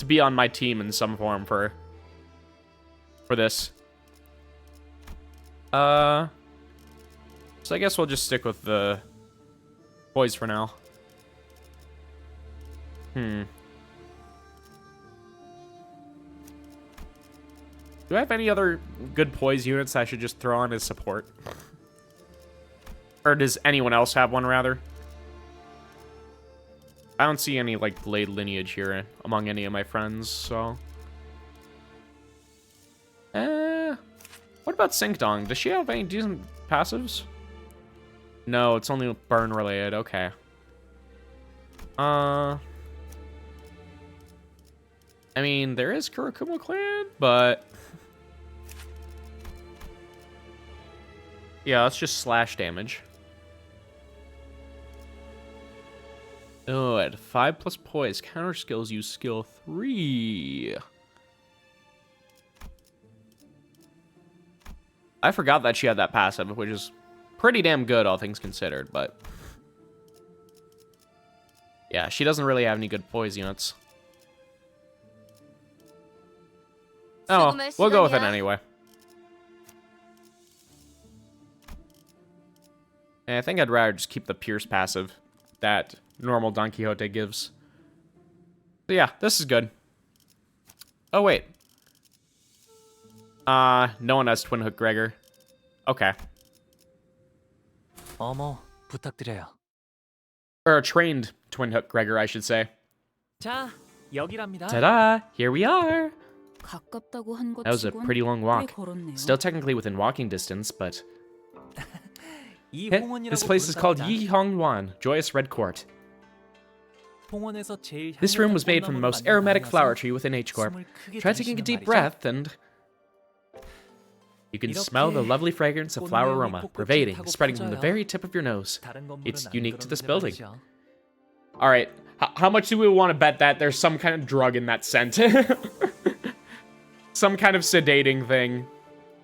be on my team in some form for this. So I guess we'll just stick with the Poise for now. Do I have any other good Poise units I should just throw on as support? Or does anyone else have one, rather? I don't see any, like, Blade lineage here among any of my friends, so... What about Sinkdong? Does she have any decent passives? No, it's only burn related. Okay. I mean, there is Kurokuma Clan, but... Yeah, let's just slash damage. Oh, at 5+ poise, counter skills use skill 3. I forgot that she had that passive, which is pretty damn good, all things considered, but... Yeah, she doesn't really have any good poise units. Oh, we'll go with it anyway. And I think I'd rather just keep the Pierce passive that normal Don Quixote gives. But yeah, this is good. Oh, wait. No one has Twin Hook Gregor. Okay. 어머, 부탁드려요. Or a trained Twin Hook Gregor, I should say. 자, 여기랍니다. Ta-da! Here we are! 가깝다고 한 것 That was a 치곤 pretty long 꽤 walk. 걸었네요. Still technically within walking distance, but... 이 Hey, 홍원이라고 this place is called 부른답니다. Yi Hong Wan, Joyous Red Court. 홍원에서 제일 This room was 향긋한 made from the 꽃나무로 most 만든 aromatic 방이어서 flower tree within H Corp. 숨을 크게 Try taking a 들이쉬면 deep 말이죠. breath and... You can smell the 이렇게 lovely fragrance of flower 꽃내음이 aroma, 꼿꼿이 pervading, 타고 spreading from the 퍼져요. very tip of your nose. 다른 건물은 It's 안 unique to this 그러는데 building. 말이죠. Alright, how much do we want to bet that there's some kind of drug in that scent? Some kind of sedating thing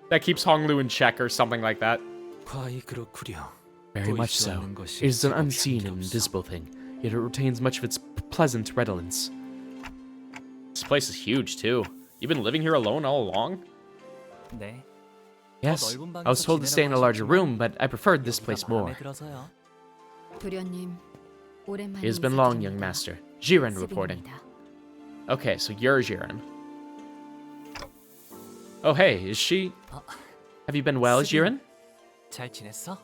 that keeps Honglu in check or something like that. 과히 그렇구려. Very much so. It is an unseen and invisible thing, yet it retains much of its pleasant redolence. This place is huge, too. You've been living here alone all along? 네. Yes, I was told to stay in a larger room, but I preferred this place more. 마음에 들어서요. 도련님, 오랜만에 It has been long, 인사드립니다. young master. Jiren reporting. 스빈입니다. Okay, so you're Jiren. Oh, hey, is she... Have you been well, Jiren? 잘 지냈어?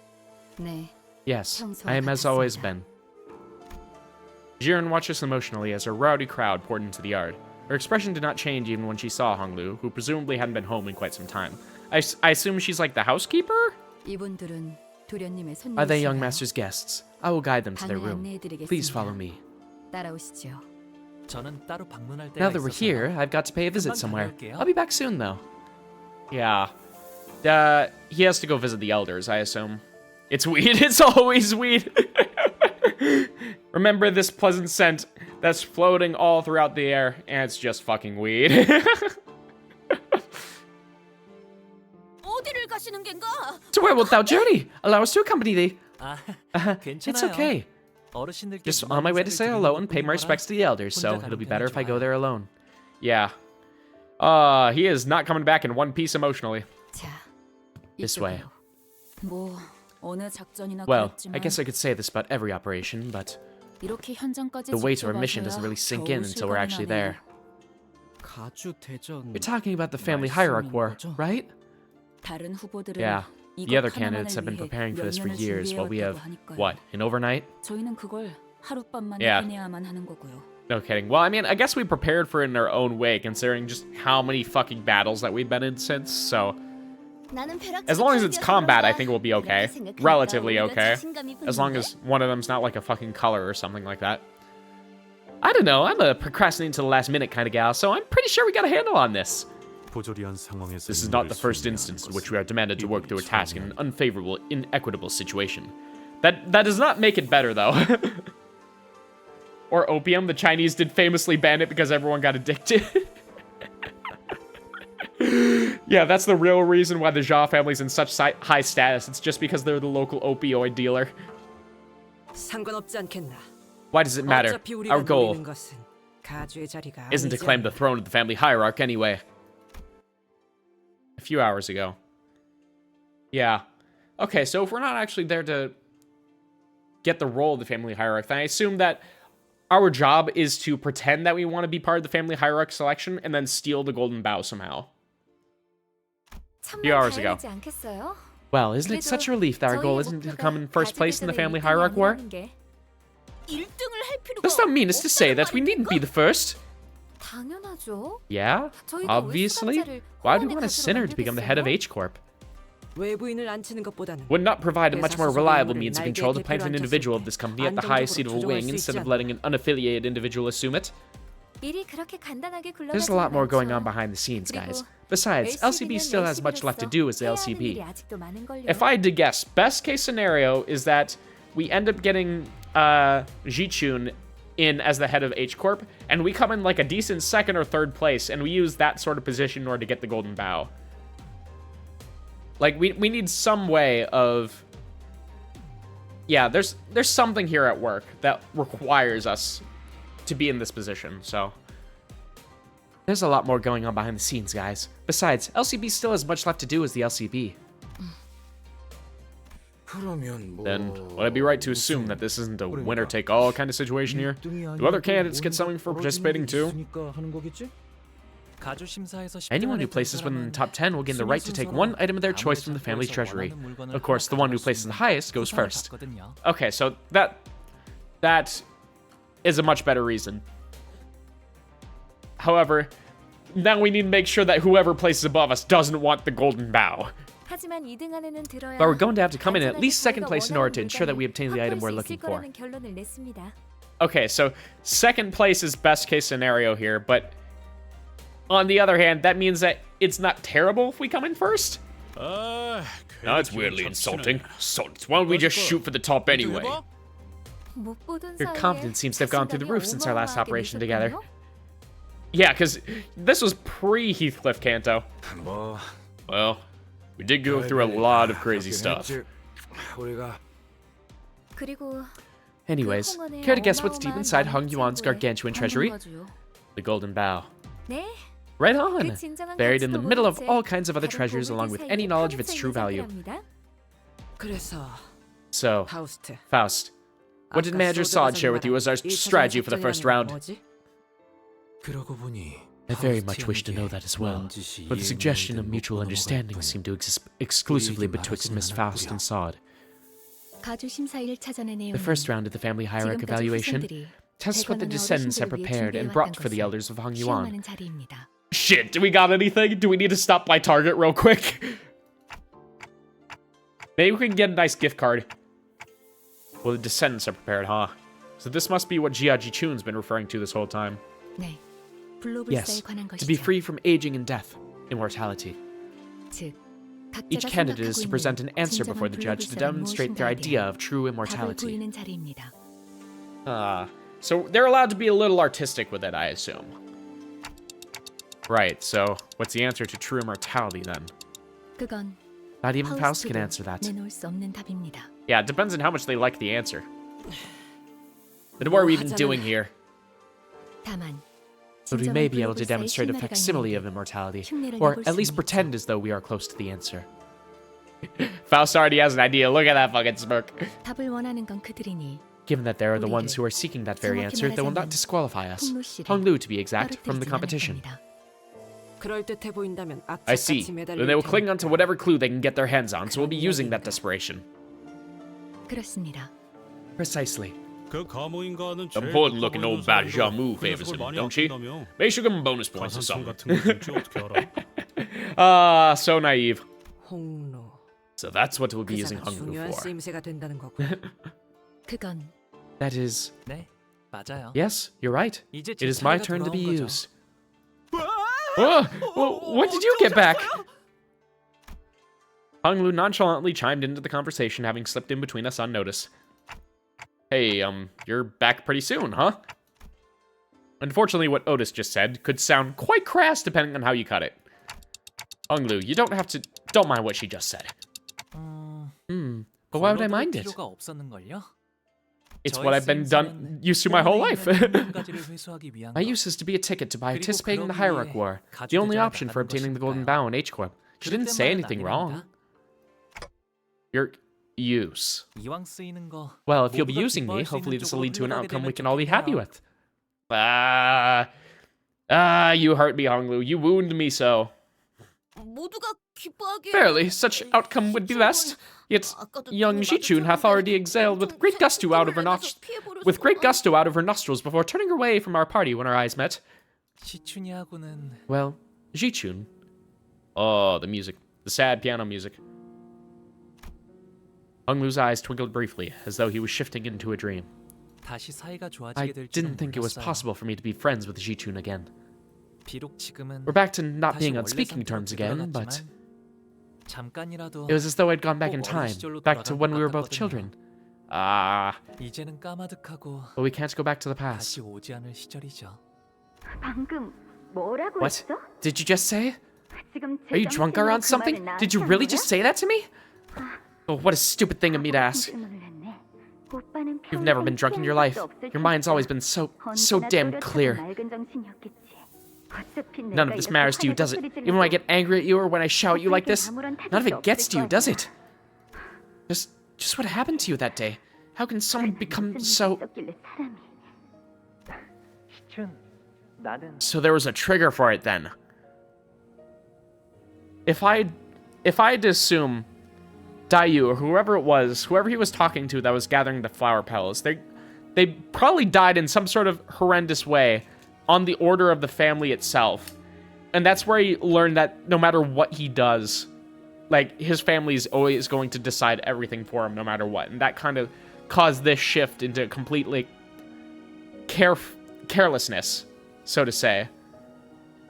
네, Yes, 평소와 I am as always 같았습니다. been. Jiren watched us emotionally as a rowdy crowd poured into the yard. Her expression did not change even when she saw Honglu, who presumably hadn't been home in quite some time. I assume she's like the housekeeper? 이분들은 도련님의 손님이신가요? Are they young master's guests? I will guide them to their 방을 room. 안내해드리겠습니다. Please follow me. 따라오시죠. 저는 따로 방문할 때가 Now that we're 있어서요. here, I've got to pay a visit 금방 somewhere. 다녀올게요. I'll be back soon, though. Yeah. He has to go visit the elders, I assume. It's weed. It's always weed. Remember this pleasant scent that's floating all throughout the air, and it's just fucking weed. 어디를 가시는 겐가? So where wilt thou journey? Allow us to accompany thee. 아, It's 괜찮아요. okay. 어르신들께 Just 누나 on my way to 인사를 say 드리는 hello and pay my 것뿐이라 respects to the elders, so 혼자 it'll be 가는 better 편이 if I go 좋아요. there alone. Yeah. He is not coming back in one piece emotionally. 자, This way. 이쪽으로. 뭐 어느 작전이나 Well, 그랬지만 I guess I could say this about every operation, but 이렇게 현장까지 the weight of 직접 our mission doesn't 와서야 really sink in 겨우 until we're 실감이 actually 나네요. there. 가주 대전. You're talking about the family hierarch war, right? 다른 후보들은 Yeah. 이것 The other 하나만을 candidates have been 위해 preparing for 몇 this for 년을 years, while we have, 준비해왔다고 하니까요. what, an overnight? 저희는 그걸 하룻밤만에 Yeah. 해내야만 하는 거고요. No kidding. Well, I mean, I guess we prepared for it in our own way, considering just how many fucking battles that we've been in since, so... 나는 벼락치기 As long as it's 던져서 combat, I 그런가? think we'll be okay. 이렇게 생각하니까 Relatively 오히려 okay. 자신감이 As long 붙는데? as one of them's not like a fucking color or something like that. I don't know, I'm a procrastinating to the last minute kind of gal, so I'm pretty sure we got a handle on this. This is not the first instance in which we are demanded to work through a task in an unfavorable, inequitable situation. That does not make it better, though. Or opium, the Chinese did famously ban it because everyone got addicted. Yeah, that's the real reason why the Jia family's in such high status. It's just because they're the local opioid dealer. 상관없지 않겠나? Why does it matter? 어차피 우리가 Our goal 노리는 것은 가주의 자리가 isn't to 아니지 claim the 않나? throne of the family hierarch anyway. A few hours ago. Yeah. Okay, so if we're not actually there to get the role of the family hierarch, then I assume that our job is to pretend that we want to be part of the family hierarch selection and then steal the golden bow somehow. Few hours ago. Well, isn't it such a relief that our goal isn't to come in first place in the family hierarch war? 1등을 할 필요가 Does that mean is to say that we needn't be the first? 당연하죠. Yeah, 저희가 왜 obviously. 수감자를 Why do we 후원에 want a 가지로 sinner to become the head of 만들겠어요? H Corp? 외부인을 앉히는 것보다는 Would not provide a much more 회사 reliable 소속의 means of 인물을 control to 날개에 plant an 대표로 individual 앉혔을 of this 때 company at the highest seat of a 안정적으로 wing 조정할 수 instead 있지 of 않나? letting an unaffiliated individual assume it. 일이 그렇게 간단하게 There's a lot more going on behind the scenes, guys. Besides, LCB still has much left to do as the LCB. If I had to guess, best case scenario is that we end up getting Jichun in as the head of H Corp, and we come in like a decent second or third place, and we use that sort of position in order to get the golden bow. Like, we need some way of... Yeah, there's something here at work that requires us to be in this position, so... There's a lot more going on behind the scenes, guys. Besides, LCB still has much left to do as the LCB. Then, would I be right to assume that this isn't a winner-take-all kind of situation here? Do other candidates get something for participating too? 가주 심사에서 Anyone who 10등 안에 places within the 든 top 10 will gain the right to take one item of their choice from the family's treasury. Of course, the one who places the highest goes first. Okay, so that is a much better reason. However, now we need to make sure that whoever places above us doesn't want the golden bow. 하지만 2등 안에는 들어야 But we're going to have to come in at least second 자기가 place in order to 원하는 ensure that we obtain the item we're 확보할 수 looking 있을 for. 거라는 결론을 냈습니다. Okay, so second place is best case scenario here, but on the other hand, that means that it's not terrible if we come in first. That's weirdly insulting. So why don't we just shoot for the top anyway? 못 보던 Your 사이에 confidence seems to have gone through the roof since our last 어마어마하게 operation together. 늦었군요. Yeah, because this was pre-Heathcliff Kanto. 뭐 Well, we did go through a lot of crazy stuff. 우리가 그리고 Anyways, care to guess what's deep inside Hung Yuan's gargantuan treasury? 가지요. The golden bow. 네, Right 그 on! 진정한 Buried in the 가치도 middle of 모른 all 채 kinds of other 다른 treasures along with 보물들 any 사이에 knowledge of its 평생 true value. 유지랍니다. 그래서 So, 파우스트. Faust, what did Manager Sod share with you as our strategy for the first round? 그러고 보니 I very much wish to know that as well, but the suggestion of mutual understanding seemed to exist exclusively betwixt Miss Faust and Sod. 가주 심사 1차전의 내용. The first round of the family hierarch evaluation tests what the descendants have prepared and brought for the elders of Hung Yuan. 시험하는 자리입니다. Shit, do we got anything? Do we need to stop by Target real quick? Maybe we can get a nice gift card. Well, the descendants are prepared, huh? So this must be what Jia Jichun's been referring to this whole time. 네, Yes, 블로불사에 관한 to be 것이죠. free from aging and death, immortality. 즉, Each 각자가 candidate is 생각하고 to present an 있는 answer 진정한 before the judge to 블로불사란 demonstrate their 무엇인가에 idea 대한 of true 답을 immortality. 보이는 자리입니다. So they're allowed to be a little artistic with it, I assume. Right, so what's the answer to true immortality then? 그건 Not even Faust can 파우스트도 answer that. 내놓을 수 없는 답입니다. Yeah, it depends on how much they like the answer. But what are we even doing here? 다만 But we may be able to demonstrate a facsimile of immortality, or at least pretend as though we are close to the answer. Faust already has an idea. Look at that fucking smirk. 답을 원하는 건 그들이니 Given that they are the ones who are seeking that very answer, they will not disqualify us. Hong Lu, to be exact, from the competition. 그럴듯해 보인다면 I see. 악착같이 Then they will 매달릴 cling on to 테니까. whatever clue they can get their hands on, so we'll be using that desperation. 그렇습니다. Precisely. 그 가모인가는 Important looking old Bajia Mu favors him, don't she? Make sure you give him bonus points or 가산점 something. 같은 거 뭔지 어떻게 알아? Ah, so naive. 홍로. So that's what we'll be 그 using 사람 Hung Lu 중요한 for. 쓰임새가 된다는 거고. 그건 That is... 네, 맞아요. Yes, you're right. 이제 It 제 is my 차례가 turn to be 돌아온 거죠. used. Oh, when did you get back? Hung Lu nonchalantly chimed into the conversation, having slipped in between us unnoticed. Hey, you're back pretty soon, huh? Unfortunately, what Otis just said could sound quite crass depending on how you cut it. Hung Lu, you don't mind what she just said. But why would I mind it? 필요가 없었는걸요? It's what I've been used to my whole life. My use is to be a ticket to participating in the Hierarch War, the only option for obtaining the Golden Bow in H-Corp. She didn't say anything wrong. Your use. 이왕 쓰이는 거. Well, if you'll be 모두가 using me, 기뻐할 수 hopefully 있는 this will lead to an 쪽으로 outcome we 흘러가게 can all be happy 되면 with. You hurt me, Hong Lu. You wound me so. 모두가 기뻐하게. Fairly, such outcome would be best. Yet young Jichun hath already exhaled with great gusto out of her nostrils before turning away from our party when our eyes met. 시춘이하고는 Well, Jichun. Oh, the music. The sad piano music. Hung Lu's eyes twinkled briefly, as though he was shifting into a dream. 다시 사이가 I 좋아지게 될지는 didn't think it was 몰랐어요. possible for me to be friends with Jichun again. 비록 지금은 We're back to not 다시 being on 원래 speaking 상태로 terms again, but 되돌아갔지만 잠깐이라도 it was as though I'd gone back in 꼭 어린 time, 시절로 back to 돌아간 when 것 we were both 같았거든요. children. 이제는 까마득하고 But we can't go back to the past. 다시 오지 않을 시절이죠. 방금 뭐라고 What? 했어? Did you just say? 지금 Are you drunk around something? Did you really just say that to me? Oh, what a stupid thing of me to ask. You've never been drunk in your life. Your mind's always been so damn clear. None of this matters to you, does it? Even when I get angry at you or when I shout at you like this, none of it gets to you, does it? Just what happened to you that day? How can someone become so... 시춘, 나는 So there was a trigger for it then. if I had to assume Dayu or whoever it was, whoever he was talking to that was gathering the flower petals, they probably died in some sort of horrendous way on the order of the family itself. And that's where he learned that no matter what he does, like, his family is always going to decide everything for him no matter what. And that kind of caused this shift into completely carelessness, so to say.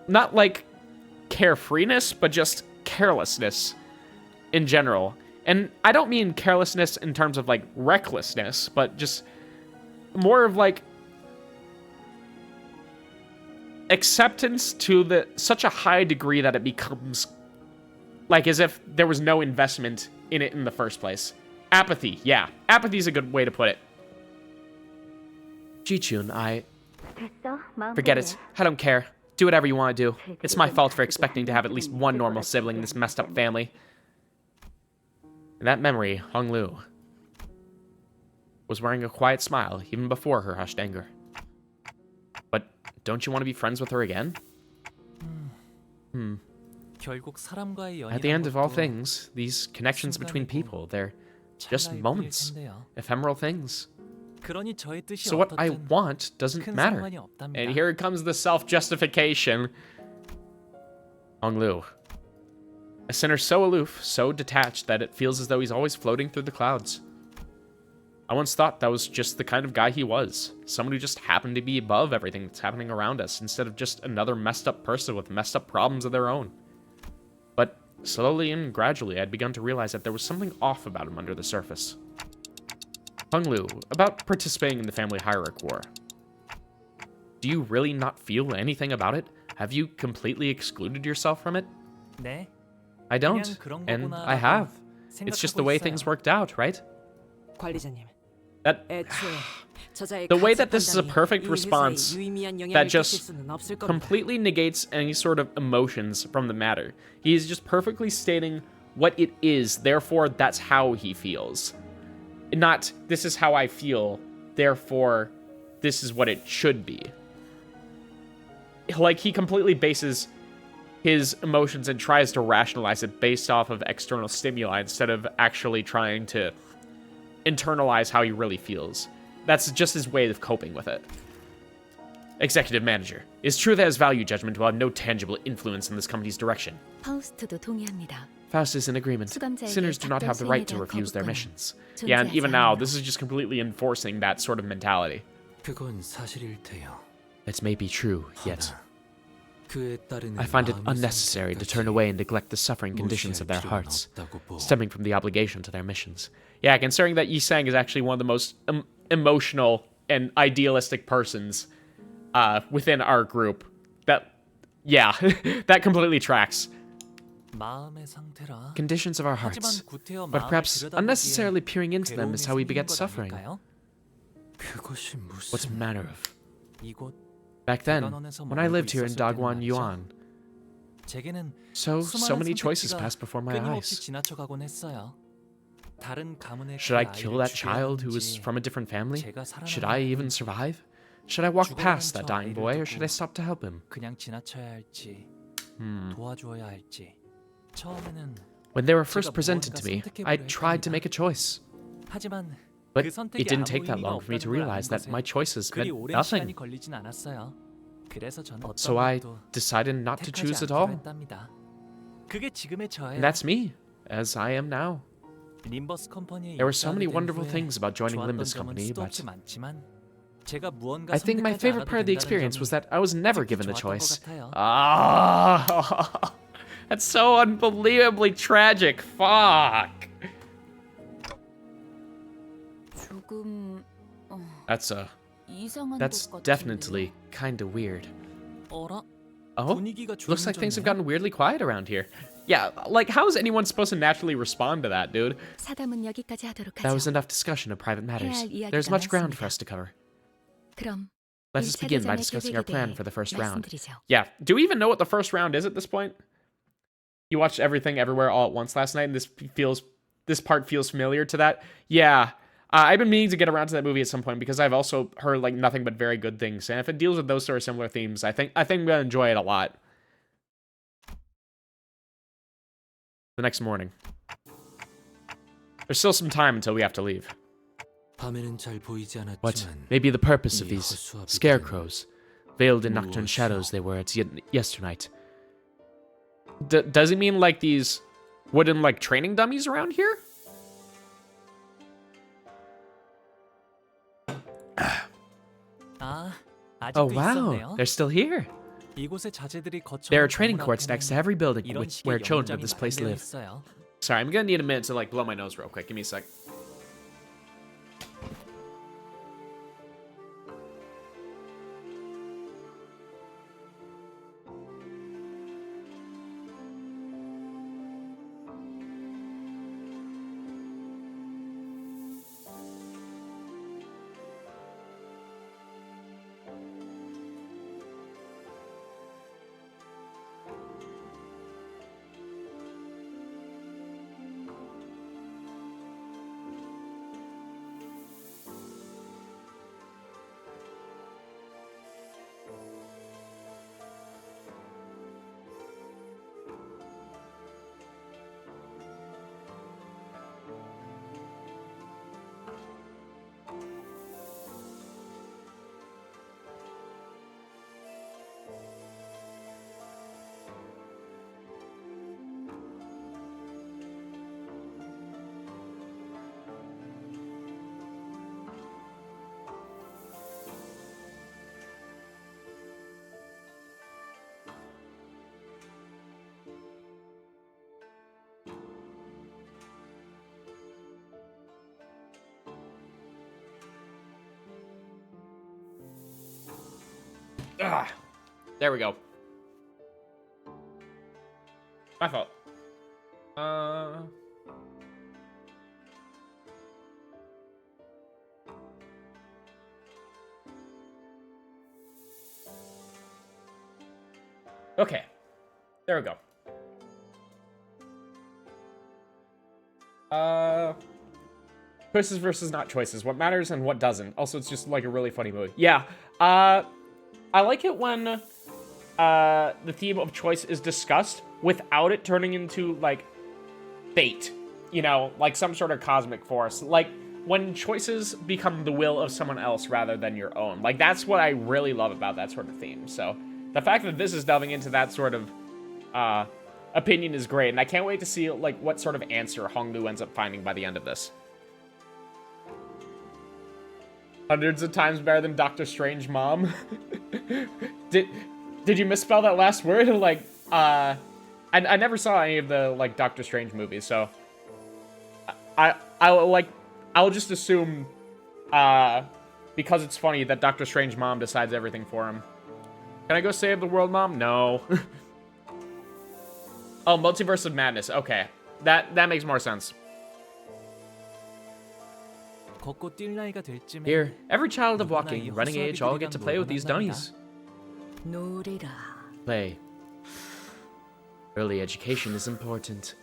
Not like carefreeness, but just carelessness in general. And I don't mean carelessness in terms of, like, recklessness, but just more of, like, acceptance to such a high degree that it becomes like as if there was no investment in it in the first place. Apathy, yeah. Apathy is a good way to put it. Ji-chun, 됐어? 마음 forget it. I don't care. Do whatever you want to do. It's my fault for expecting to have at least one normal sibling in this messed up family. In that memory, Hong Lu was wearing a quiet smile even before her hushed anger. But don't you want to be friends with her again? 결국 사람과의 At the end of all 연이란 것도 things, these connections between people, they're just 찰나일 moments, 뿐일 텐데요. ephemeral things. 그러니 저의 뜻이 So what I 어떻든 want doesn't 큰 matter. 상관이 없답니다. And here comes the self-justification. Hong Lu. A sinner so aloof, so detached that it feels as though he's always floating through the clouds. I once thought that was just the kind of guy he was. Someone who just happened to be above everything that's happening around us, instead of just another messed up person with messed up problems of their own. But slowly and gradually, I'd begun to realize that there was something off about him under the surface. Hong Lu, about participating in the family hierarch war. Do you really not feel anything about it? Have you completely excluded yourself from it? 네. I don't, 그냥 그런 and 거구나라고 I have. It's just the way 생각하고 things 있어요. worked out, right? 관리자님, That 애초에 저자의 The way 가치 that this is a 판단이 perfect 이 회사에 response 유의미한 영향을 that 끼칠 just 수는 없을 겁니다. completely negates any sort of emotions from the matter. He is just perfectly stating what it is, therefore that's how he feels. Not, this is how I feel, therefore this is what it should be. Like, he completely bases his emotions and tries to rationalize it based off of external stimuli instead of actually trying to internalize how he really feels. That's just his way of coping with it. Executive manager. It's true that his value judgment will have no tangible influence in this company's direction. 파우스트도 동의합니다. Faust is in agreement. 수감자에게 Sinners do not have the 작별 right to 수행에 대한 refuse their 거부권은 missions. Yeah, and 존재하지 even now, 않아요. this is just completely enforcing that sort of mentality. 그건 사실일 테요. It may be true, yet 그에 따르는 I find it 마음의 unnecessary to 상태까지 turn away and neglect the suffering conditions of their 무시할 필요는 hearts, 없다고 보. stemming from the obligation to their missions. Yeah, considering that Yi-Sang is actually one of the most emotional and idealistic persons within our group, yeah, that completely tracks. 마음의 상태라. Conditions of our hearts, 하지만 구태여 but 마음을 perhaps 들여다보기에 unnecessarily peering into them is 괴로움이 how we 생긴 beget 것 suffering. 아닐까요? 그것이 무슨 What's the matter of? 이곳 Back then, 대관원에서 when I 머물고 lived here in 있었을 때는 Dagwon, 말이죠. Yuan, 제게는 so 수많은 many choices 선택지가 passed before my 끊임없이 eyes. 지나쳐가곤 했어요. 다른 가문의 Should I 그 kill 아이를 that child who was 죽여야 from a different family? 제가 Should I even survive? Should I walk past that dying boy, or should I stop to help him? 그냥 지나쳐야 할지 도와주어야 할지. 처음에는 When they were first presented to me, I tried to make a choice. 하지만 But 그 it 선택이 didn't 아무 take that 의미가 long for me to 없다는 걸 realize 아는 that 것에 my choices 그리 meant 오랜 시간이 nothing. 걸리진 않았어요. 그래서 저는 어떤 So I 것도 decided not to 택하지 choose at 않기로 all. 했답니다. 그게 지금의 저예요. And that's me, as I am now. 림버스 컴퍼니에 There were so many 입사하게 된 wonderful 후에 things about joining 좋았던 Limbus 점은 Company, 수도 but 없이 많지만 제가 무언가 I think my 선택하지 favorite 않아도 part of the 된다는 experience 점이 was that I was never 특히 given the 좋았던 것 choice. 같아요. Ah, that's so unbelievably tragic. Fuck. 조금 That's 이상한 that's 것 같은데. definitely kind of weird. 어라? Oh, 분위기가 looks like things have 조용해졌네요. gotten weirdly quiet around here. Yeah, like how is anyone supposed to naturally respond to that, dude? 사담은 여기까지 하도록 That was 하죠. enough discussion of private matters. 할 이야기가 There's much ground 많습니다. for us to cover. 그럼 Let us begin by 1차 discussing 대전의 our plan 계획에 for the first round. 말씀드리죠. Yeah, do we even know what the first round is at this point? You watched Everything Everywhere All at Once last night, and this part feels familiar to that. Yeah, I've been meaning to get around to that movie at some point because I've also heard like nothing but very good things, and if it deals with those sort of similar themes, I think I'm gonna enjoy it a lot. The next morning. There's still some time until we have to leave. 밤에는 잘 보이지 What 않았지만 may be the purpose of 이 these 허수아비들은 scarecrows? Veiled in nocturne shadows they were at yesternight. Does it mean like these wooden like training dummies around here? 아, 아직도 Oh wow, 있었네요. they're still here. 이곳의 자제들이 거쳐. There are training courts next to every building 이런 where 식의 children of 영장이 this place 마련되어 live. 있어요. Sorry, I'm gonna need a minute to like blow my nose real quick. Give me a sec. Ah, there we go. My fault. Okay. There we go. Choices versus not choices. What matters and what doesn't. Also, it's just like a really funny movie. Yeah. I like it when the theme of choice is discussed without it turning into, like, fate. You know, like some sort of cosmic force. Like, when choices become the will of someone else rather than your own. Like, that's what I really love about that sort of theme. So, the fact that this is delving into that sort of opinion is great. And I can't wait to see, like, what sort of answer Honglu ends up finding by the end of this. Hundreds of times better than Doctor Strange, Mom. Did you misspell that last word? Like, I never saw any of the, like, Doctor Strange movies, so I'll just assume, because it's funny that Doctor Strange Mom decides everything for him. Can I go save the world, Mom? No. Oh, Multiverse of Madness. Okay, that makes more sense. Here, every child of walking, running age all get to play with these dummies. Play. Early education is important.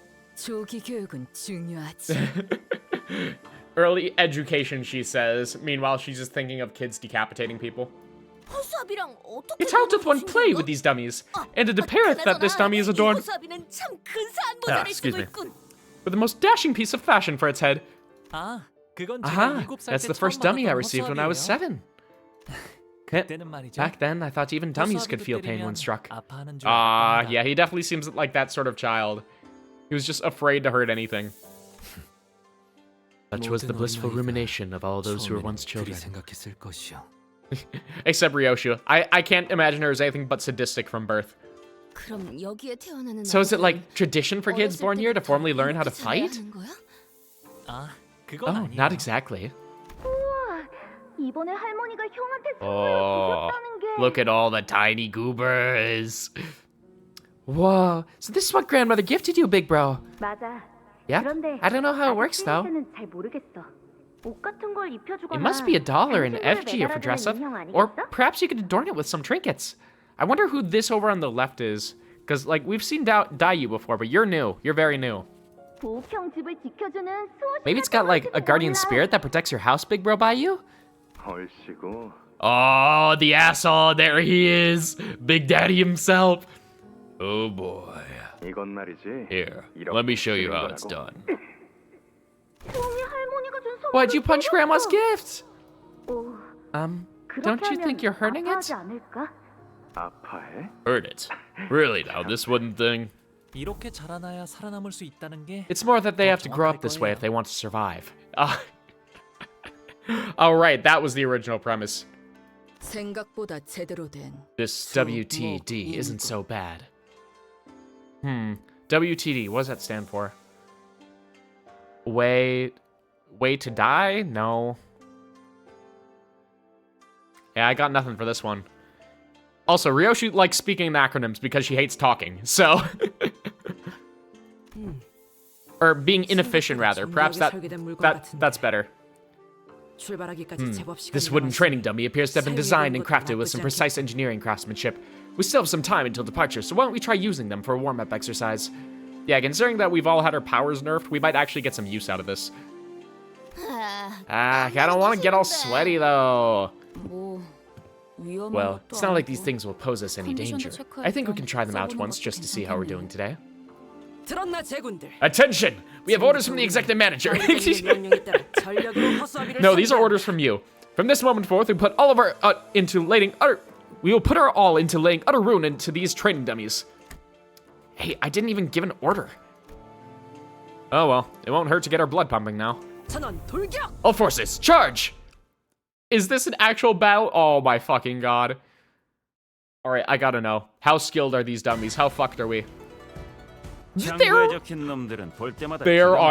Early education, she says. Meanwhile, she's just thinking of kids decapitating people. It's how doth one play with these dummies, and it appeareth that this dummy is adorned excuse me, with the most dashing piece of fashion for its head. Aha, that's the first dummy I received when I was 7. Back then, I thought even dummies could feel pain when struck. Yeah, he definitely seems like that sort of child. He was just afraid to hurt anything. Such was the blissful rumination of all those who were once children. Except Ryoshu. I can't imagine her as anything but sadistic from birth. So is it like tradition for kids born here to formally learn how to fight? Oh, not exactly. Oh, look at all the tiny goobers. Whoa, so this is what grandmother gifted you, big bro. Yeah, I don't know how it works though. It must be $1 in FG for dress up, or perhaps you could adorn it with some trinkets. I wonder who this over on the left is, because like we've seen Dayu before, but you're new. You're very new. Maybe it's got like a guardian spirit that protects your house, big bro, by you? Oh, the asshole, there he is. Big Daddy himself. Oh boy. 이건 말이지. Here, 이렇게 let me show you how 쓰는 it's 거라고. done. Why'd you punch Grandma's gift? Don't you think you're hurting it? 아파해? Hurt it? Really now, this wooden thing? 이렇게 자라나야 살아남을 수 있다는 게 It's more that they have to grow up this way if they want to survive. Oh, right, that was the original premise. 생각보다 제대로 된 This WTD isn't so bad. WTD, what does that stand for? Way to die? No. Yeah, I got nothing for this one. Also, Ryoshi likes speaking in acronyms because she hates talking, so... Or being inefficient, rather. Perhaps that's better. This wooden training dummy appears to have been designed and crafted with some precise engineering craftsmanship. We still have some time until departure, so why don't we try using them for a warm-up exercise? Yeah, considering that we've all had our powers nerfed, we might actually get some use out of this. I don't want to get all sweaty, though. Well, it's not like these things will pose us any danger. I think we can try them out once just to see how we're doing today. Attention! We have orders from the executive manager. No, these are orders from you. From this moment forth, we put all of our we will put our all into laying utter ruin into these training dummies. Hey, I didn't even give an order. Oh well, it won't hurt to get our blood pumping now. All forces, charge! Is this an actual battle? Oh my fucking god. Alright, I gotta know. How skilled are these dummies? How fucked are we? They're on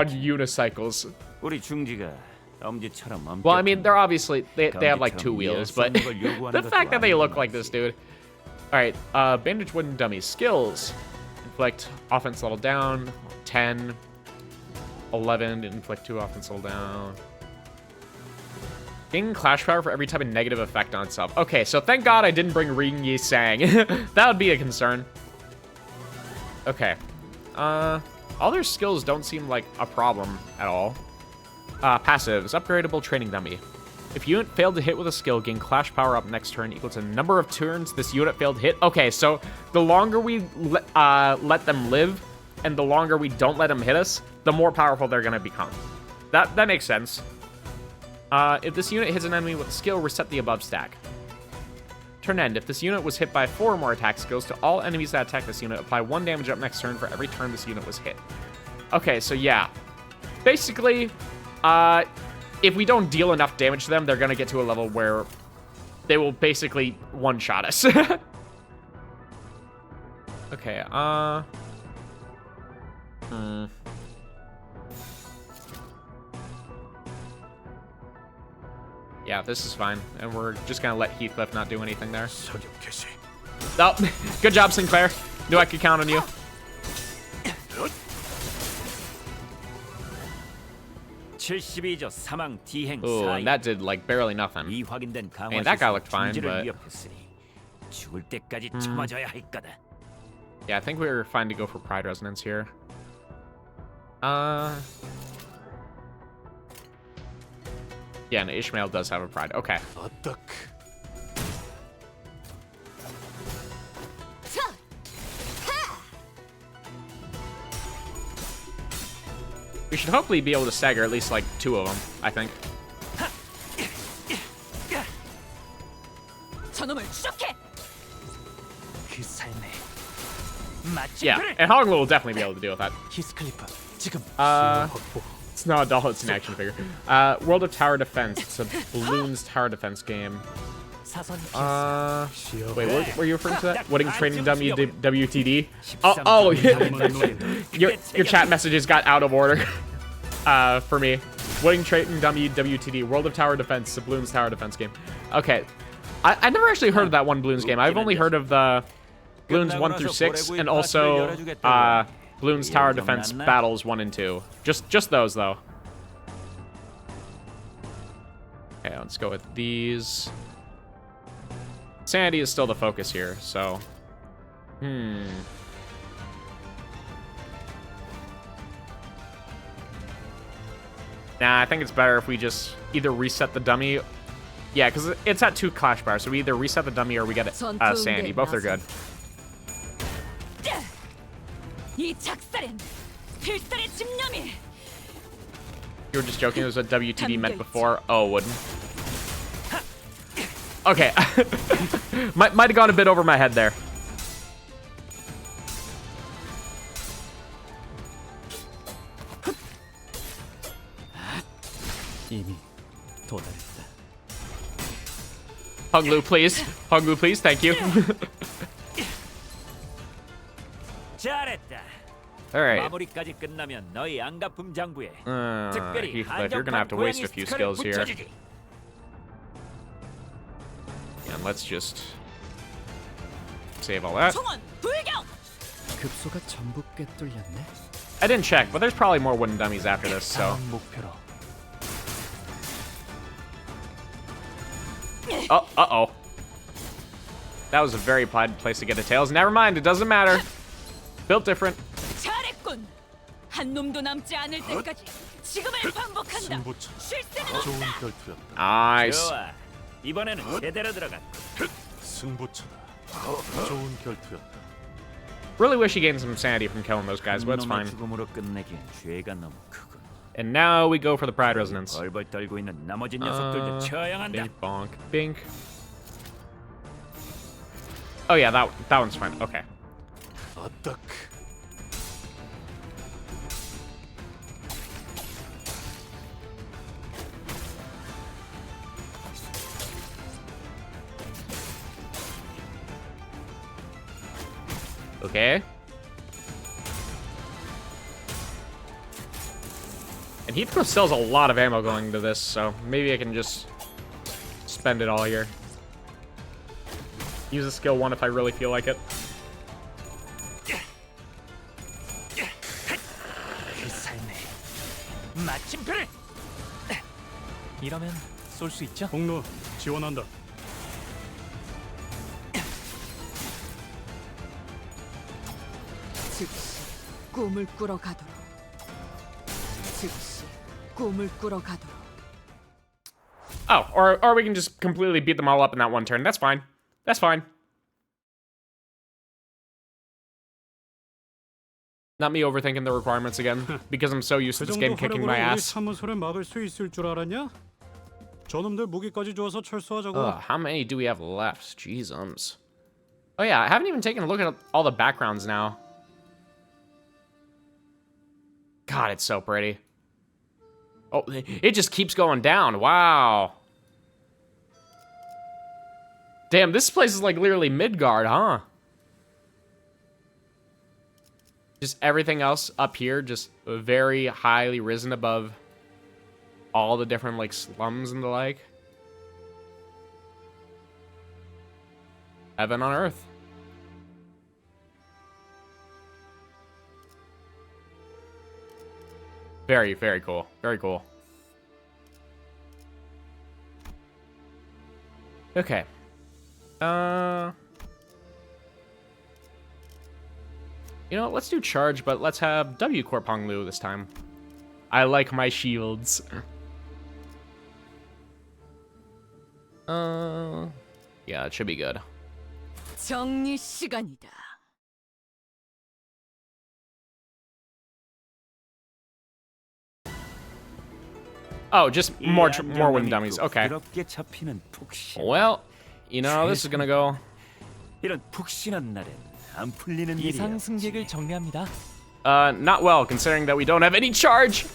unicycles. Well, I mean, they're obviously, they have like 2 wheels, but the fact that they look like this, dude. Alright, bandage wooden dummies. Skills. Inflict offense level down. 10. 11. Inflict 2 offense level down. Gain clash power for every type of negative effect on itself. Okay, so thank God I didn't bring Ring Yi Sang. That would be a concern. Okay. All their skills don't seem like a problem at all. Passives. Upgradable training dummy. If unit failed to hit with a skill, gain clash power up next turn equal to the number of turns this unit failed to hit. Okay, so the longer we let them live, and the longer we don't let them hit us, the more powerful they're gonna become. That makes sense. If this unit hits an enemy with a skill, reset the above stack. Turn end. If this unit was hit by 4 or more attack skills, to all enemies that attack this unit, apply 1 damage up next turn for every turn this unit was hit. Okay, so yeah. Basically, if we don't deal enough damage to them, they're gonna get to a level where they will basically one-shot us. Okay, Yeah, this is fine. And we're just gonna let Heathcliff not do anything there. Oh, good job, Sinclair. Knew I could count on you. Ooh, and that did, like, barely nothing. And that guy looked fine, but... Yeah, I think we were fine to go for Pride Resonance here. Yeah, and Ishmael does have a pride. Okay. We should hopefully be able to stagger at least like 2 of them, I think. Yeah, and Hoggle will definitely be able to deal with that. It's not a doll, it's an action figure. World of Tower Defense. It's a Bloons Tower Defense game. Wait, what were you referring to that? Wooden Training Dummy WTD? Oh, your chat messages got out of order for me. Wooden Training Dummy WTD. World of Tower Defense. It's a Bloons Tower Defense game. Okay. I never actually heard of that one Bloons game. I've only heard of the Bloons 1 through 6 and also Bloons Tower Defense Battles 1 and 2. Just those, though. Okay, let's go with these. Sanity is still the focus here, so... Nah, I think it's better if we just either reset the dummy... Yeah, because it's at 2 clash bars, so we either reset the dummy or we get Sanity. Both are good. 이 작살엔 필살의 집념이. You were just joking. It was what WTV meant before. Oh, it wouldn't. Okay. might have gone a bit over my head there. 이미 도달했다. Hunglu, please. Hunglu, please. Thank you. 잘했다. All right. 마무리까지 끝나면 너희 안가품 장부에 Heathcliff, you're gonna have to waste a few skills here. And let's just save all that. 총원 불격. 급소가 전부 꿰뚫렸네. I didn't check, but there's probably more wooden dummies after this, so. 다음 목표로. Oh, uh-oh. That was a very bad place to get the tails. Never mind, it doesn't matter. Built different. 잘했군. 한 놈도 남지 않을 때까지 지금을 반복한다. 실세는 좋은 없다. 결투였다. Nice. 좋아. 이번에는 제대로 들어갔다. 승부처다. 좋은 결투였다. Really wish he gained some sanity from killing those guys, but it's fine. 죽음으로 끝내기엔 죄가 너무 크군. And now we go for the Pride Resonance. 벌벌 떨고 있는 나머지 녀석들도 처형한다. Bink, bonk, bink. Oh yeah, that one's fine. Okay. 아딱. Okay. And Heathcliff sells a lot of ammo going to this, so maybe I can just spend it all here. Use a skill 1 if I really feel like it. 그 삶에 마침표를. 이러면 쏠 수 있죠? 공로 지원한다. 즉시 꿈을 꾸러 가도록. 즉시 꿈을 꾸러 가도록. Oh, or we can just completely beat them all up in that one turn. That's fine. That's fine. Not me overthinking the requirements again, because I'm so used to 그 this 정도 game kicking my 화력으로 우리 ass. 사무소를 막을 수 있을 줄 알았냐? 저놈들 무기까지 주어서 철수하자고. How many do we have left? Jeezums. Oh yeah, I haven't even taken a look at all the backgrounds now. God, it's so pretty. Oh, it just keeps going down. Wow. Damn, this place is like literally Midgard, huh? Just everything else up here, just very highly risen above all the different like slums and the like. Heaven on earth. Very, very cool. Very cool. Okay. You know what? Let's do charge, but let's have W Corp Honglu this time. I like my shields. Yeah, it should be good. 정리 시간이다. Oh, just more wooden dummies. Okay. 그렇게 잡히는 푹신. Well, you know, this is gonna go. 이런 푹신한 날엔 안 풀리는 일이야. 이상 승객을 정리합니다. Not well, considering that we don't have any charge.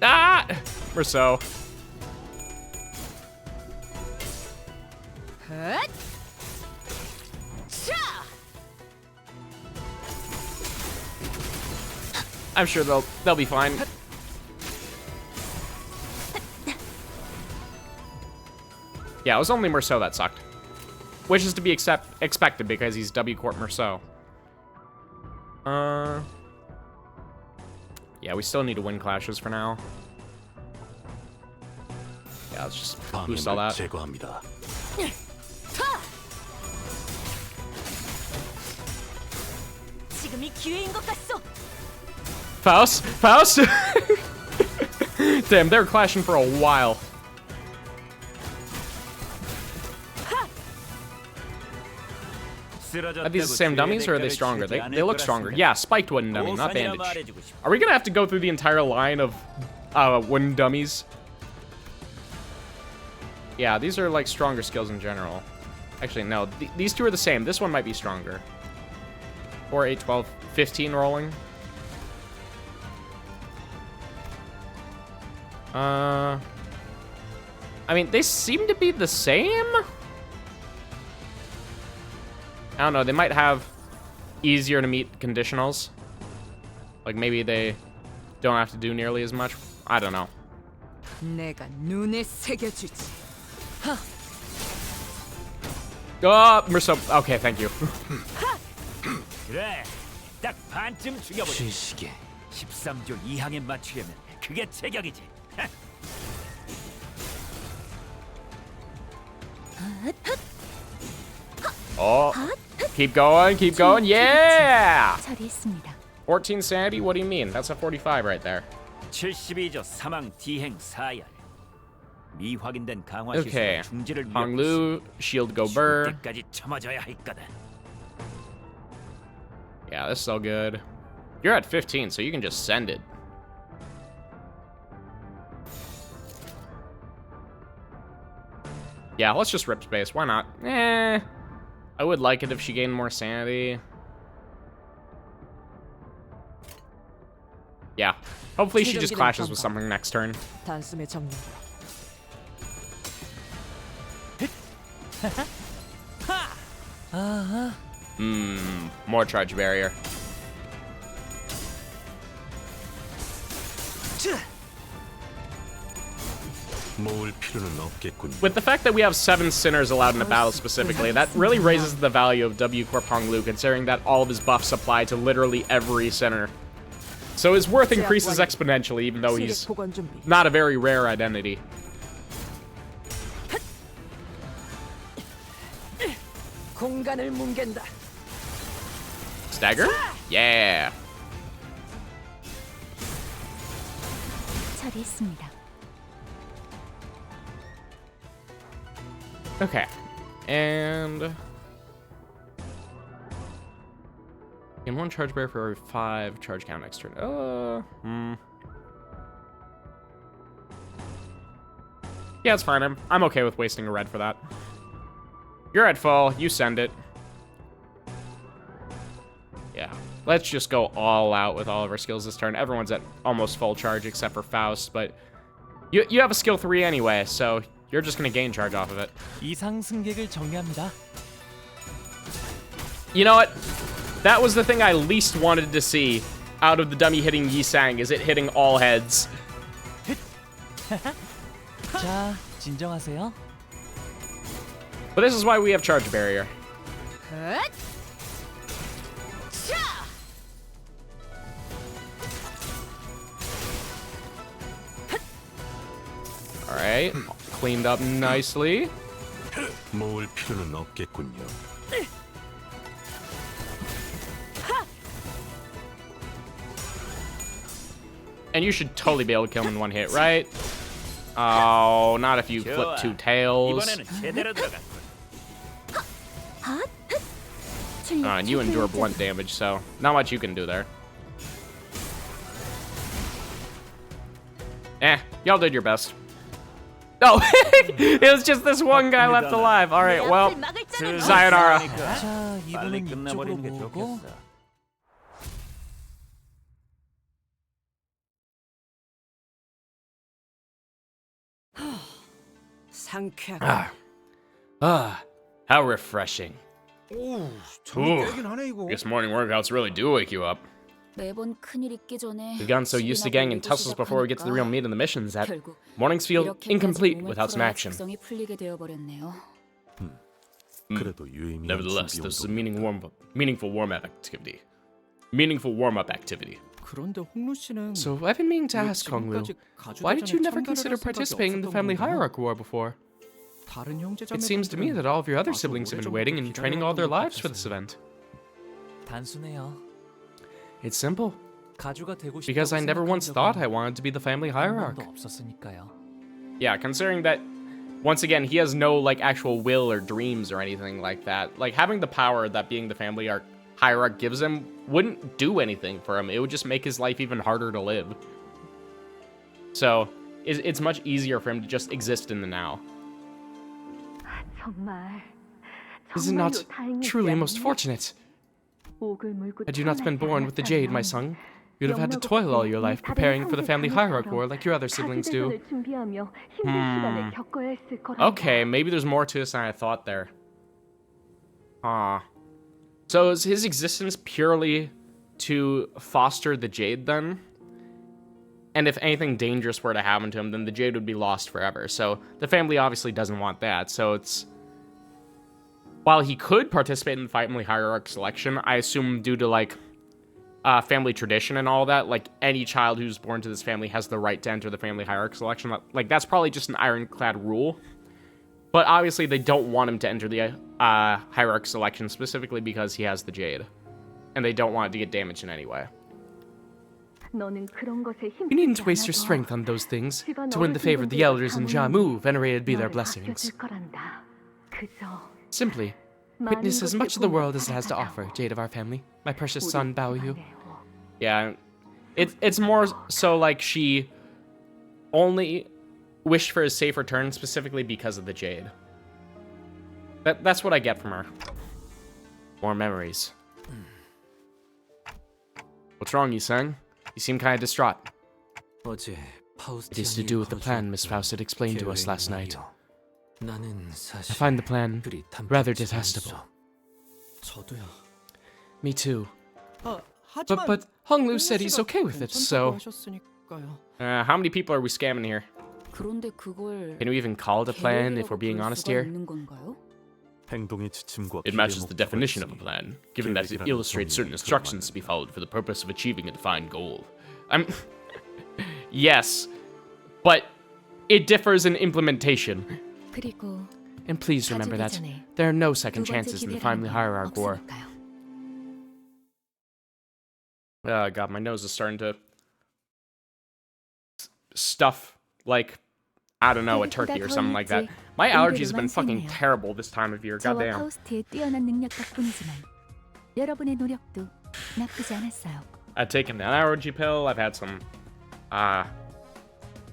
Ah, we're so. 헛! 샤! I'm sure they'll be fine. Yeah, it was only Merceau that sucked. Which is to be expected because he's W Corp Merceau. Yeah, we still need to win clashes for now. Yeah, let's just boost all that. 제거합니다. 지금이 기회인 것 같소. Faust? Faust? Damn, they were clashing for a while. Are these the same dummies or are they stronger? They look stronger. Yeah, spiked wooden dummy, not bandage. Are we gonna have to go through the entire line of wooden dummies? Yeah, these are like stronger skills in general. Actually, no. These two are the same. This one might be stronger. 4, 8, 12, 15 rolling. I mean, they seem to be the same. I don't know. They might have easier to meet conditionals. Like maybe they don't have to do nearly as much. I don't know. 내가 눈에 새겨주지. Oh, we're so okay. Thank you. 그래, 딱 반쯤 죽여보자. 쉬시게. 13조 이항에 맞추려면 그게 제격이지. Oh, keep going, keep going. Yeah. 처리했습니다. 14 sanity. What do you mean? That's a 45 right there. 72조 사망 디행 4열. 미확인된 강화 Okay. 시설 중지를 Hong Lu, shield go burr. 때까지 참아줘야 할 거다. Yeah, this is all good. You're at 15, so you can just send it. Yeah, let's just rip space. Why not? I would like it if she gained more sanity. Yeah. Hopefully she just clashes with something next turn. 단숨에 정리. More charge barrier. With the fact that we have 7 sinners allowed in a battle specifically, that really raises the value of W Corp Hong Lu, considering that all of his buffs apply to literally every sinner. So his worth increases exponentially, even though he's not a very rare identity. 공간을 뭉갠다. Stagger? Yeah. 처리했습니다. Okay. And in 1 charge bear for every 5 charge count next turn. Yeah, it's fine. I'm okay with wasting a red for that. You're at full. You send it. Yeah. Let's just go all out with all of our skills this turn. Everyone's at almost full charge except for Faust, but you have a skill 3 anyway, so you're just gonna gain charge off of it. 이상 승객을 정리합니다. You know what? That was the thing I least wanted to see out of the dummy hitting Yi-Sang, is it hitting all heads. 자, 진정하세요. But this is why we have charge barrier. All right, cleaned up nicely. 모을 필요는 없겠군요. And you should totally be able to kill him in 1 hit, right? Oh, not if you flip 2 tails. 이번에는 제대로 들어가. And you endure blunt damage, so not much you can do there. Y'all did your best. No, it was just this one guy left alive. All right, well, sayonara. 자, 빨리 이분은 끝내버리는 게 이쪽으로 오고. 좋겠어. 상쾌하게. How refreshing. 오, 정말 깨긴 하네 이거. Guess morning workouts really do wake you up. 매번 큰일 있기 전에 We've gotten so used to getting in tussles before we get to the real meat of the missions that 결국 mornings feel 이렇게까지 incomplete 몸을 without some 풀어야 action. 직성이 풀리게 되어버렸네요. 그래도 유의미한 Nevertheless, 준비 this is a 운동. meaningful warm-up activity. Meaningful warm-up activity. 그런데 홍루 씨는 So I've been meaning to ask Hong Lu, why did you never consider participating in the family hierarchy war before? 다른 형제자매분들은 It seems to me that all of your other siblings have been waiting and training all their lives for this event. 단순해요. It's simple. 가주가 되고 싶다고 Because I never once 생각한 thought I 적은 wanted to be the family 한 hierarch. 번도 없었으니까요. Yeah, considering that once again, he has no, like, actual will or dreams or anything like that. Like, having the power that being the family hierarch gives him wouldn't do anything for him. It would just make his life even harder to live. So, it's much easier for him to just exist in the now. Is it not truly most fortunate? Had you not been born with the jade, my son, you'd have had to toil all your life preparing for the family hierarch war like your other siblings do. Okay, maybe there's more to this than I thought there. So is his existence purely to foster the jade then? And if anything dangerous were to happen to him, then the jade would be lost forever. So the family obviously doesn't want that. So it's... While he could participate in the family hierarch selection, I assume due to, like, family tradition and all that, like, any child who's born to this family has the right to enter the family hierarch selection. Like, that's probably just an ironclad rule. But obviously they don't want him to enter the hierarch selection specifically because he has the jade. And they don't want it to get damaged in any way. You needn't waste your strength on those things. To win the favor of the elders in Jammu, venerated be their blessings. Simply, witness as much of the world as it has to offer, jade of our family. My precious son, bow you. Yeah, it's more so like she only wished for his safe return specifically because of the jade. That's what I get from her. More memories. What's wrong, Yusung? You seem kind of distraught. It is to do with the plan Miss Faust had explained to us last night. I find the plan rather detestable. Me too. But Hong Lu said he's okay with it, so... How many people are we scamming here? Can we even call it a plan if we're being honest here? It matches the definition of a plan, given that it illustrates certain instructions to be followed for the purpose of achieving a defined goal. Yes, but it differs in implementation. And please remember that there are no second chances in the family hierarch war. Oh god, my nose is starting to stuff like, I don't know, a turkey or something like that. My allergies have been fucking terrible this time of year, goddamn. I've taken an allergy pill, I've had some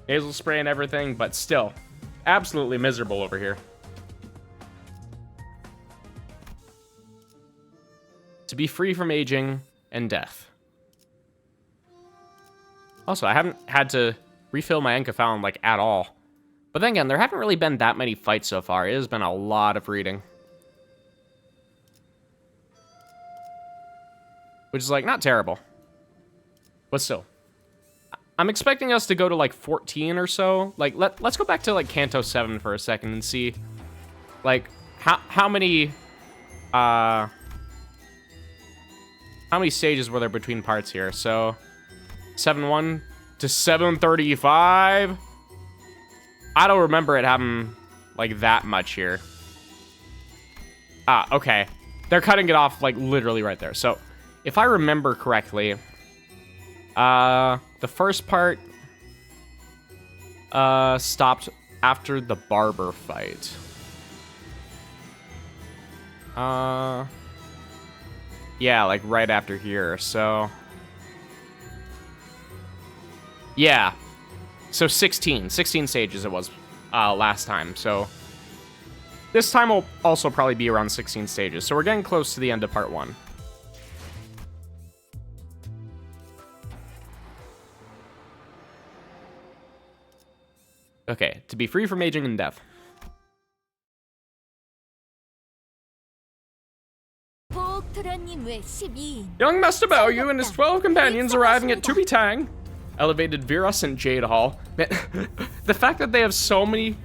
nasal spray and everything, but still, absolutely miserable over here. To be free from aging and death. Also, I haven't had to refill my enkephalin, like, at all. But then again, there haven't really been that many fights so far. It has been a lot of reading. Which is, like, not terrible. But still. I'm expecting us to go to, like, 14 or so. Like, let's go back to, like, Kanto 7 for a second and see, like, how many stages were there between parts here? So, 7-1 to 735. I don't remember it having, like, that much here. Okay. They're cutting it off, like, literally right there. So, if I remember correctly, the first part stopped after the barber fight. Yeah, like, right after here, so... Yeah. So 16 stages it was last time. So this time will also probably be around 16 stages. So we're getting close to the end of part 1. Okay, to be free from aging and death. Young Master Baoyu and his 12 companions arriving at Tubi Tang. Elevated Virus and Jade Hall. Man, the fact that they have so many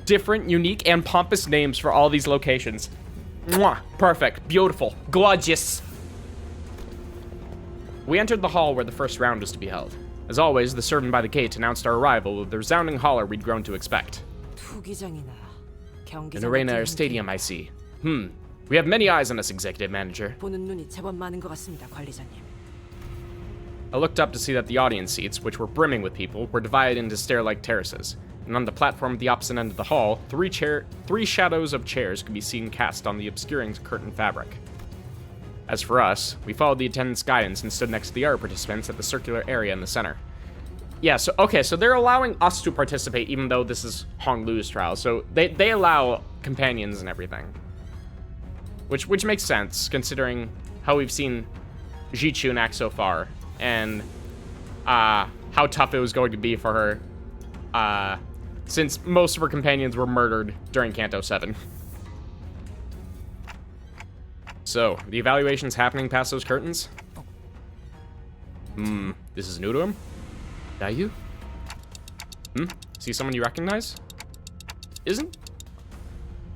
different, unique, and pompous names for all these locations. Mwah, perfect, beautiful, gorgeous. We entered the hall where the first round was to be held. As always, the servant by the gate announced our arrival with the resounding holler we'd grown to expect. An arena or stadium, I see. We have many eyes on us, Executive Manager. I looked up to see that the audience seats, which were brimming with people, were divided into stair-like terraces. and on the platform at the opposite end of the hall, three shadows of chairs could be seen cast on the obscuring curtain fabric. As for us, we followed the attendant's guidance and stood next to the other participants at the circular area in the center. Yeah, so, okay, so they're allowing us to participate even though this is Hong Lu's trial, so they allow companions and everything. Which makes sense, considering how we've seen Ji Chun act so far, and how tough it was going to be for her, since most of her companions were murdered during Kanto 7. So, the evaluation's happening past those curtains? This is new to him? That you? See someone you recognize? Is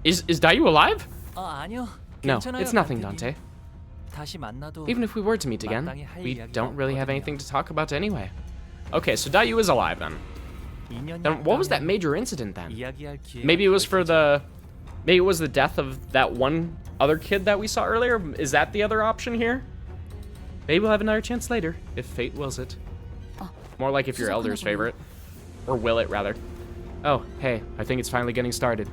Dayu alive? 아니요. No, 괜찮아요, it's nothing, 강태님. Dante. 다시 만나도 Even if we were to meet again, 마땅히 할 we 이야기가 don't really have 없거든요. anything to talk about anyway. Okay, so Dayu is alive then. Then what was that major incident then? 이야기할 기회가 Maybe it was for 더 maybe it was the death of that one other kid that we saw earlier? Is that the other option here? Maybe we'll have another chance later, if fate wills it. More like if your elder's favorite. Or will it, rather. Oh, hey, I think it's finally getting started.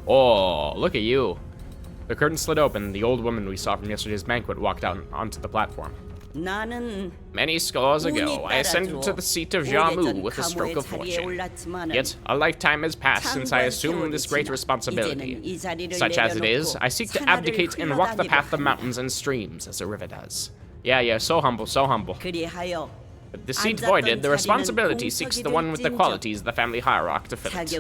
Oh, look at you. The curtain slid open, the old woman we saw from yesterday's banquet walked out onto the platform. Many scores ago, I ascended to the seat of Jamu with a stroke of fortune. Yet, a lifetime has passed since I assumed this great responsibility. Such as it is, I seek to abdicate and walk the path of mountains and streams as a river does. Yeah, so humble, so humble. But the seat voided, the responsibility seeks the one with the qualities the family hierarchy to fill it.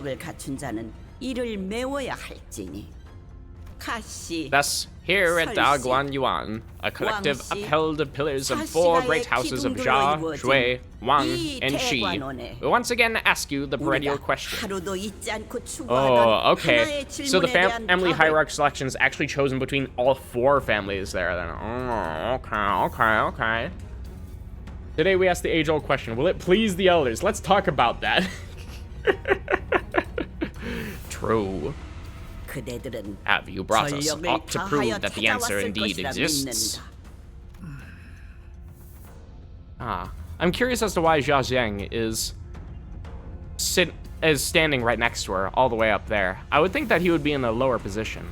Thus, here at Daguan Yuan, a collective upheld the pillars of four great houses of Jia, Shui, Wang, and Shi, we once again ask you the perennial question. Oh, okay. So the family hierarchy selection is actually chosen between all four families there then. Oh, okay. Today we ask the age-old question, will it please the elders? Let's talk about that. True. Have you brought us ought to prove that the answer indeed exists? I'm curious as to why Jia Jiang is standing right next to her, all the way up there. I would think that he would be in a lower position.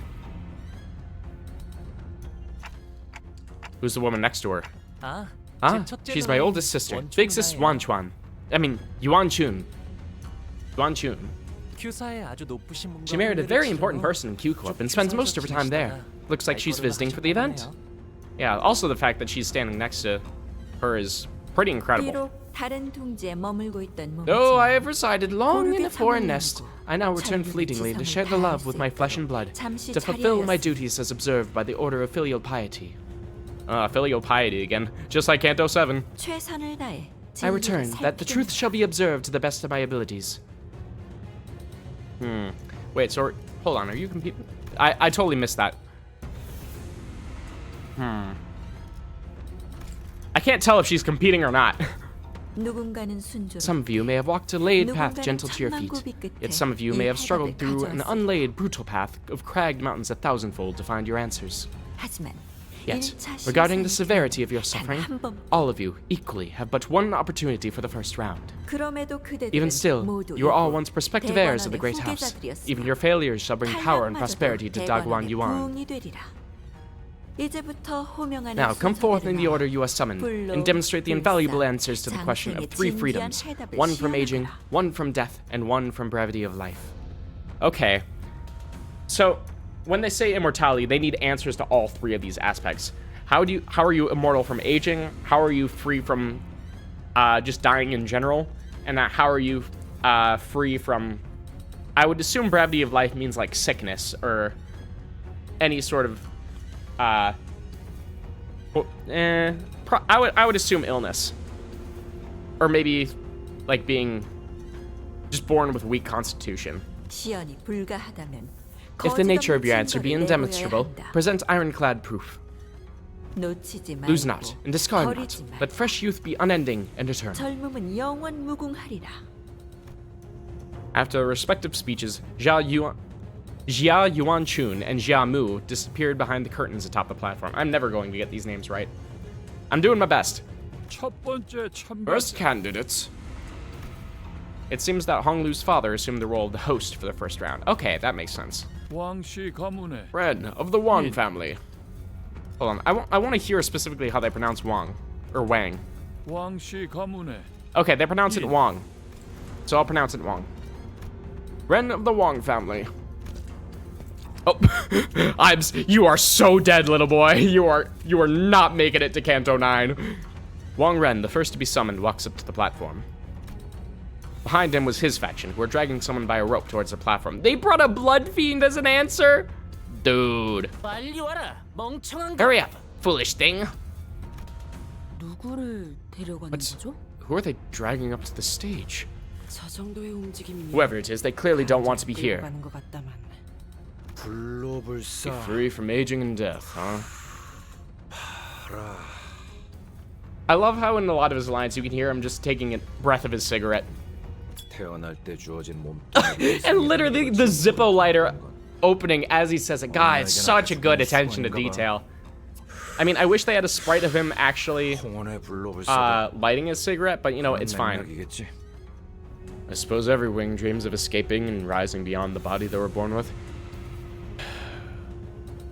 Who's the woman next to her? She's my oldest sister, big sis Yuan Chun. She married a very important person in Q Corp and spends most of her time there. Looks like she's visiting for the event. Yeah, also the fact that she's standing next to her is pretty incredible. Though I have resided long in a foreign nest, I now return fleetingly to share the love with my flesh and blood, to fulfill my duties as observed by the order of filial piety. Filial piety again, just like Kanto 7. I return, that the truth shall be observed to the best of my abilities. Wait, so hold on, are you competing? I totally missed that. I can't tell if she's competing or not. Some of you may have walked a laid path gentle to your feet, yet some of you may have struggled through an unlaid, brutal path of cragged mountains 1,000-fold to find your answers. Yet, regarding the severity of your suffering, all of you, equally, have but one opportunity for the first round. Even still, you are all once prospective heirs of the Great House. Even your failures shall bring power and prosperity to Daguan Yuan. Now, come forth in the order you are summoned, and demonstrate the invaluable answers to the question of 3 freedoms, one from aging, one from death, and one from brevity of life. Okay. So, when they say immortality, they need answers to all 3 of these aspects. How are you immortal from aging? How are you free from just dying in general? And how are you free from... I would assume brevity of life means like sickness or any sort of... I would assume illness. Or maybe like being just born with weak constitution. If the nature of your answer be indemonstrable, present ironclad proof. Lose not, and discard not. Let fresh youth be unending and eternal. After the respective speeches, Jia Yuan Chun and Jia Mu disappeared behind the curtains atop the platform. I'm never going to get these names right. I'm doing my best. First candidates. It seems that Honglu's father assumed the role of the host for the first round. Okay, that makes sense. Ren of the Wang family. Hold on, I want to hear specifically how they pronounce Wang. Or Wang. Okay, they pronounce it Wang. So I'll pronounce it Wang. Ren of the Wang family. Oh, you are so dead, little boy. You are not making it to Kanto 9. Wang Ren, the first to be summoned, walks up to the platform. Behind him was his faction, who were dragging someone by a rope towards the platform. They brought a blood fiend as an answer? Dude. Hurry up, foolish thing. Who are they dragging up to the stage? Whoever it is, they clearly don't want to be here. Be free from aging and death, huh? I love how in a lot of his lines you can hear him just taking a breath of his cigarette. And literally the Zippo lighter opening as he says it. Guys, such a good attention to detail. I mean, I wish they had a sprite of him actually lighting his cigarette, but you know, it's fine. I suppose every wing dreams of escaping and rising beyond the body they were born with.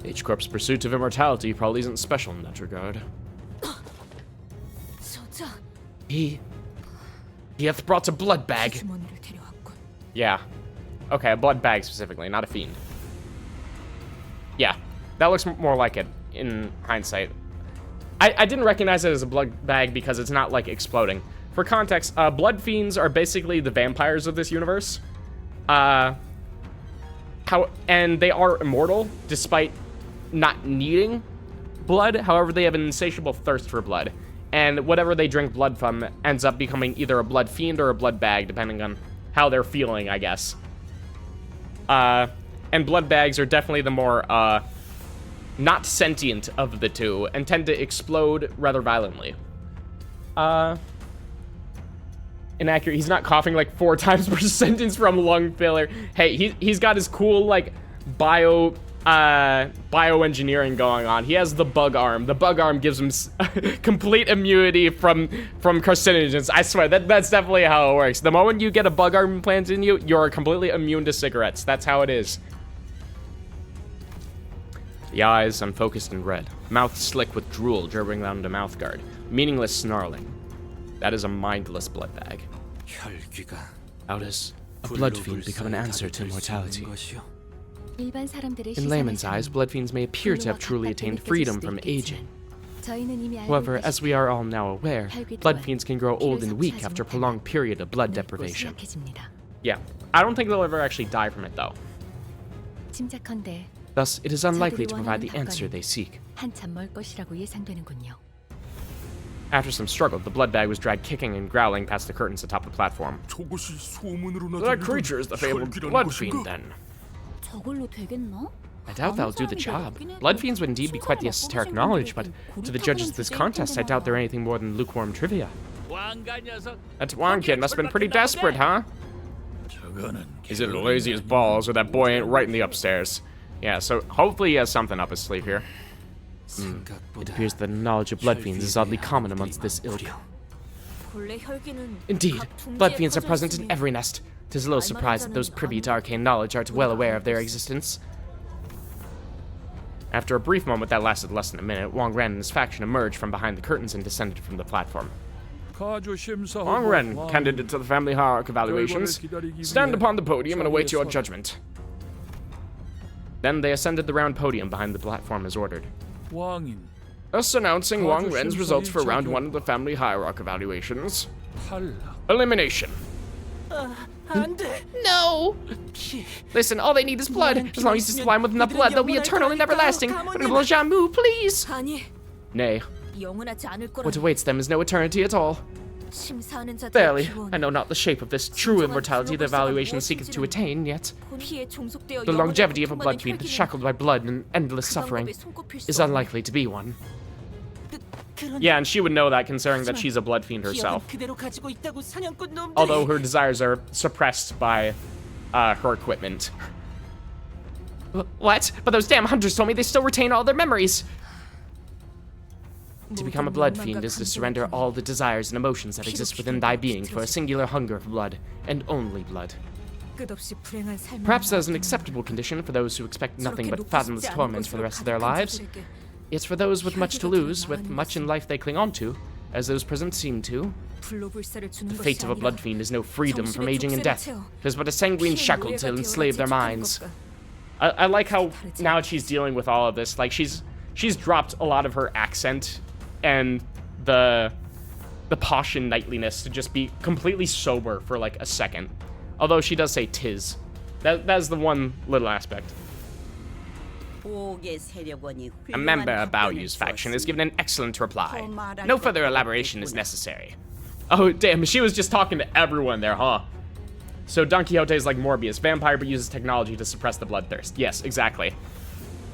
H-Corp's pursuit of immortality probably isn't special in that regard. He hath brought a blood bag. Yeah. Okay, a blood bag specifically, not a fiend. Yeah, that looks more like it in hindsight. I didn't recognize it as a blood bag because it's not like exploding. For context, blood fiends are basically the vampires of this universe. And they are immortal despite not needing blood. However, they have an insatiable thirst for blood. And whatever they drink blood from ends up becoming either a blood fiend or a blood bag, depending on how they're feeling, I guess. And blood bags are definitely the more, not sentient of the two, and tend to explode rather violently. Inaccurate. He's not coughing like 4 times per sentence from lung failure. Hey, he's got his cool, like, bioengineering going on. He has the bug arm. The bug arm gives him complete immunity from carcinogens. I swear, that's definitely how it works. The moment you get a bug arm implanted in you, you're completely immune to cigarettes. That's how it is. The eyes unfocused and red. Mouth slick with drool dribbling down the mouth guard. Meaningless snarling. That is a mindless blood bag. How does a blood fiend become an answer to immortality? In layman's eyes, blood fiends may appear to have truly attained freedom from aging. However, as we are all now aware, blood fiends can grow old and weak after a prolonged period of blood deprivation. Yeah, I don't think they'll ever actually die from it, though. Thus, it is unlikely to provide the answer they seek. After some struggle, the blood bag was dragged kicking and growling past the curtains atop the platform. That creature is the fabled blood fiend, then. I doubt that'll do the job. Blood fiends would indeed be quite the esoteric knowledge, but to the judges of this contest, I doubt they're anything more than lukewarm trivia. That Wang kid must have been pretty desperate, huh? He's as lazy as balls, or that boy ain't right in the upstairs. Yeah, so hopefully he has something up his sleeve here. It appears that the knowledge of blood fiends is oddly common amongst this ilk. Indeed, blood fiends are present in every nest. 'Tis a little surprise that those privy to arcane knowledge aren't well aware of their existence. After a brief moment that lasted less than a minute, Wang Ren and his faction emerged from behind the curtains and descended from the platform. Wang Ren, candidate to the family hierarch evaluations, stand upon the podium and await your judgment. Then they ascended the round podium behind the platform as ordered. Thus announcing Wang Ren's results for round 1 of the family hierarch evaluations. Elimination. No! Listen, all they need is blood. As long as you supply them with enough blood, they'll be eternal and everlasting. Honorable Jamu, please! Nay. What awaits them is no eternity at all. Barely. I know not the shape of this true immortality the evaluation seeketh to attain, yet the longevity of a blood fiend shackled by blood and endless suffering is unlikely to be one. Yeah, and she would know that considering that she's a blood fiend herself. Although her desires are suppressed by her equipment. What? But those damn hunters told me they still retain all their memories. To become a blood fiend is to surrender all the desires and emotions that exist within thy being for a singular hunger for blood, and only blood. Perhaps that is an acceptable condition for those who expect nothing but fathomless torment for the rest of their lives. Yet for those with much to lose, with much in life they cling on to, as those present seem to, the fate of a blood fiend is no freedom from aging and death. It is but a sanguine shackle to enslave their minds. I like how now she's dealing with all of this. Like, she's dropped a lot of her accent and the posh and knightliness to just be completely sober for like a second. Although she does say tis. That's the one little aspect. A member of Baoyu's faction has given an excellent reply. No further elaboration is necessary. Oh, damn, she was just talking to everyone there, huh? So Don Quixote is like Morbius, vampire but uses technology to suppress the bloodthirst. Yes, exactly.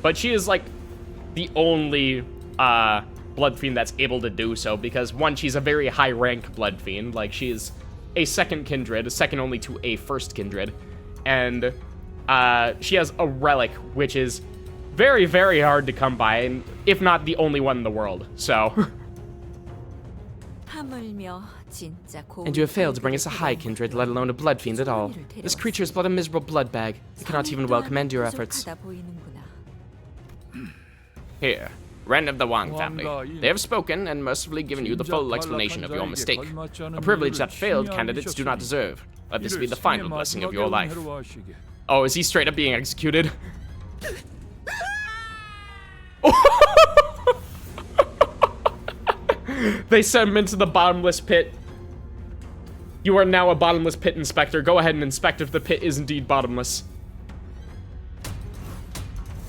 But she is like the only blood fiend that's able to do so because, one, she's a very high rank blood fiend. Like, she is a second kindred, second only to a first kindred. And she has a relic, which is very, very hard to come by, and if not the only one in the world. So... And you have failed to bring us a high kindred, let alone a blood fiend at all. This creature is but a miserable blood bag. I cannot even well commend your efforts. Here, Ren of the Wang family. They have spoken and mercifully given you the full explanation of your mistake. A privilege that failed candidates do not deserve. Let this be the final blessing of your life. Oh, is he straight up being executed? They sent him into the bottomless pit. You are now a bottomless pit inspector. Go ahead and inspect if the pit is indeed bottomless.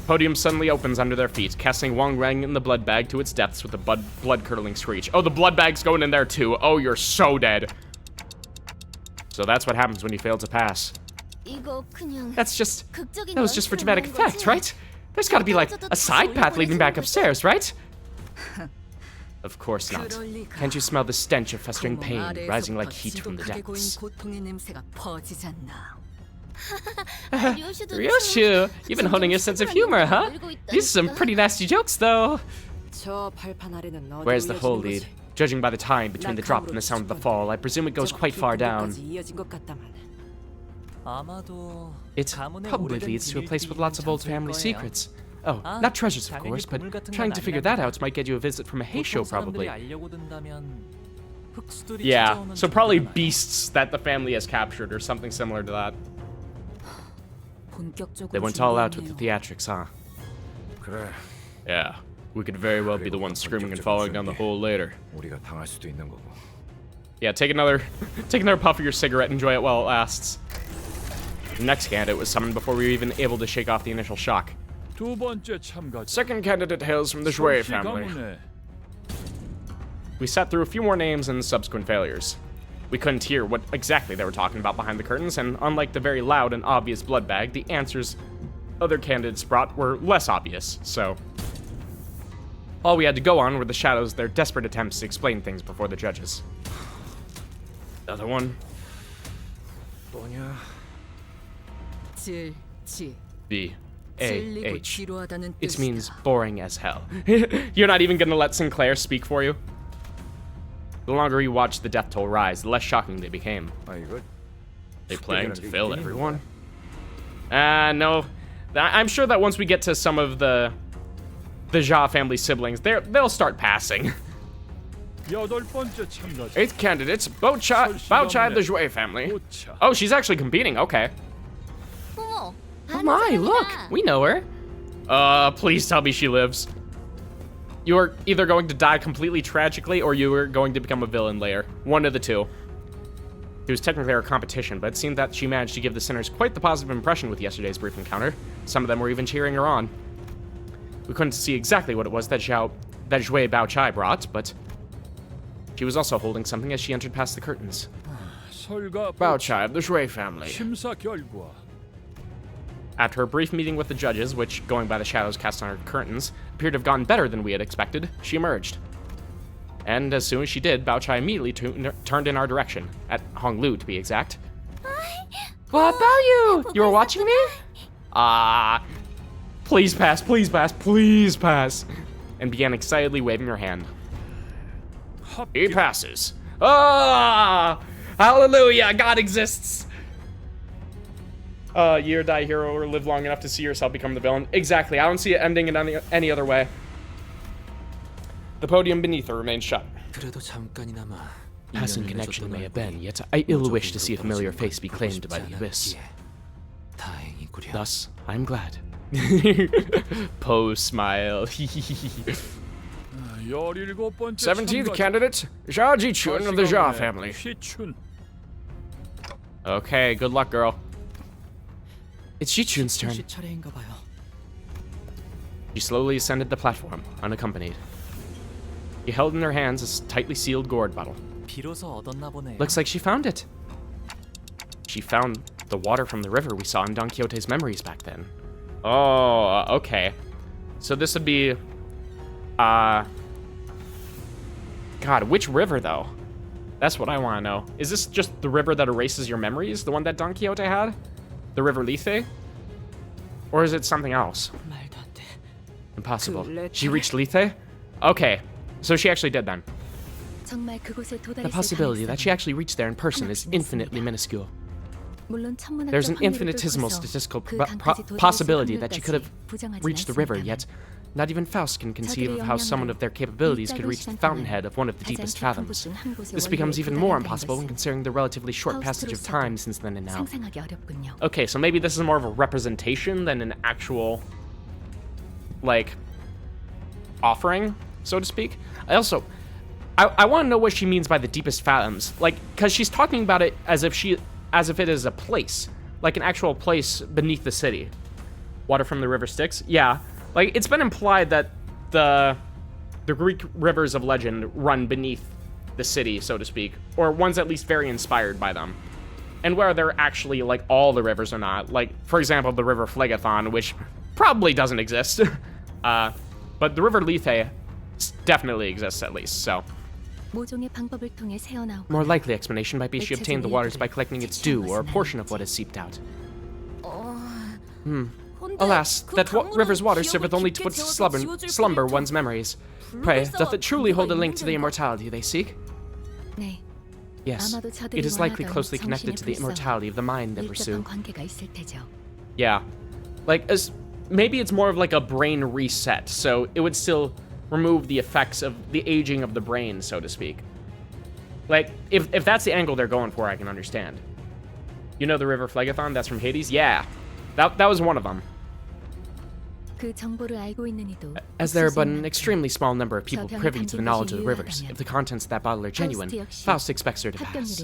Podium suddenly opens under their feet, casting Wang Reng in the blood bag to its depths with a blood-curdling screech. Oh, the blood bag's going in there too. Oh, you're so dead. So that's what happens when you fail to pass. That was just for dramatic effect, right? There's gotta be like a side path leading back upstairs, right? Of course not. Can't you smell the stench of festering pain rising like heat from the depths? Ryoshu, you've been honing your sense of humor, huh? These are some pretty nasty jokes, though. Where's the hole lead? Judging by the time between the drop and the sound of the fall, I presume it goes quite far down. It probably leads to a place with lots of old family secrets. Oh, not treasures, of course, but trying to figure that out might get you a visit from a Heisho, probably. Yeah, so probably beasts that the family has captured or something similar to that. They went all out with the theatrics, huh? Yeah, we could very well be the ones screaming and falling down the hole later. Yeah, take another puff of your cigarette, enjoy it while it lasts. The next candidate was summoned before we were even able to shake off the initial shock. Second candidate hails from the Shui family. We sat through a few more names and subsequent failures. We couldn't hear what exactly they were talking about behind the curtains, and unlike the very loud and obvious blood bag, the answers other candidates brought were less obvious, so... all we had to go on were the shadows, their desperate attempts to explain things before the judges. Another one. B-A-H. It means boring as hell. You're not even gonna let Sinclair speak for you? The longer you watch the death toll rise, the less shocking they became. Are you good? They planning to fail everyone? No. I'm sure that once we get to some of the Jia family siblings, they'll start passing. 8th candidates, Bao Chai of the Shui family. Oh, she's actually competing, okay. Oh my, look, we know her. Please tell me she lives. You are either going to die completely tragically or you are going to become a villain later. One of the two. It was technically our competition, but it seemed that she managed to give the sinners quite the positive impression with yesterday's brief encounter. Some of them were even cheering her on. We couldn't see exactly what it was that Shui Bao Chai brought, but she was also holding something as she entered past the curtains. Bao Chai of the Shui family. After a brief meeting with the judges, which, going by the shadows cast on her curtains, appeared to have gone better than we had expected, she emerged. And as soon as she did, Bao Chai immediately turned in our direction, at Honglu to be exact. What about you? You were watching me? Please pass, please pass, please pass. And began excitedly waving her hand. He passes. Ah! Hallelujah! God exists! You or die hero or live long enough to see yourself become the villain. Exactly. I don't see it ending in any other way. The podium beneath her remains shut. Passing connection may have been, yet I ill wish to see a familiar face be claimed by the Abyss. Thus, I am glad. Poe smile. 17th candidate, Jia Ji-chun of the Jia family. Okay, good luck, girl. It's Ji-chun's turn. She slowly ascended the platform, unaccompanied. She held in her hands a tightly sealed gourd bottle. 비로소 얻었나 보네요. Looks like she found it. She found the water from the river we saw in Don Quixote's memories back then. Oh, okay. So this would be, God, which river though? That's what I want to know. Is this just the river that erases your memories? The one that Don Quixote had? The river Lethe? Or is it something else? Impossible. She reached Lethe? Okay, so she actually did then. The possibility that she actually reached there in person is infinitely minuscule. There's an infinitesimal statistical possibility that she could have reached the river, yet not even Faust can conceive of how someone of their capabilities could reach the fountainhead of one of the deepest fathoms. This becomes even more impossible when considering the relatively short passage of time since then and now. Okay, so maybe this is more of a representation than an actual, like, offering, so to speak. I want to know what she means by the deepest fathoms, like, because she's talking about it as if it is a place, like an actual place beneath the city. Water from the river Styx? Yeah, like it's been implied that the Greek rivers of legend run beneath the city, so to speak, or one's at least very inspired by them. And where they're actually like all the rivers are not, like for example the river Phlegathon, which probably doesn't exist, but the river Lethe definitely exists at least. So. More likely explanation might be she obtained the waters by collecting its dew or a portion of what has seeped out. Alas, that river's water serveth only to put slumber one's memories. Pray, doth it truly hold a link to the immortality they seek? Yes, it is likely closely connected to the immortality of the mind they pursue. Yeah, like maybe it's more of like a brain reset, so it would still remove the effects of the aging of the brain, so to speak. Like, if that's the angle they're going for, I can understand. You know the river Phlegathon? That's from Hades? Yeah. That was one of them. As there are but an extremely small number of people privy to the knowledge of the rivers, if the contents of that bottle are genuine, Faust expects her to pass.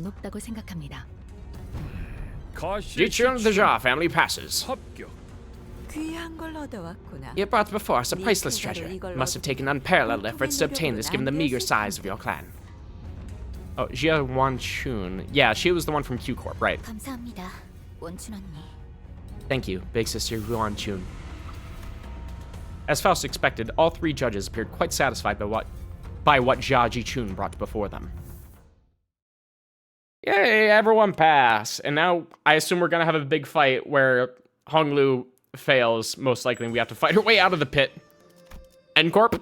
Ji-chun of the Jia family passes. You brought before us a priceless treasure. You must have taken unparalleled efforts to obtain this given the meager size of your clan. Oh, Jia Wan-chun. Yeah, she was the one from Q-Corp, right. Thank you, big sister Wan-chun. As Faust expected, all three judges appeared quite satisfied by what Jia Ji-chun brought before them. Yay, everyone pass. And now I assume we're gonna have a big fight where Honglu fails, most likely, and we have to fight her way out of the pit. N-Corp?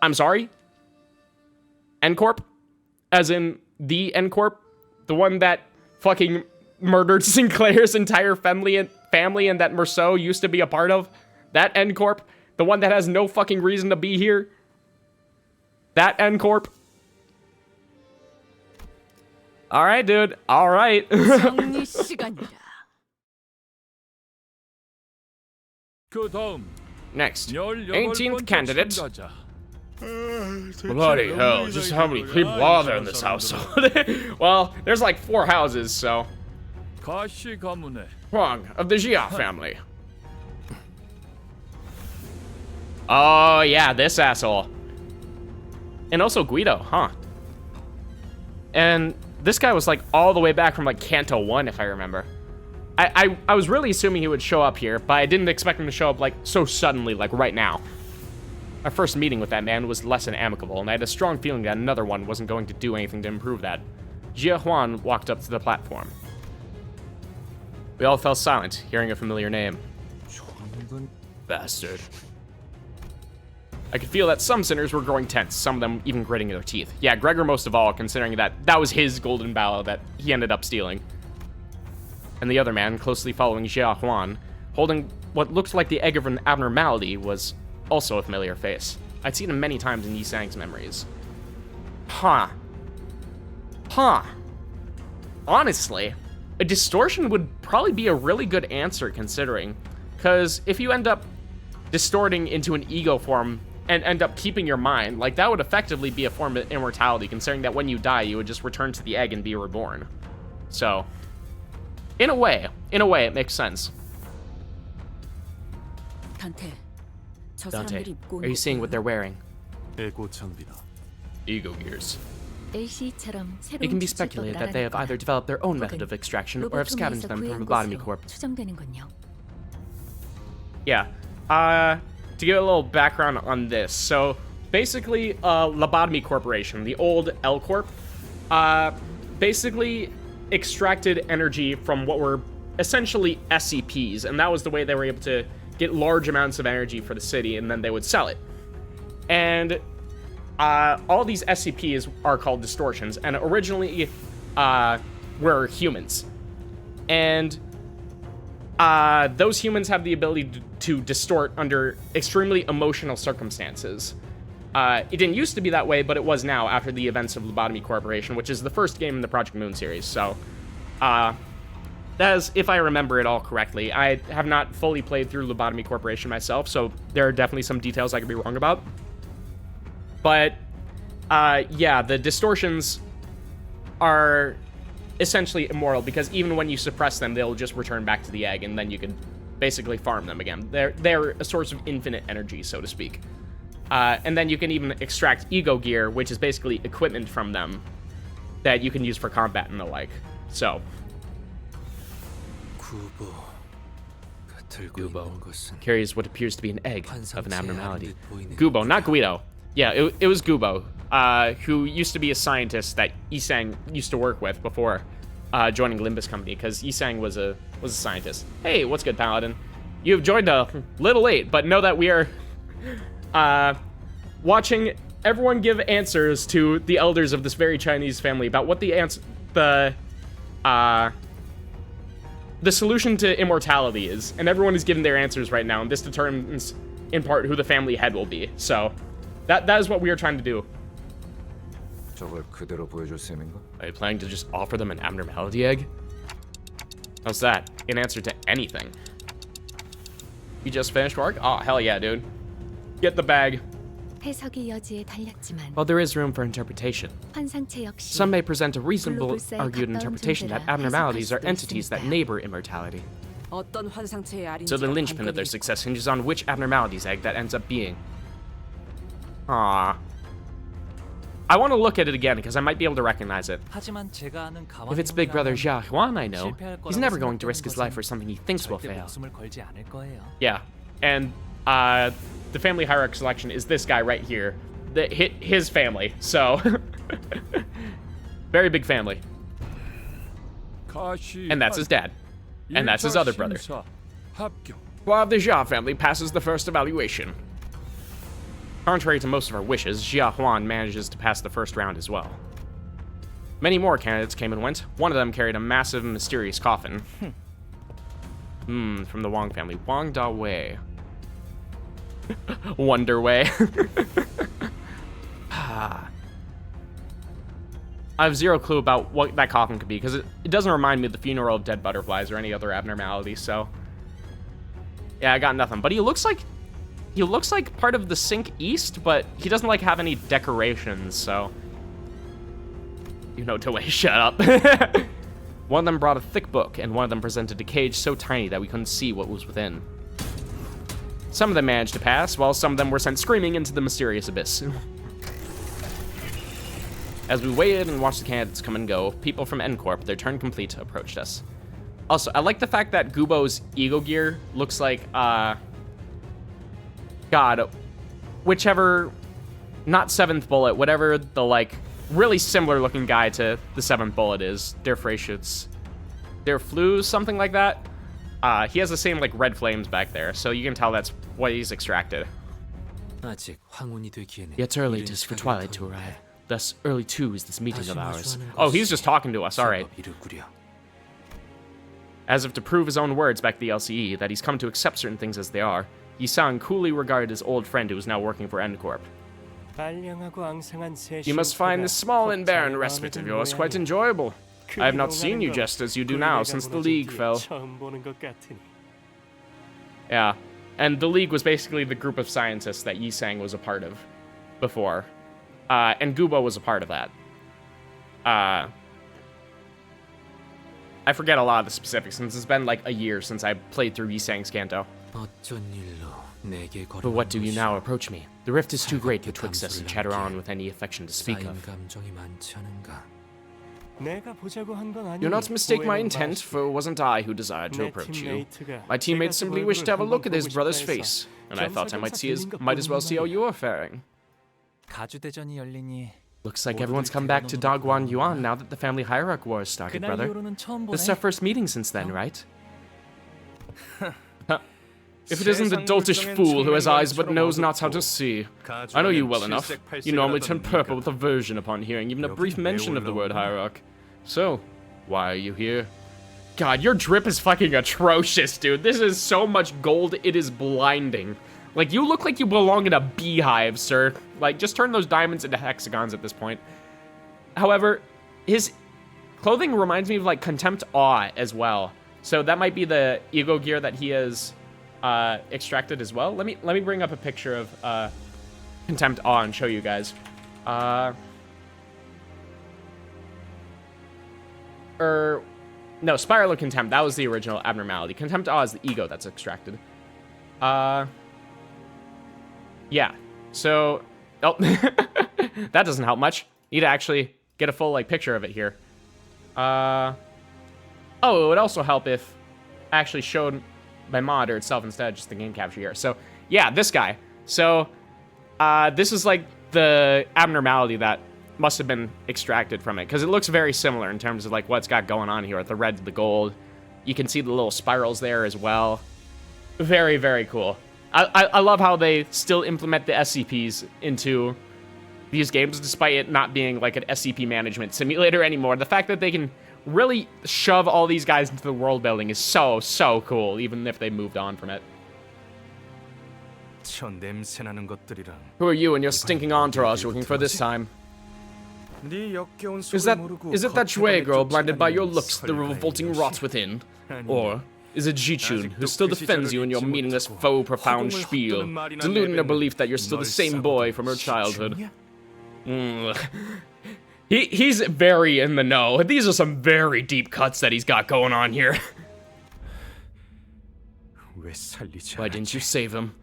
I'm sorry? N-Corp? As in the N-Corp? The one that fucking murdered Sinclair's entire family and that Merceau used to be a part of? That N-Corp? The one that has no fucking reason to be here? That N-Corp? All right, dude. All right. Next, 18th candidate. Bloody hell, just how many people are there in this household? Well, there's like 4 houses, so. Huang of the Jia family. Oh, yeah, this asshole. And also Guido, huh? And this guy was like all the way back from like Canto 1, if I remember. I was really assuming he would show up here, but I didn't expect him to show up like so suddenly, like right now. Our first meeting with that man was less than amicable, and I had a strong feeling that another one wasn't going to do anything to improve that. Jia Huan walked up to the platform. We all fell silent, hearing a familiar name. Bastard. I could feel that some sinners were growing tense, some of them even gritting their teeth. Yeah, Gregor most of all, considering that that was his golden bow that he ended up stealing. And the other man, closely following Jia Huan, holding what looked like the egg of an abnormality, was also a familiar face. I'd seen him many times in Yi Sang's memories. Huh. Honestly, a distortion would probably be a really good answer, considering. Because if you end up distorting into an ego form and end up keeping your mind, like, that would effectively be a form of immortality, considering that when you die, you would just return to the egg and be reborn. So, in a way, it makes sense. Dante, Dante, are you seeing what they're wearing? Ego gears. It can be speculated that they have either developed their own method of extraction or have scavenged them from Lobotomy Corp. Yeah. To give a little background on this, so basically, Lobotomy Corporation, the old L Corp, basically extracted energy from what were essentially SCPs, and that was the way they were able to get large amounts of energy for the city, and then they would sell it. And all these SCPs are called distortions, and originally were humans. And those humans have the ability to distort under extremely emotional circumstances. It didn't used to be that way, but it was now after the events of Lobotomy Corporation, which is the first game in the Project Moon series. So, that is, if I remember it all correctly. I have not fully played through Lobotomy Corporation myself, so there are definitely some details I could be wrong about. But, yeah, the distortions are essentially immoral, because even when you suppress them, they'll just return back to the egg, and then you can basically farm them again. They're a source of infinite energy, so to speak. And then you can even extract ego gear, which is basically equipment from them that you can use for combat and the like. So, Gubo carries what appears to be an egg of an abnormality. Gubo, not Guido. Yeah, it was Gubo, who used to be a scientist that Yi-Sang used to work with before joining Limbus Company, because Yi-Sang was a scientist. Hey, what's good, Paladin? You've joined a little late, but know that we are watching everyone give answers to the elders of this very Chinese family about what the solution to immortality is, and everyone is giving their answers right now, and this determines in part who the family head will be. So that is what we are trying to do. Are you planning to just offer them an abnormality egg? How's that? In answer to anything. You just finished work? Oh, hell yeah, dude. Get the bag. While there is room for interpretation, some may present a reasonable argued interpretation that abnormalities are entities that neighbor immortality. So the linchpin of their success hinges on which abnormality's egg that ends up being. Ah. I want to look at it again, because I might be able to recognize it. If it's Big Brother Jia Huan I know, he's never going to risk his life for something he thinks will fail. Yeah, and the family hierarchy selection is this guy right here. His family, so very big family. And that's his dad. And that's his other brother. While the Jia family passes the first evaluation. Contrary to most of our wishes, Jia Huan manages to pass the first round as well. Many more candidates came and went. One of them carried a massive, mysterious coffin. From the Wang family. Wang Da Wei. Wonder Wei. I have zero clue about what that coffin could be, because it doesn't remind me of the funeral of dead butterflies or any other abnormality, so... Yeah, I got nothing. But he looks like part of the Sink East, but he doesn't, like, have any decorations, so... You know, Dewey, shut up. One of them brought a thick book, and one of them presented a cage so tiny that we couldn't see what was within. Some of them managed to pass, while some of them were sent screaming into the mysterious abyss. As we waited and watched the candidates come and go, people from N-Corp, their turn complete, approached us. Also, I like the fact that Gubo's ego gear looks like, God, whichever, not 7th Bullet, whatever the, like, really similar looking guy to the 7th Bullet is. Der Flu, something like that. He has the same, like, red flames back there, so you can tell that's what he's extracted. Yet early 'tis for twilight to arrive. Thus early too is this meeting of ours. Oh, he's just talking to us. All right. As if to prove his own words back to the LCE, that he's come to accept certain things as they are, Yi-sang coolly regarded his old friend who is now working for N-Corp. You must find this small and barren respite of yours quite enjoyable. I have not seen you just as you do now since the League fell. Yeah, and the League was basically the group of scientists that Yi-sang was a part of before. And Gubo was a part of that. I forget a lot of the specifics since it's been like a year since I played through Yi-sang's Kanto. But what do you now approach me? The rift is too great betwixt us and chatter on with any affection to speak of. Do not mistake my intent, for it wasn't I who desired to approach you. My teammate simply wished to have a look at his brother's face, and I thought I might as well see how you are faring. Looks like everyone's come back to Dogwan Yuan now that the family hierarch war has started, brother. This is our first meeting since then, right? If it isn't a doltish fool who has eyes but knows not how to see. I know you well enough. You normally turn purple with aversion upon hearing even a brief mention of the word hierarch. So, why are you here? God, your drip is fucking atrocious, dude. This is so much gold, it is blinding. Like, you look like you belong in a beehive, sir. Like, just turn those diamonds into hexagons at this point. However, his clothing reminds me of, like, Contempt Awe as well. So that might be the ego gear that he has extracted as well. Let me bring up a picture of Contempt Awe and show you guys. No, Spiral of Contempt. That was the original abnormality. Contempt Awe is the ego that's extracted. Yeah. So, oh, that doesn't help much. Need to actually get a full, like, picture of it here. Oh, it would also help if I actually showed my monitor itself instead of just the game capture here. So, yeah, this guy. So, this is, like, the abnormality that must have been extracted from it, because it looks very similar in terms of, like, what's got going on here with the red to the gold. You can see the little spirals there as well. Very, very cool. I love how they still implement the SCPs into these games, despite it not being like an SCP management simulator anymore. The fact that they can really shove all these guys into the world building is so, so cool, even if they moved on from it. Who are you and your stinking entourage looking for this time? Is it that Shui girl blinded by your looks, the revolting rot within? Or is it Jichun, who still defends you in your meaningless, faux, profound spiel, deluding her belief that you're still the same boy from her childhood? He's very in the know. These are some very deep cuts that he's got going on here. Why didn't you save him?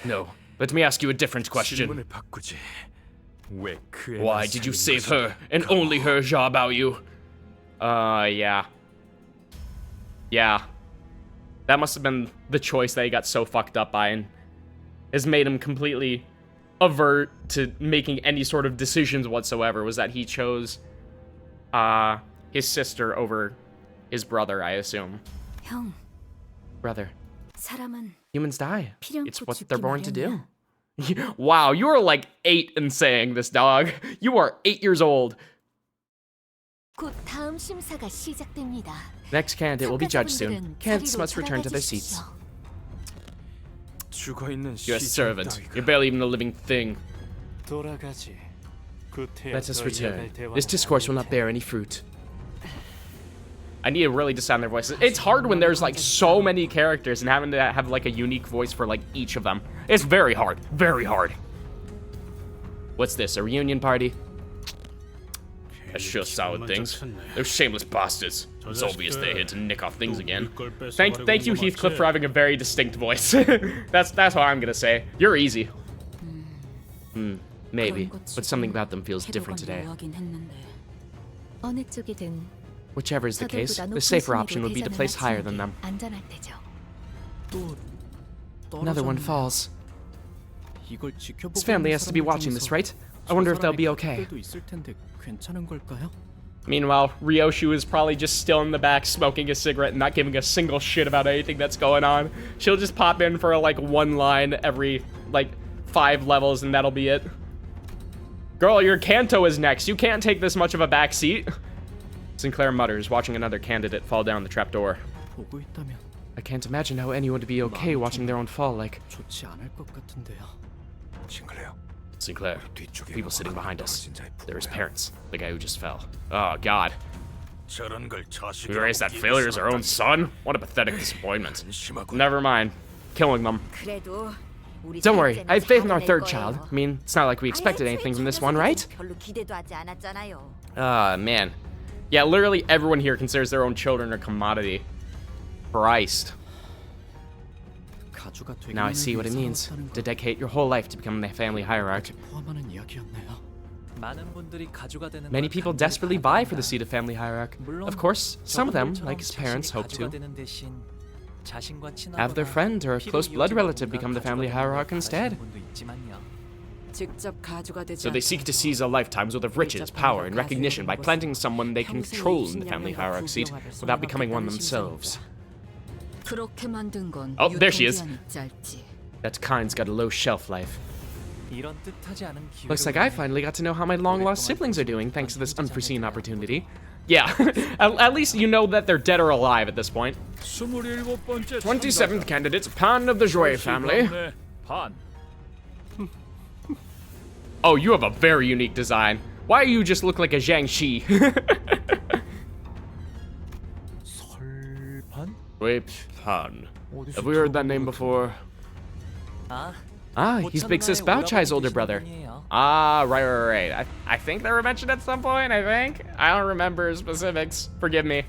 No. Let me ask you a different question. Why did you save her, and only her, Jia Baoyu? Yeah. Yeah. That must have been the choice that he got so fucked up by and has made him completely avert to making any sort of decisions whatsoever, was that he chose his sister over his brother, I assume. Brother. Humans die. It's what they're born to do. Wow, you are like 8 and saying this, dog. You are 8 years old. Next candidate will be judged soon. Candidates must return to their seats. You're a servant. You're barely even a living thing. Let us return. This discourse will not bear any fruit. I need to really dissound their voices. It's hard when there's like so many characters and having to have like a unique voice for like each of them. It's very hard. Very hard. What's this, a reunion party? That's sure solid things. Those shameless bastards. It's obvious they're here to nick off things again. Thank you, Heathcliff, for having a very distinct voice. That's what I'm gonna say. You're easy. Maybe, but something about them feels different today. Whichever is the case, the safer option would be to place higher than them. Another one falls. His family has to be watching this, right? I wonder if they'll be okay. Meanwhile, Ryoshu is probably just still in the back smoking a cigarette and not giving a single shit about anything that's going on. She'll just pop in for like one line every like 5 levels and that'll be it. Girl, your Kanto is next. You can't take this much of a back seat. Sinclair mutters, watching another candidate fall down the trapdoor. I can't imagine how anyone would be okay watching their own fall like. Sinclair, people sitting behind us. They're his parents, the guy who just fell. Oh, God. We raised that failure as our own son? What a pathetic disappointment. Never mind. Killing them. Don't worry, I have faith in our third child. I mean, it's not like we expected anything from this one, right? Man. Yeah, literally everyone here considers their own children a commodity. Christ. Now I see what it means to dedicate your whole life to become the family hierarch. Many people desperately vie for the seat of family hierarch. Of course, some of them, like his parents, hope to have their friend or a close blood relative become the family hierarch instead. So they seek to seize a lifetime's worth of riches, power, and recognition by planting someone they can control in the family hierarch seat without becoming one themselves. Oh, there she is. That kind's got a low shelf life. Looks like I finally got to know how my long-lost siblings are doing thanks to this unforeseen opportunity. Yeah, at least you know that they're dead or alive at this point. 27th candidate, Pan of the Joy family. Oh, you have a very unique design. Why do you just look like a Jiangxi? Wait, Han. Have we heard that name before? Ah, he's Big Sis Bao Chai's older brother. Ah, right. I think they were mentioned at some point, I don't remember specifics. Forgive me.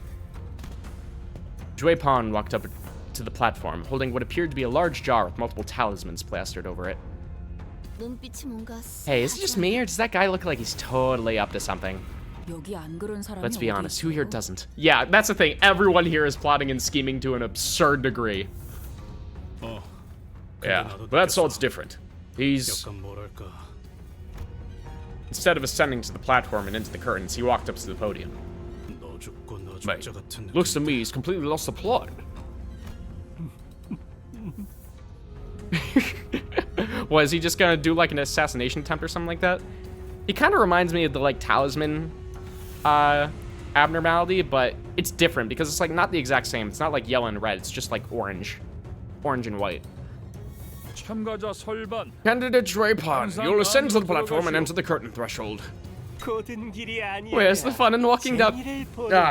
Jue Pan walked up to the platform, holding what appeared to be a large jar with multiple talismans plastered over it. Hey, is it just me, or does that guy look like he's totally up to something? Let's be honest, who here doesn't? Yeah, that's the thing. Everyone here is plotting and scheming to an absurd degree. Yeah, but that salt's different. He's... Instead of ascending to the platform and into the curtains, he walked up to the podium. Mate, looks to me he's completely lost the plot. What, is he just gonna do like an assassination attempt or something like that? He kind of reminds me of the like talisman abnormality, but it's different because it's like not the exact same. It's not like yellow and red, it's just like orange and white. Candidate Jue Pan, you'll ascend to the platform and enter the curtain threshold. Where's the fun in walking down?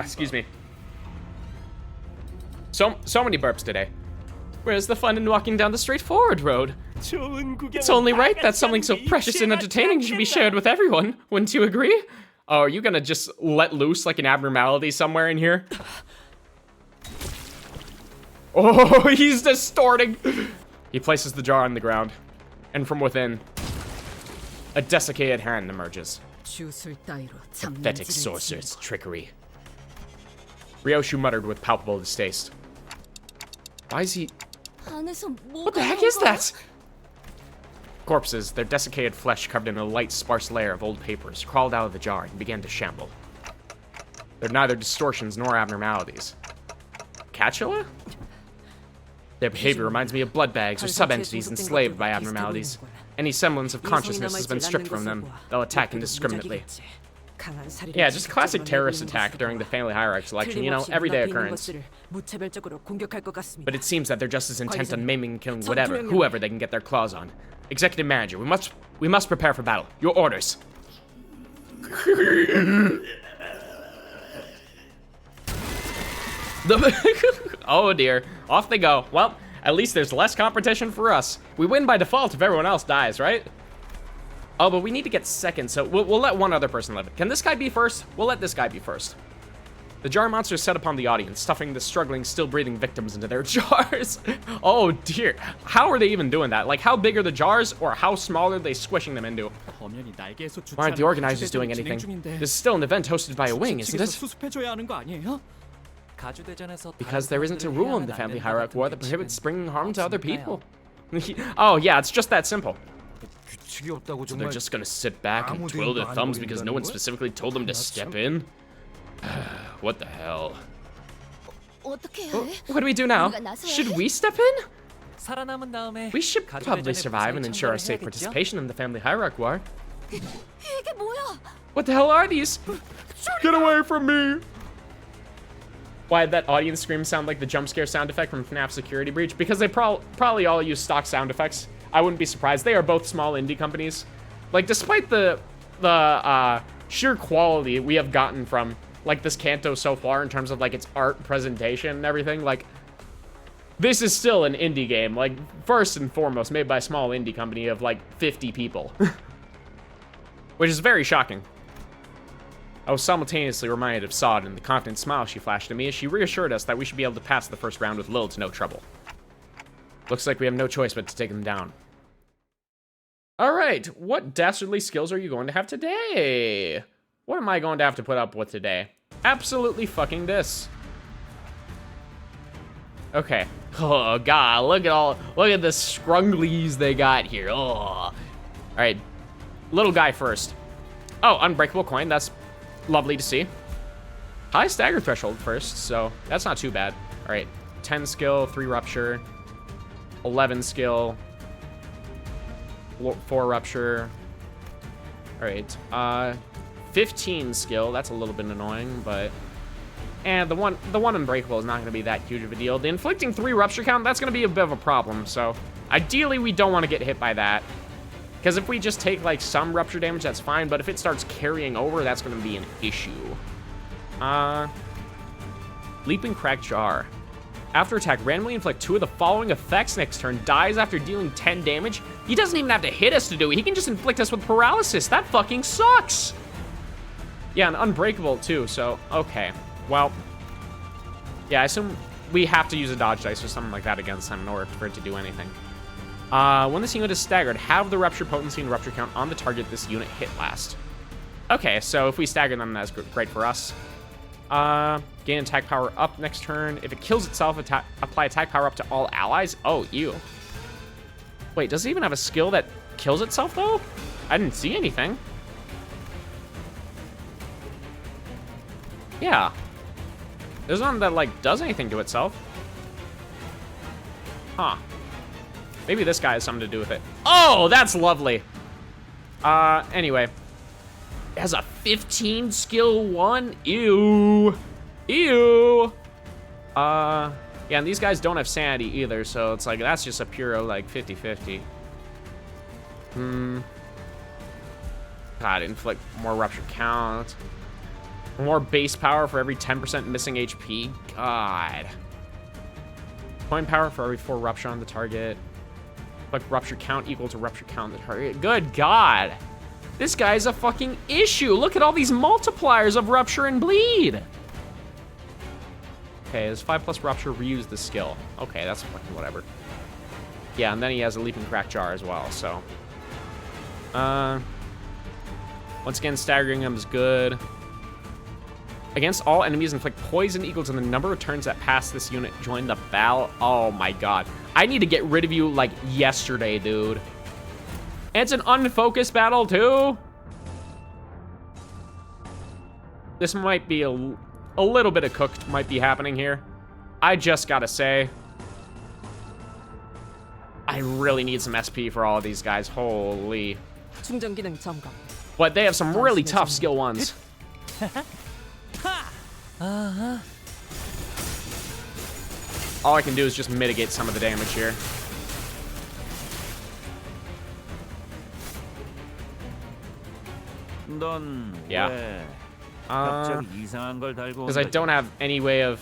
Excuse me. So many burps today. Where's the fun in walking down the straightforward road? It's only right that something so precious and entertaining should be shared with everyone. Wouldn't you agree? Oh, are you gonna just let loose like an abnormality somewhere in here? Oh, he's distorting. He places the jar on the ground, and from within, a desiccated hand emerges. Pathetic sorcerer's trickery. Ryoshu muttered with palpable distaste. Why is he... What the heck is that? Corpses, their desiccated flesh covered in a light, sparse layer of old papers, crawled out of the jar and began to shamble. They're neither distortions nor abnormalities. Catula? Their behavior reminds me of blood bags or sub-entities enslaved by abnormalities. Any semblance of consciousness has been stripped from them. They'll attack indiscriminately. Yeah, just a classic terrorist attack during the family hierarchy selection, you know, everyday occurrence. But it seems that they're just as intent on maiming and killing whoever they can get their claws on. Executive Manager, we must prepare for battle. Your orders. Oh dear, off they go. Well, at least there's less competition for us. We win by default if everyone else dies, right? Oh, but we need to get second, so we'll let one other person live. Can this guy be first? We'll let this guy be first. The jar monster set upon the audience, stuffing the struggling, still breathing victims into their jars. Oh dear, how are they even doing that? Like, how big are the jars, or how small are they squishing them into? Why aren't the organizers doing anything? This is still an event hosted by a wing, isn't it? Because there isn't a rule in the family hierarchy war that prohibits bringing harm to other people. Oh yeah, it's just that simple. So they're just gonna sit back and twiddle their thumbs because no one specifically told them to step in? What the hell? 어떻게 해야 해? What do we do now? 우리가 나서야 Should 해? we step in? 살아남은 다음에 We should 가족의 probably 전에 survive and 무사히 ensure our 참가를 safe 해야겠죠? participation in the family hierarchy war. 이게 뭐야? What the hell are these? Get away from me! Why did that audience scream sound like the jump scare sound effect from FNAF Security Breach? Because they probably all use stock sound effects. I wouldn't be surprised. They are both small indie companies. Like, despite the sheer quality we have gotten from, like, this Kanto so far in terms of, like, its art presentation and everything, like, this is still an indie game. Like, first and foremost, made by a small indie company of, like, 50 people. Which is very shocking. I was simultaneously reminded of Sod and the confident smile she flashed at me as she reassured us that we should be able to pass the first round with little to no trouble. Looks like we have no choice but to take them down. Alright, what dastardly skills are you going to have today? What am I going to have to put up with today? Absolutely fucking this. Okay. Oh god, look at the scrunglies they got here. Oh. Alright. Little guy first. Oh, unbreakable coin, that's lovely to see. High stagger threshold first, so that's not too bad. Alright. 10 skill, 3 rupture. 11 skill. 4 rupture. Alright. 15 skill, that's a little bit annoying, but... And the one unbreakable is not going to be that huge of a deal. The inflicting 3 rupture count, that's going to be a bit of a problem, so... Ideally, we don't want to get hit by that. Because if we just take, like, some rupture damage, that's fine, but if it starts carrying over, that's going to be an issue. Leaping Crack Jar. After attack, randomly inflict 2 of the following effects next turn. Dies after dealing 10 damage. He doesn't even have to hit us to do it. He can just inflict us with paralysis. That fucking sucks. Yeah, and unbreakable, too, so, okay. Well, yeah, I assume we have to use a dodge dice or something like that against him in order for it to do anything. When this unit is staggered, have the rupture potency and rupture count on the target this unit hit last. Okay, so if we stagger them, that's great for us. Gain attack power up next turn. If it kills itself, apply attack power up to all allies. Oh, ew. Wait, does it even have a skill that kills itself, though? I didn't see anything. Yeah. There's none that, like, does anything to itself. Huh. Maybe this guy has something to do with it. Oh, that's lovely. Anyway. It has a 15 skill 1. Ew. Ew. Yeah, and these guys don't have sanity either, so it's like, that's just a pure, like, 50-50. God, inflict more rupture count. More base power for every 10% missing HP. God. Coin power for every 4 rupture on the target. Like rupture count equal to rupture count on the target. Good God. This guy's a fucking issue. Look at all these multipliers of rupture and bleed. Okay, his 5+ rupture, reuse the skill. Okay, that's fucking whatever. Yeah, and then he has a leaping crack jar as well, so. Once again, staggering him is good. Against all enemies, inflict poison equal to the number of turns that pass this unit join the battle. Oh my god. I need to get rid of you like yesterday, dude. And it's an unfocused battle too. This might be a little bit of cooked might be happening here. I just gotta say. I really need some SP for all of these guys. Holy. But they have some really tough skill ones. All I can do is just mitigate some of the damage here. Yeah. Because I don't have any way of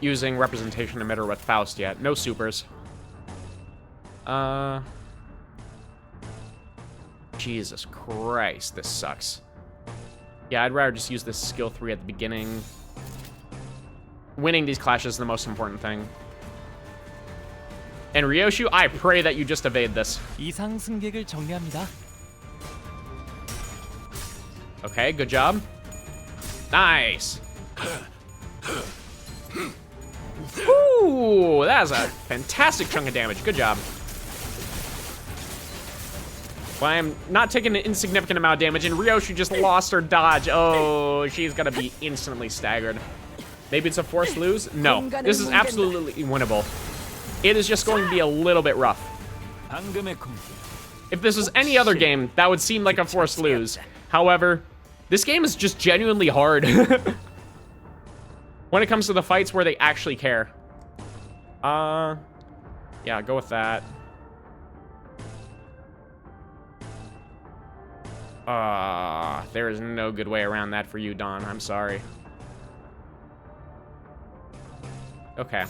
using representation emitter with Faust yet. No supers. Jesus Christ, this sucks. Yeah, I'd rather just use this skill 3 at the beginning. Winning these clashes is the most important thing. And Ryoshu, I pray that you just evade this. 이상 승객을 정리합니다. Okay, good job. Nice. Ooh, that is a fantastic chunk of damage. Good job. Well, I am not taking an insignificant amount of damage, and Ryoshi just lost her dodge. Oh, she's gonna be instantly staggered. Maybe it's a forced lose? No, this is absolutely winnable. It is just going to be a little bit rough. If this was any other game, that would seem like a forced lose. However, this game is just genuinely hard. When it comes to the fights where they actually care. Yeah, go with that. There is no good way around that for you, Dawn. I'm sorry. Okay.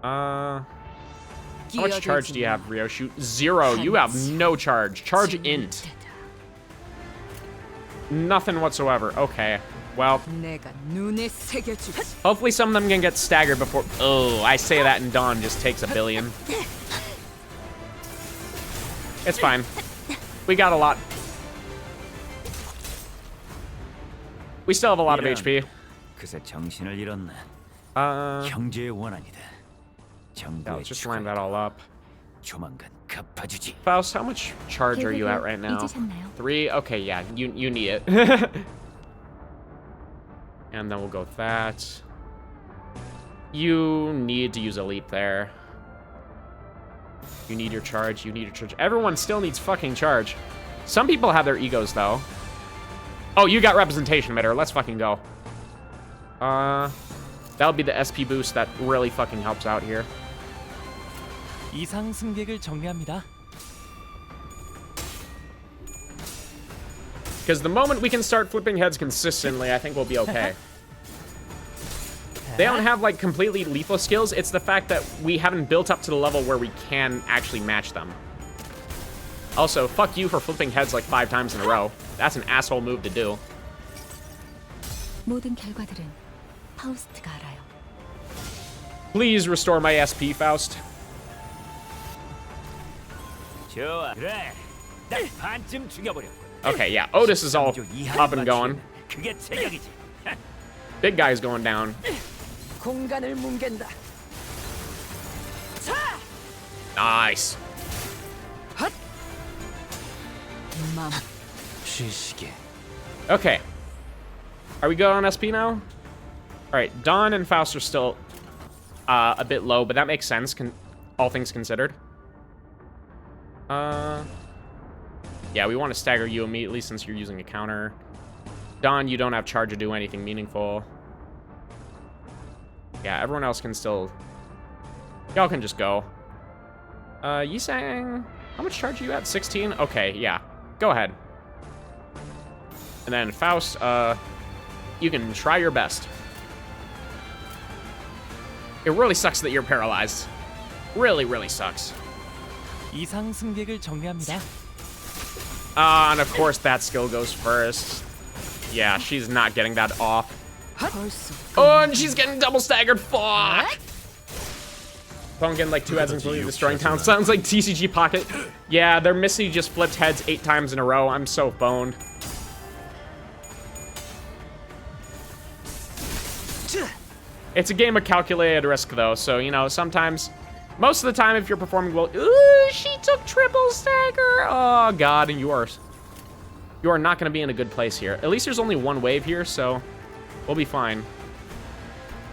How much charge do you have, Ryoshi? 0. You have no charge. Charge int. Nothing whatsoever. Okay. Well, hopefully some of them can get staggered before... Oh, I say that and Dawn just takes a billion. It's fine. We got a lot. We still have a lot of HP. Yeah, let's just line that all up. Faust, how much charge are you at right now? 3? Okay, yeah, you need it. And then we'll go with that. You need to use a leap there. You need your charge, you need your charge. Everyone still needs fucking charge. Some people have their egos, though. Oh, you got representation, emitter. Let's fucking go. That'll be the SP boost that really fucking helps out here. 이상 승객을 정리합니다. Because the moment we can start flipping heads consistently, I think we'll be okay. They don't have, like, completely lethal skills. It's the fact that we haven't built up to the level where we can actually match them. Also, fuck you for flipping heads like 5 times in a row. That's an asshole move to do. 모든 결과들은 파우스트가 알아요. Please restore my SP, Faust. Okay, yeah, Otis is all up and going. Big guy's going down. Nice. Okay. Are we good on SP now? All right, Dawn and Faust are still a bit low, but that makes sense, all things considered. Yeah, we want to stagger you immediately since you're using a counter. Dawn, you don't have charge to do anything meaningful. Yeah, everyone else can still... Y'all can just go. Yisang, how much charge are you at? 16? Okay, yeah. Go ahead. And then Faust, you can try your best. It really sucks that you're paralyzed. Really, really sucks. 이상 승객을 정리합니다. And of course that skill goes first. Yeah, she's not getting that off. Oh, and she's getting double staggered. Fuck. Pumpkin like 2 heads and completely destroying town. Sounds like TCG Pocket. Yeah, their Missy just flipped heads 8 times in a row. I'm so boned. It's a game of calculated risk, though, so, you know, sometimes, most of the time, if you're performing well... Ooh, she took triple stagger! Oh, God, and you are not going to be in a good place here. At least there's only 1 wave here, so we'll be fine.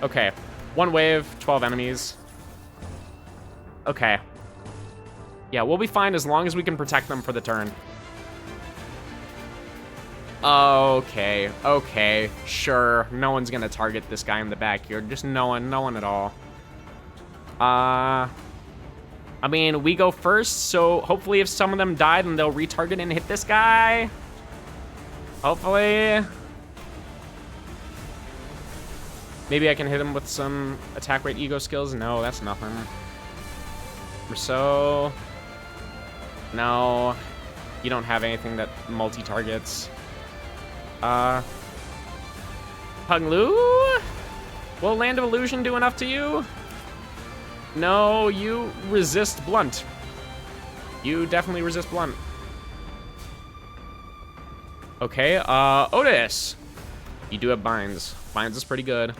Okay, 1 wave, 12 enemies. Okay. Yeah, we'll be fine as long as we can protect them for the turn. Okay, okay, sure. No one's gonna target this guy in the back here. Just no one at all. I mean, we go first, so hopefully if some of them die, then they'll retarget and hit this guy. Hopefully. Maybe I can hit him with some attack rate ego skills. No, that's nothing. Rousseau. No. You don't have anything that multi-targets. Peng Lu? Will Land of Illusion do enough to you? No, you resist blunt. You definitely resist blunt. Okay, Otis. You do have binds. Binds is pretty good.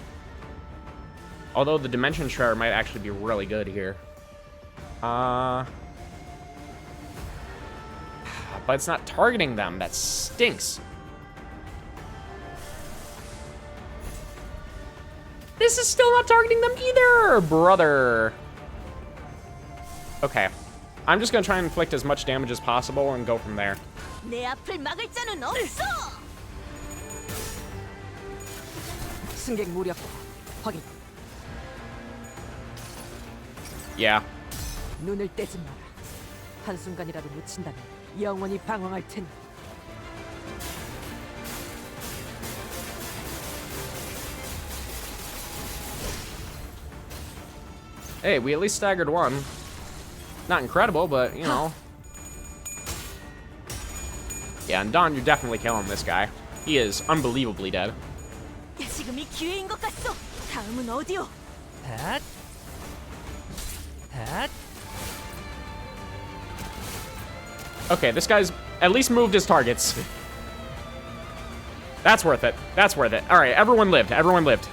Although the Dimension Shredder might actually be really good here. But it's not targeting them. That stinks. This is still not targeting them either, brother. Okay. I'm just gonna try and inflict as much damage as possible and go from there. 내 앞을 막을 자는 없어. 승객 무력 확인. Yeah. 눈을 떼지 마라. 한순간이라도 놓친다면 영원히 방황할 테니. Hey, we at least staggered one. Not incredible, but, you know. Yeah, and Don, you're definitely killing this guy. He is unbelievably dead. 지금이 기회인 것 같소. 다음은 어디요? 핫. 핫. Okay, this guy's at least moved his targets. That's worth it. That's worth it. All right, everyone lived. Everyone lived.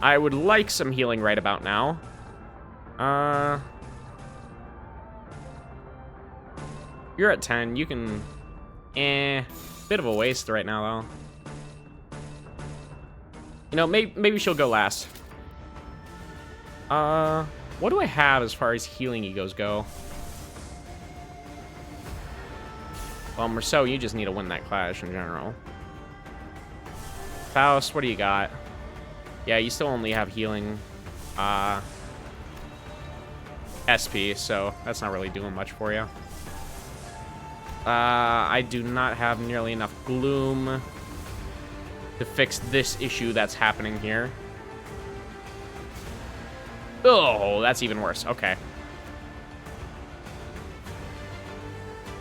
I would like some healing right about now. You're at 10. You can... Bit of a waste right now, though. You know, maybe she'll go last. What do I have as far as healing egos go? Well, Merceau, you just need to win that clash in general. Faust, what do you got? Yeah, you still only have healing, SP, so that's not really doing much for you. I do not have nearly enough gloom to fix this issue that's happening here. Oh, that's even worse. Okay.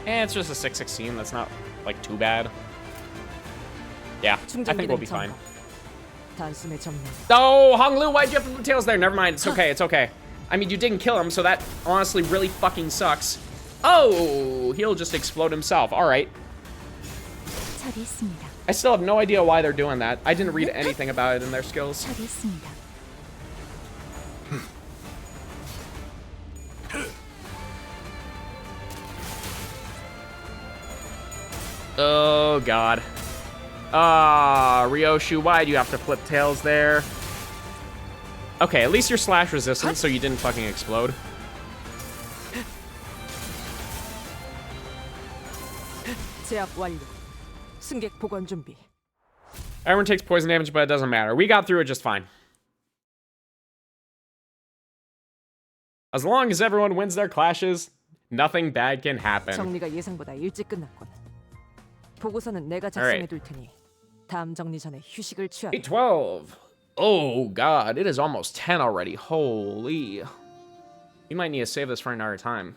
It's just a 616. That's not, like, too bad. Yeah, I think we'll be fine. Oh, Hong Lu, why'd you have to put tails there? Never mind. It's okay. It's okay. I mean, you didn't kill him, so that honestly really fucking sucks. Oh, he'll just explode himself. All right. I still have no idea why they're doing that. I didn't read anything about it in their skills. Oh, God. Ryoshu, why do you have to flip tails there? Okay, at least you're slash resistant, so you didn't fucking explode. 제압 완료. 승객 복원 준비. Everyone takes poison damage, but it doesn't matter. We got through it just fine. As long as everyone wins their clashes, nothing bad can happen. 정리가 예상보다 일찍 끝났군. 보고서는 내가 작성해 둘 테니 다음 정리 전에 휴식을 취하라. 8:12. Oh God, it is almost 10 already. Holy. We might need to save this for another time.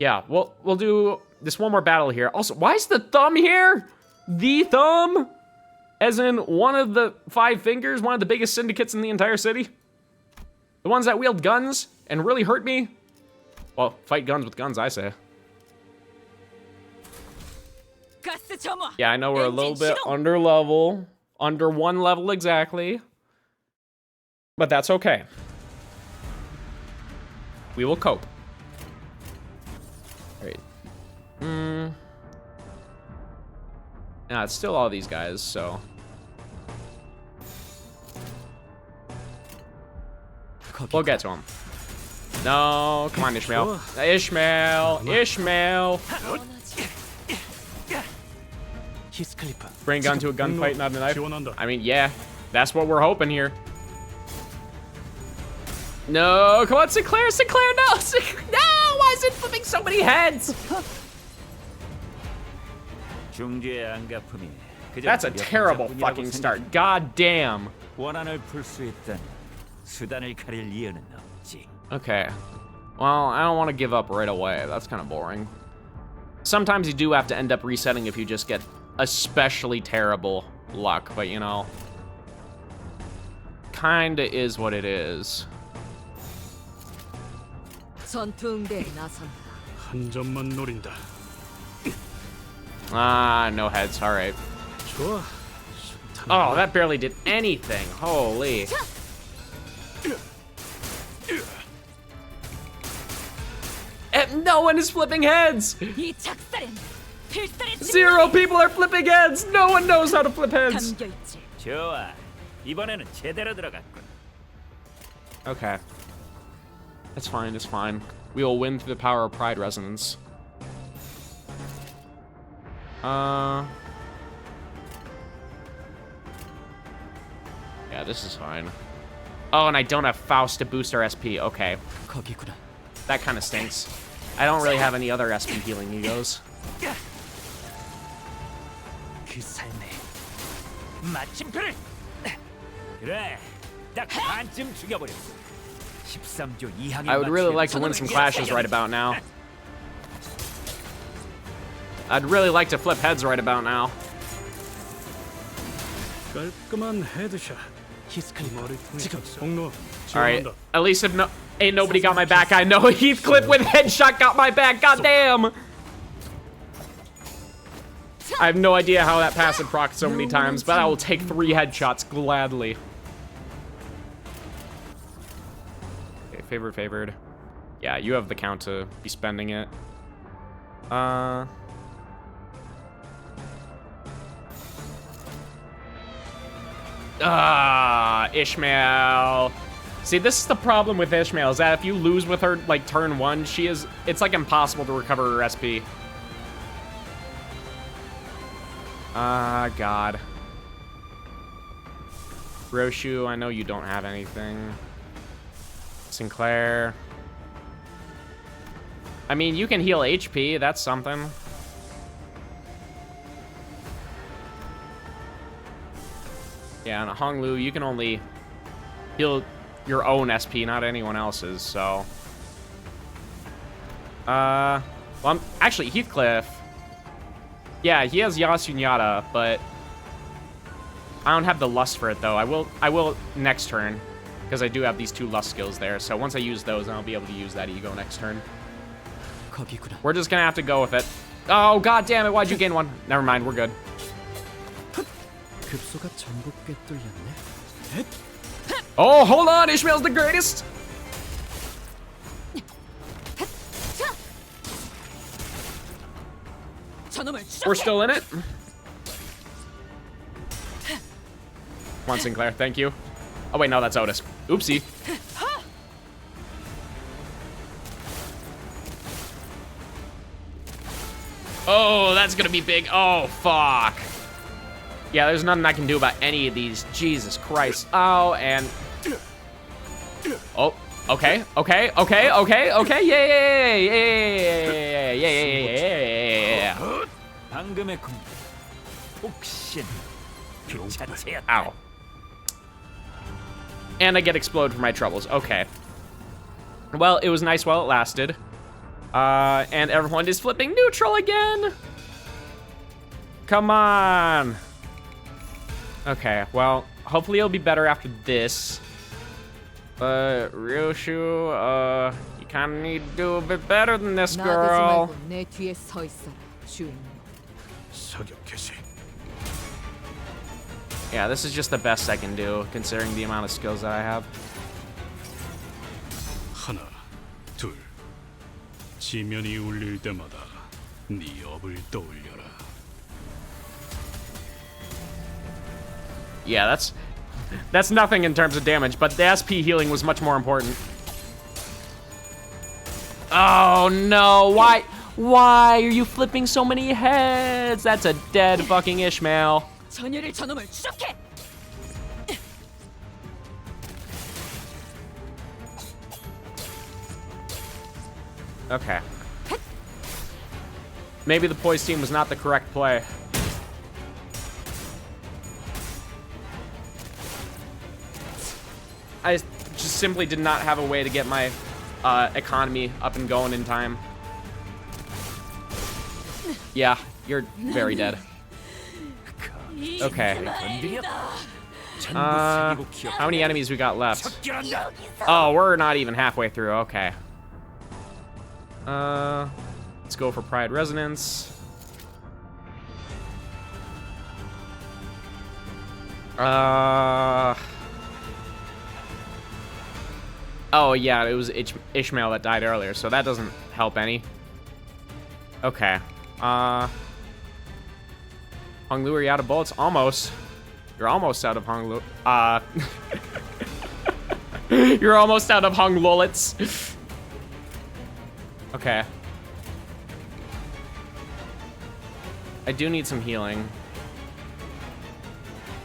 Yeah, we'll do this one more battle here. Also, why is the thumb here? The thumb? As in one of the 5 fingers, one of the biggest syndicates in the entire city? The ones that wield guns and really hurt me? Well, fight guns with guns, I say. Yeah, I know we're a little bit under level. Under 1 level exactly. But that's okay. We will cope. Alright. Nah, it's still all these guys, so... We'll get to him. No, come on, Ishmael. Ishmael! Bring gun to a gunfight, not a knife. I mean, yeah, that's what we're hoping here. No, come on, Sinclair, no! No, why is it flipping so many heads? That's a terrible fucking start. God damn. Okay. Well, I don't want to give up right away. That's kind of boring. Sometimes you do have to end up resetting if you just get especially terrible luck, but you know, kinda is what it is. Ah, no heads. All right. Oh, that barely did anything. Holy. No one is flipping heads. 이 작살엔 필살의 0 people are flipping heads. No one knows how to flip heads. 담겨 있지. 좋아. 이번에는 제대로 들어갔군. Okay. That's fine, it's fine. We will win through the power of pride resonance. Yeah, this is fine. Oh, and I don't have Faust to boost our SP. Okay. 거기구나. That kind of stinks. I don't really have any other SP healing egos. 그 삶에 마침표를. 그래. 딱 반쯤 죽여버렸어. 13조 2항의 I would really like to win some clashes right about now. I'd really like to flip heads right about now. 깔끔한 헤드샷. 머리 지금 공로. Alright, at least if ain't nobody got my back, I know Heathcliff with headshot got my back, goddamn! I have no idea how that passive procs so many times, but I will take 3 headshots gladly. Okay, favored. Yeah, you have the count to be spending it. Ishmael. See, this is the problem with Ishmael, is that if you lose with her, like, turn 1, it's, like, impossible to recover her SP. God. Roshu, I know you don't have anything. Sinclair. I mean, you can heal HP, that's something. Yeah, and Honglu, you can only heal your own SP, not anyone else's, so. Well, actually, Heathcliff. Yeah, he has Yasunyata, but I don't have the lust for it, though. I will next turn, because I do have these 2 lust skills there, so once I use those, I'll be able to use that ego next turn. We're just gonna have to go with it. Oh, god damn it, why'd you gain 1? Never mind, we're good. 급소가 전국에 뚫렸네. Oh, hold on, Ishmael's the greatest! We're still in it. Come on, Sinclair, thank you. Oh wait, no, that's Otis. Oopsie. Oh, that's gonna be big. Oh, fuck. Yeah, there's nothing I can do about any of these. Jesus Christ. Oh, and... Oh, okay. Yeah. 방금의 군 혹신 그 자체였다. Ow. And I get explode for my troubles. Okay. Well, it was nice while it lasted. And everyone is flipping neutral again. Come on. Okay, well, hopefully it'll be better after this. Ryoshu, you kind of need to do a bit better than this, girl. 내 뒤에 서 있어라, 주인공. 사격 개시. Yeah, this is just the best I can do, considering the amount of skills that I have. 하나, 둘. 지면이 울릴 때마다 네 업을 떠올려라. Yeah, that's nothing in terms of damage, but the SP healing was much more important. Oh no, why are you flipping so many heads? That's a dead fucking Ishmael. 전열을 저놈을 추적해. Okay. Maybe the poise team was not the correct play. I just simply did not have a way to get my economy up and going in time. Yeah, you're very dead. Okay. How many enemies we got left? Oh, we're not even halfway through. Okay. Let's go for Pride Resonance. Oh, yeah, it was Ishmael that died earlier, so that doesn't help any. Okay. Hong Lu, are you out of bullets? Almost. You're almost out of Hong Lu. You're almost out of Hong Lulets. Okay. I do need some healing.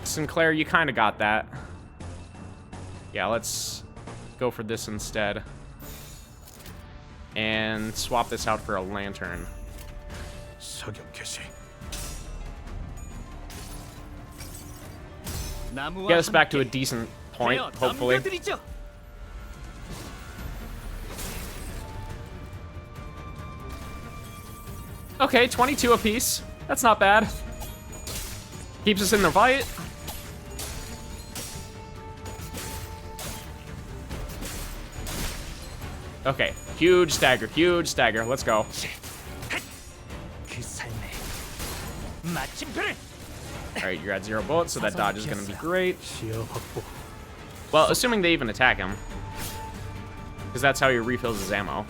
Sinclair, you kind of got that. Yeah, let's go for this instead. And swap this out for a lantern. Get us back to a decent point, hopefully. Okay, 22 apiece. That's not bad. Keeps us in the fight. Okay, huge stagger, huge stagger. Let's go. Alright, you're at 0 bullets, so that dodge is gonna be great. Well, assuming they even attack him. Because that's how he refills his ammo.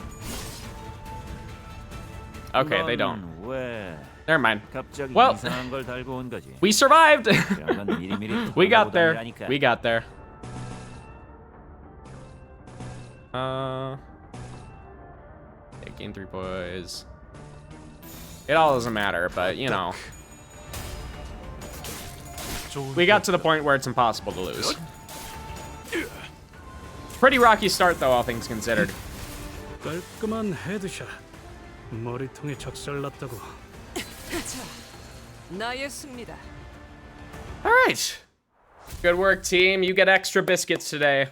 Okay, they don't. Never mind. Well, we survived! We got there. We got there. Gain 3 poise. It all doesn't matter, but you know. We got to the point where it's impossible to lose. Pretty rocky start, though, all things considered. 깔끔한 헤드샷. 머리통에 작살났다고. 나였습니다. All right. Good work, team. You get extra biscuits today.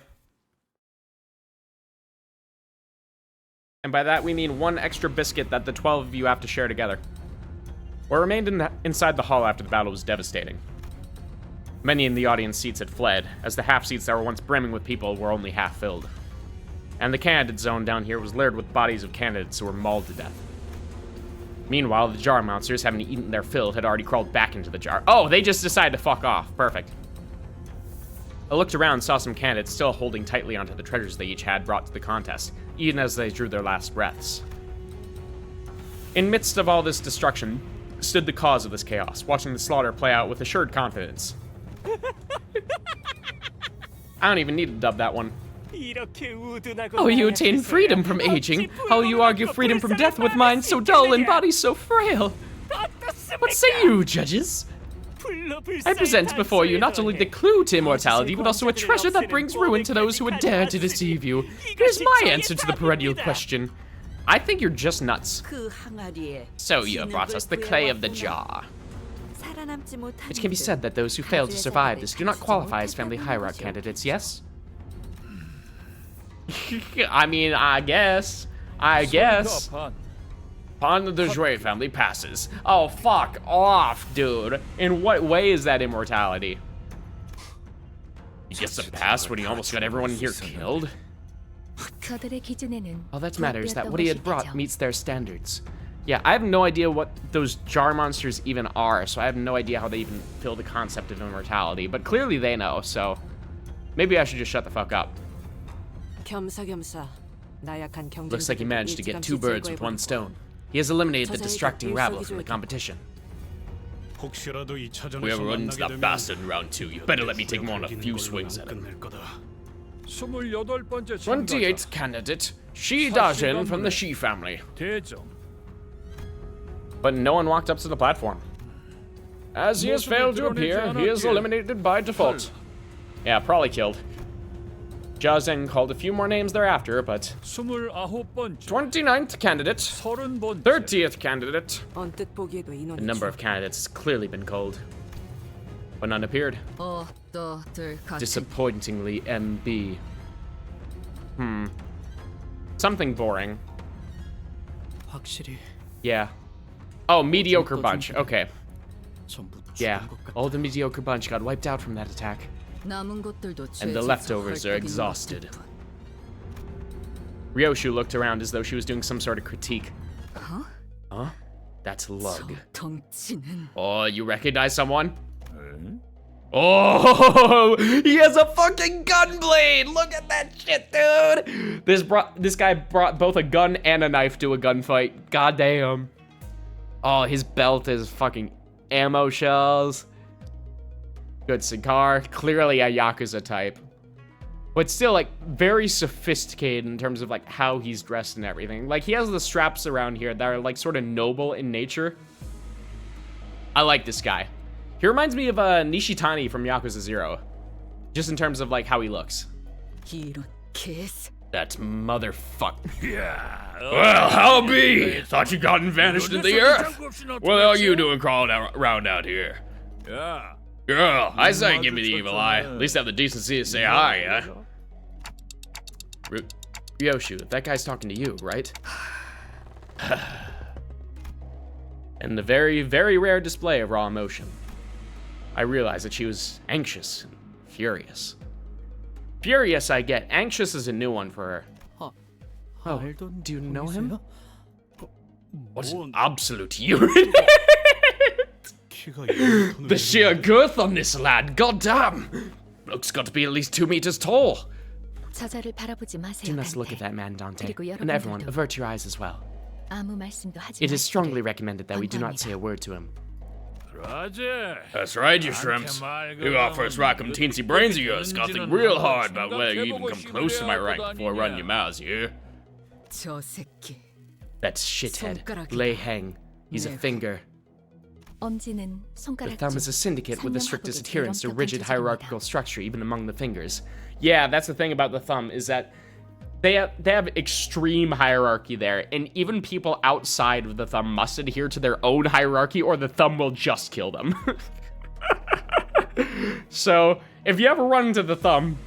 And by that, we mean 1 extra biscuit that the 12 of you have to share together. What remained inside the hall after the battle was devastating. Many in the audience seats had fled, as the half seats that were once brimming with people were only half filled. And the candidate zone down here was littered with bodies of candidates who were mauled to death. Meanwhile, the jar monsters, having eaten their fill, had already crawled back into the jar. Oh, they just decided to fuck off. Perfect. I looked around and saw some candidates still holding tightly onto the treasures they each had brought to the contest, even as they drew their last breaths. In midst of all this destruction stood the cause of this chaos, watching the slaughter play out with assured confidence. I don't even need to dub that one. Oh, you attain freedom from aging. How you argue freedom from death with minds so dull and bodies so frail. What say you, judges? I present before you not only the clue to immortality, but also a treasure that brings ruin to those who would dare to deceive you. Here's my answer to the perennial question. I think you're just nuts. So you have brought us the clay of the jar. It can be said that those who fail to survive this do not qualify as family hierarch candidates, yes? I mean, I guess. Pawn of the Jouet family passes. Oh, fuck off, dude. In what way is that immortality? He gets a pass when he almost got everyone here killed? All that matters is that what he had brought meets their standards. Yeah, I have no idea what those jar monsters even are, so I have no idea how they even feel the concept of immortality, but clearly they know, so maybe I should just shut the fuck up. Looks like he managed to get 2 birds with 1 stone. He has eliminated the distracting rabble from the competition. Whoever runs that bastard in round 2, you better let me take more than a few swings at him. 28th candidate, Shi Dajin from the Shi family. But no one walked up to the platform. As he has failed to appear, he is eliminated by default. Yeah, probably killed. Jia Zheng called a few more names thereafter, but 29th candidate, 30th candidate. The number of candidates has clearly been called, but none appeared. Disappointingly MB. Something boring. Yeah. Oh, mediocre bunch. Okay. Yeah, all the mediocre bunch got wiped out from that attack. And the leftovers are exhausted. Ryoshu looked around as though she was doing some sort of critique. Huh? That's Lug. Oh, you recognize someone? Oh, he has a fucking gun blade. Look at that shit, dude. This guy brought both a gun and a knife to a gunfight. Goddamn. Oh, his belt is fucking ammo shells. Good cigar. Clearly a Yakuza type. But still, like, very sophisticated in terms of, like, how he's dressed and everything. Like, he has the straps around here that are, like, sort of noble in nature. I like this guy. He reminds me of Nishitani from Yakuza 0. Just in terms of, like, how he looks. That's motherfucker. Yeah. Well, how be? Thought you got and vanished in the earth. What are you doing crawling around out here? Yeah. Girl, I saw you give me the evil eye. At least have the decency to say hi, yeah? Ryoshu, that guy's talking to you, right? And the very, very rare display of raw emotion. I realized that she was anxious and furious. Furious, I get. Anxious is a new one for her. Oh, do you know him? What an absolute unit! The sheer girth on this lad, goddamn! Bloke's got to be at least 2 meters tall. Do not look at that man, Dante. And everyone, avert your eyes as well. It is strongly recommended that we do not say a word to him. That's right, you shrimps. You got first rock 'em teensy brains of yours, got to think real hard about whether you even come close to my rank before running your mouths, you hear? That's shithead. Lei Heng. He's a finger. The thumb is a syndicate with the strictest adherence to rigid hierarchical structure, even among the fingers. Yeah, that's the thing about the thumb, is that they have extreme hierarchy there, and even people outside of the thumb must adhere to their own hierarchy, or the thumb will just kill them. So, if you ever run into the thumb,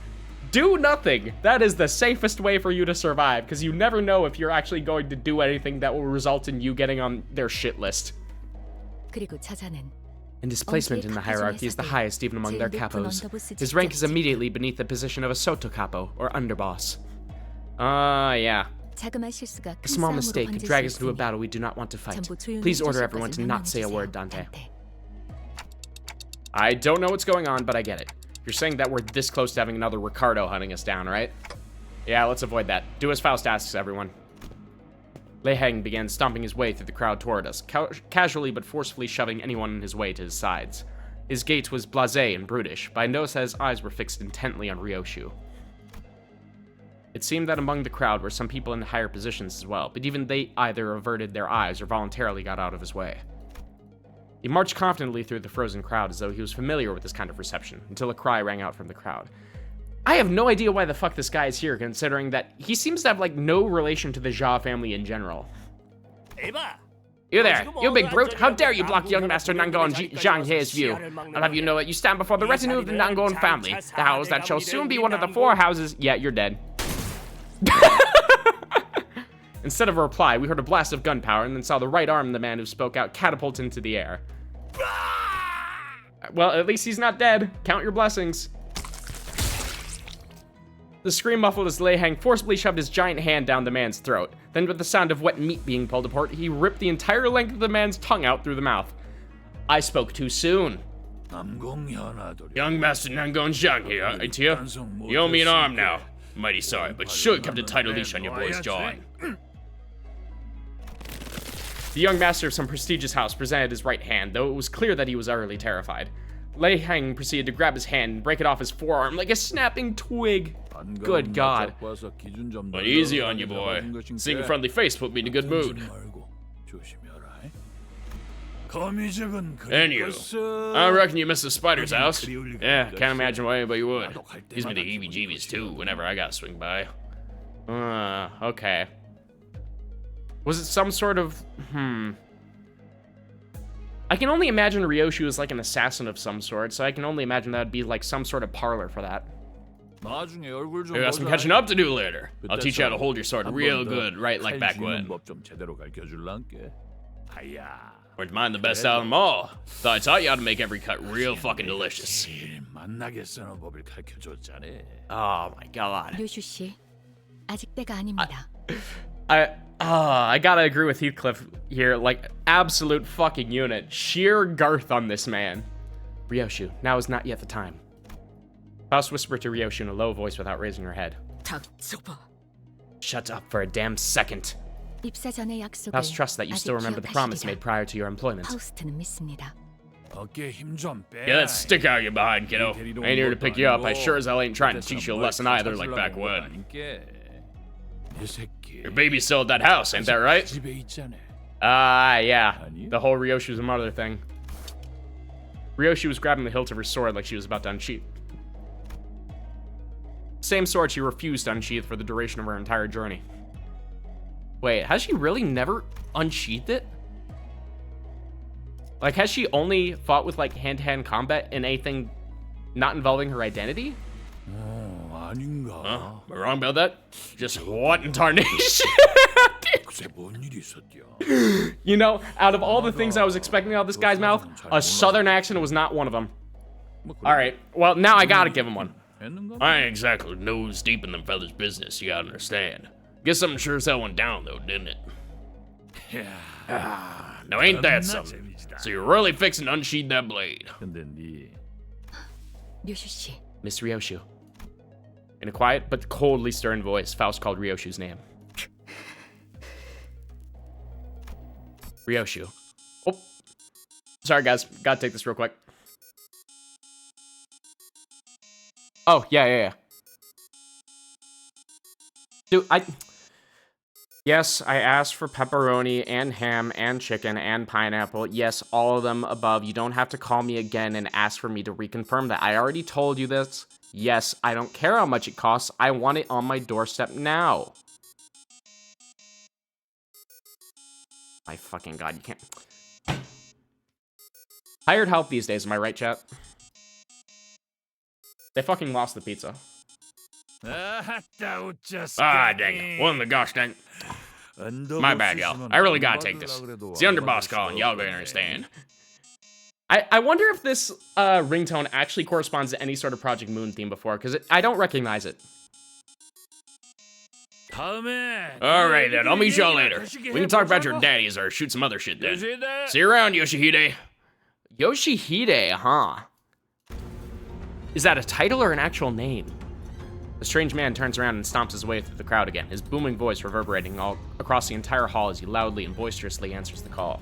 do nothing. That is the safest way for you to survive, because you never know if you're actually going to do anything that will result in you getting on their shit list. And his placement in the hierarchy is the highest even among their capos. His rank is immediately beneath the position of a soto capo, or underboss. Yeah. A small mistake could drag us into a battle we do not want to fight. Please order everyone to not say a word, Dante. I don't know what's going on, but I get it. You're saying that we're this close to having another Ricardo hunting us down, right? Yeah, let's avoid that. Do as Faust asks, everyone. Lei Heng began stomping his way through the crowd toward us, casually but forcefully shoving anyone in his way to his sides. His gait was blasé and brutish, but I noticed that his eyes were fixed intently on Ryoshu. It seemed that among the crowd were some people in higher positions as well, but even they either averted their eyes or voluntarily got out of his way. He marched confidently through the frozen crowd as though he was familiar with this kind of reception, until a cry rang out from the crowd. I have no idea why the fuck this guy is here, considering that he seems to have, like, no relation to the Jia family in general. You there, you big brute! How dare you block young master Nangon Zhang He's view? I'll have you know that you stand before the retinue of the Nangon family, the house that shall soon be one of the 4 houses— Yeah, you're dead. Instead of a reply, we heard a blast of gunpowder and then saw the right arm of the man who spoke out catapult into the air. Well, at least he's not dead. Count your blessings. The scream muffled as Lei Heng forcibly shoved his giant hand down the man's throat. Then with the sound of wet meat being pulled apart, he ripped the entire length of the man's tongue out through the mouth. I spoke too soon. Young Master Nangon Zhang here, ain't you? You owe me an arm now. Mighty sorry, but sure kept a tighter leash on your boy's jaw. The young master of some prestigious house presented his right hand, though it was clear that he was utterly terrified. Lei Heng proceeded to grab his hand and break it off his forearm like a snapping twig. Good God. But easy on you, boy. Seeing a friendly face put me in a good mood. And you. I reckon you missed the spider's house. Yeah, can't imagine why anybody would. Gives me the heebie-jeebies, too, whenever I gotta swing by. Okay. Was it some sort of... I can only imagine Ryoshu is like an assassin of some sort, so I can only imagine that would be like some sort of parlor for that. I got some catching up to do later. I'll teach you how to hold your sword real good, right like back when. Wouldn't mind the best out of them all. Thought I taught you how to make every cut real fucking delicious. Oh my God. I gotta agree with Heathcliff here, like, absolute fucking unit. Sheer girth on this man. Ryoshu, now is not yet the time. Faust whispered to Ryoshu in a low voice without raising her head. Shut up for a damn second. 입사 전의 약속을 Faust trusts that you still remember the promise made prior to your employment. 파우스트는 믿습니다. Yeah, that stick out your behind, kiddo. I ain't here to pick you up. I sure as hell ain't trying to teach you a lesson either, like back when. Your baby's still at that house, ain't that right? Yeah. The whole Ryoshu's mother thing. Ryoshu was grabbing the hilt of her sword like she was about to unsheath. Same sword she refused to unsheath for the duration of her entire journey. Wait, has she really never unsheathed it? Like, has she only fought with, like, hand-to-hand combat in anything not involving her identity? Am I wrong about that? Just what in tarnation? You know, out of all the things I was expecting out of this guy's mouth, a southern accent was not one of them. Alright, well, now I gotta give him one. I ain't exactly nose deep in them feathers' business, you gotta understand. Guess something sure as hell went down, though, didn't it? Now ain't that something? So you're really fixing to unsheath that blade. 류슈 씨, Miss Ryoshu. In a quiet but coldly stern voice, Faust called Ryoshu's name. Ryoshu. Oh. Sorry, guys. Gotta take this real quick. Oh, yeah. Dude, Yes, I asked for pepperoni and ham and chicken and pineapple. Yes, all of them above. You don't have to call me again and ask for me to reconfirm that. I already told you this. Yes, I don't care how much it costs. I want it on my doorstep now. My fucking god, you can't. Hired help these days, am I right, chat? They fucking lost the pizza. Ah, dang it. What in the gosh dang. My bad, y'all. I really gotta take this. It's the underboss calling. Y'all gonna understand. I wonder if this ringtone actually corresponds to any sort of Project Moon theme before, because I don't recognize it. Alright then, I'll meet y'all later. We can talk about your daddies or shoot some other shit then. See you around, Yoshihide. Yoshihide, huh? Is that a title or an actual name? The strange man turns around and stomps his way through the crowd again, his booming voice reverberating all across the entire hall as he loudly and boisterously answers the call.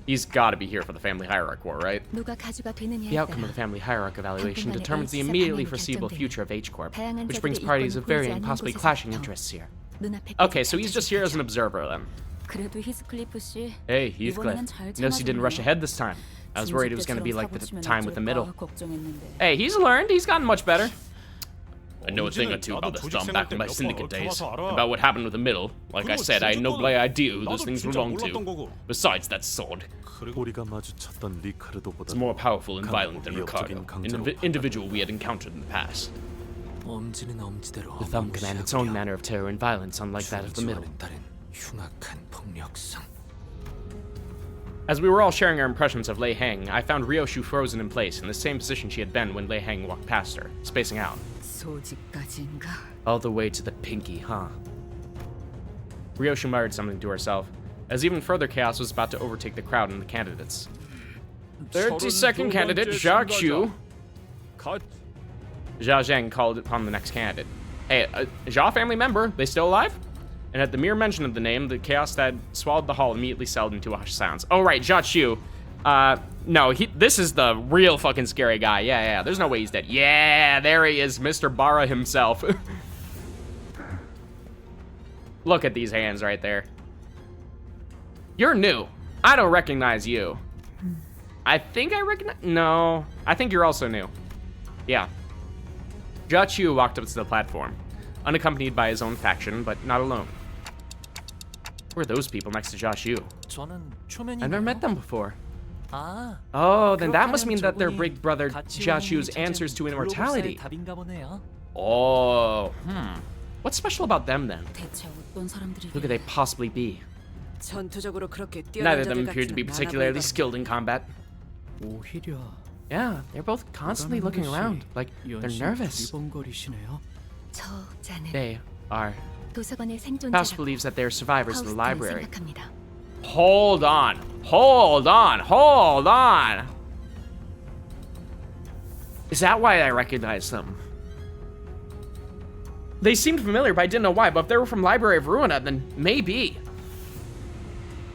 He's gotta be here for the family hierarch war, right? The outcome of the family hierarch evaluation determines the immediately foreseeable future of H-Corp, which brings parties of varying, possibly clashing interests here. Okay, so he's just here as an observer then. Hey, Heathcliff. Notice he didn't rush ahead this time. I was worried it was gonna be like the time with the middle. Hey, he's learned. He's gotten much better. I know a thing or two about the thumb back in my syndicate days. About what happened with the middle. Like I said, I had no idea who those things belonged to. Besides that sword. It's more powerful and violent than Ricardo, an individual we had encountered in the past. The thumb commanded its own manner of terror and violence, unlike that of the middle. As we were all sharing our impressions of Lei Heng, I found Ryoshu frozen in place in the same position she had been when Lei Heng walked past her, spacing out. All the way to the pinky, huh? Ryoshu muttered something to herself, as even further chaos was about to overtake the crowd and the candidates. 32nd candidate, Jia Qiu. Jia Zheng called upon the next candidate. Hey, a Jia family member, they still alive? And at the mere mention of the name, the chaos that swallowed the hall immediately settled into a hushed silence. Oh, right, Jia Qiu. No, this is the real fucking scary guy. Yeah, there's no way he's dead. Yeah, there he is, Mr. Bara himself. Look at these hands right there. You're new. I don't recognize you. I think I recognize... No, I think you're also new. Yeah. Jia Qiu walked up to the platform, unaccompanied by his own faction, but not alone. Who are those people next to Jia Qiu? I've never met them before. Oh, then that must mean that they're big brother Jia Qiu's answers to immortality. Oh, What's special about them then? Who could they possibly be? Neither of them appeared to be particularly skilled in combat. Yeah, they're both constantly looking around, like they're nervous. They are. Faust believes that they're survivors of the library. Hold on. Is that why I recognize them? They seemed familiar, but I didn't know why. But if they were from Library of Ruina, then maybe.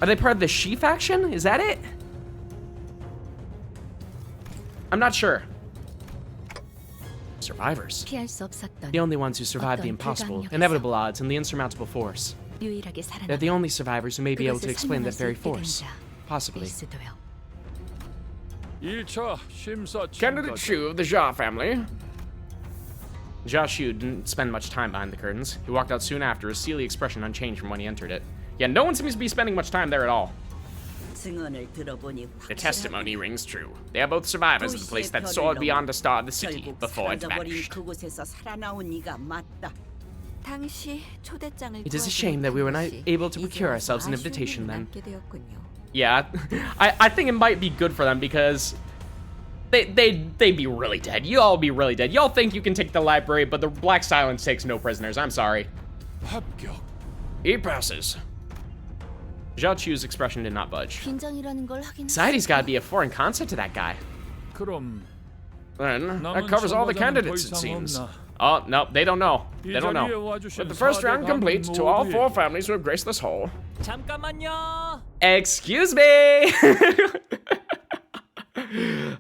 Are they part of the She faction? Is that it? I'm not sure. Survivors. The only ones who survived the impossible, inevitable odds, and the insurmountable force. They're the only survivors who may be able to explain that very force. Possibly. Candidate Shu of the Jia family. Jia Shu didn't spend much time behind the curtains. He walked out soon after, his steely expression unchanged from when he entered it. Yeah, no one seems to be spending much time there at all. The testimony rings true. They are both survivors of the place that soared beyond the star of the city before it vanished. It is a shame that we were not able to procure ourselves an invitation then. Yeah, I think it might be good for them because they'd be really dead. You all be really dead. Y'all think you can take the library, but the Black Silence takes no prisoners. I'm sorry. He passes. Zhao Chu's expression did not budge. Society's gotta be a foreign concept to that guy. Then, that covers all the candidates, it seems. Oh, no, they don't know. They don't know. With the first round complete, to all 4 families who have graced this hall. 잠깐만요. Excuse me!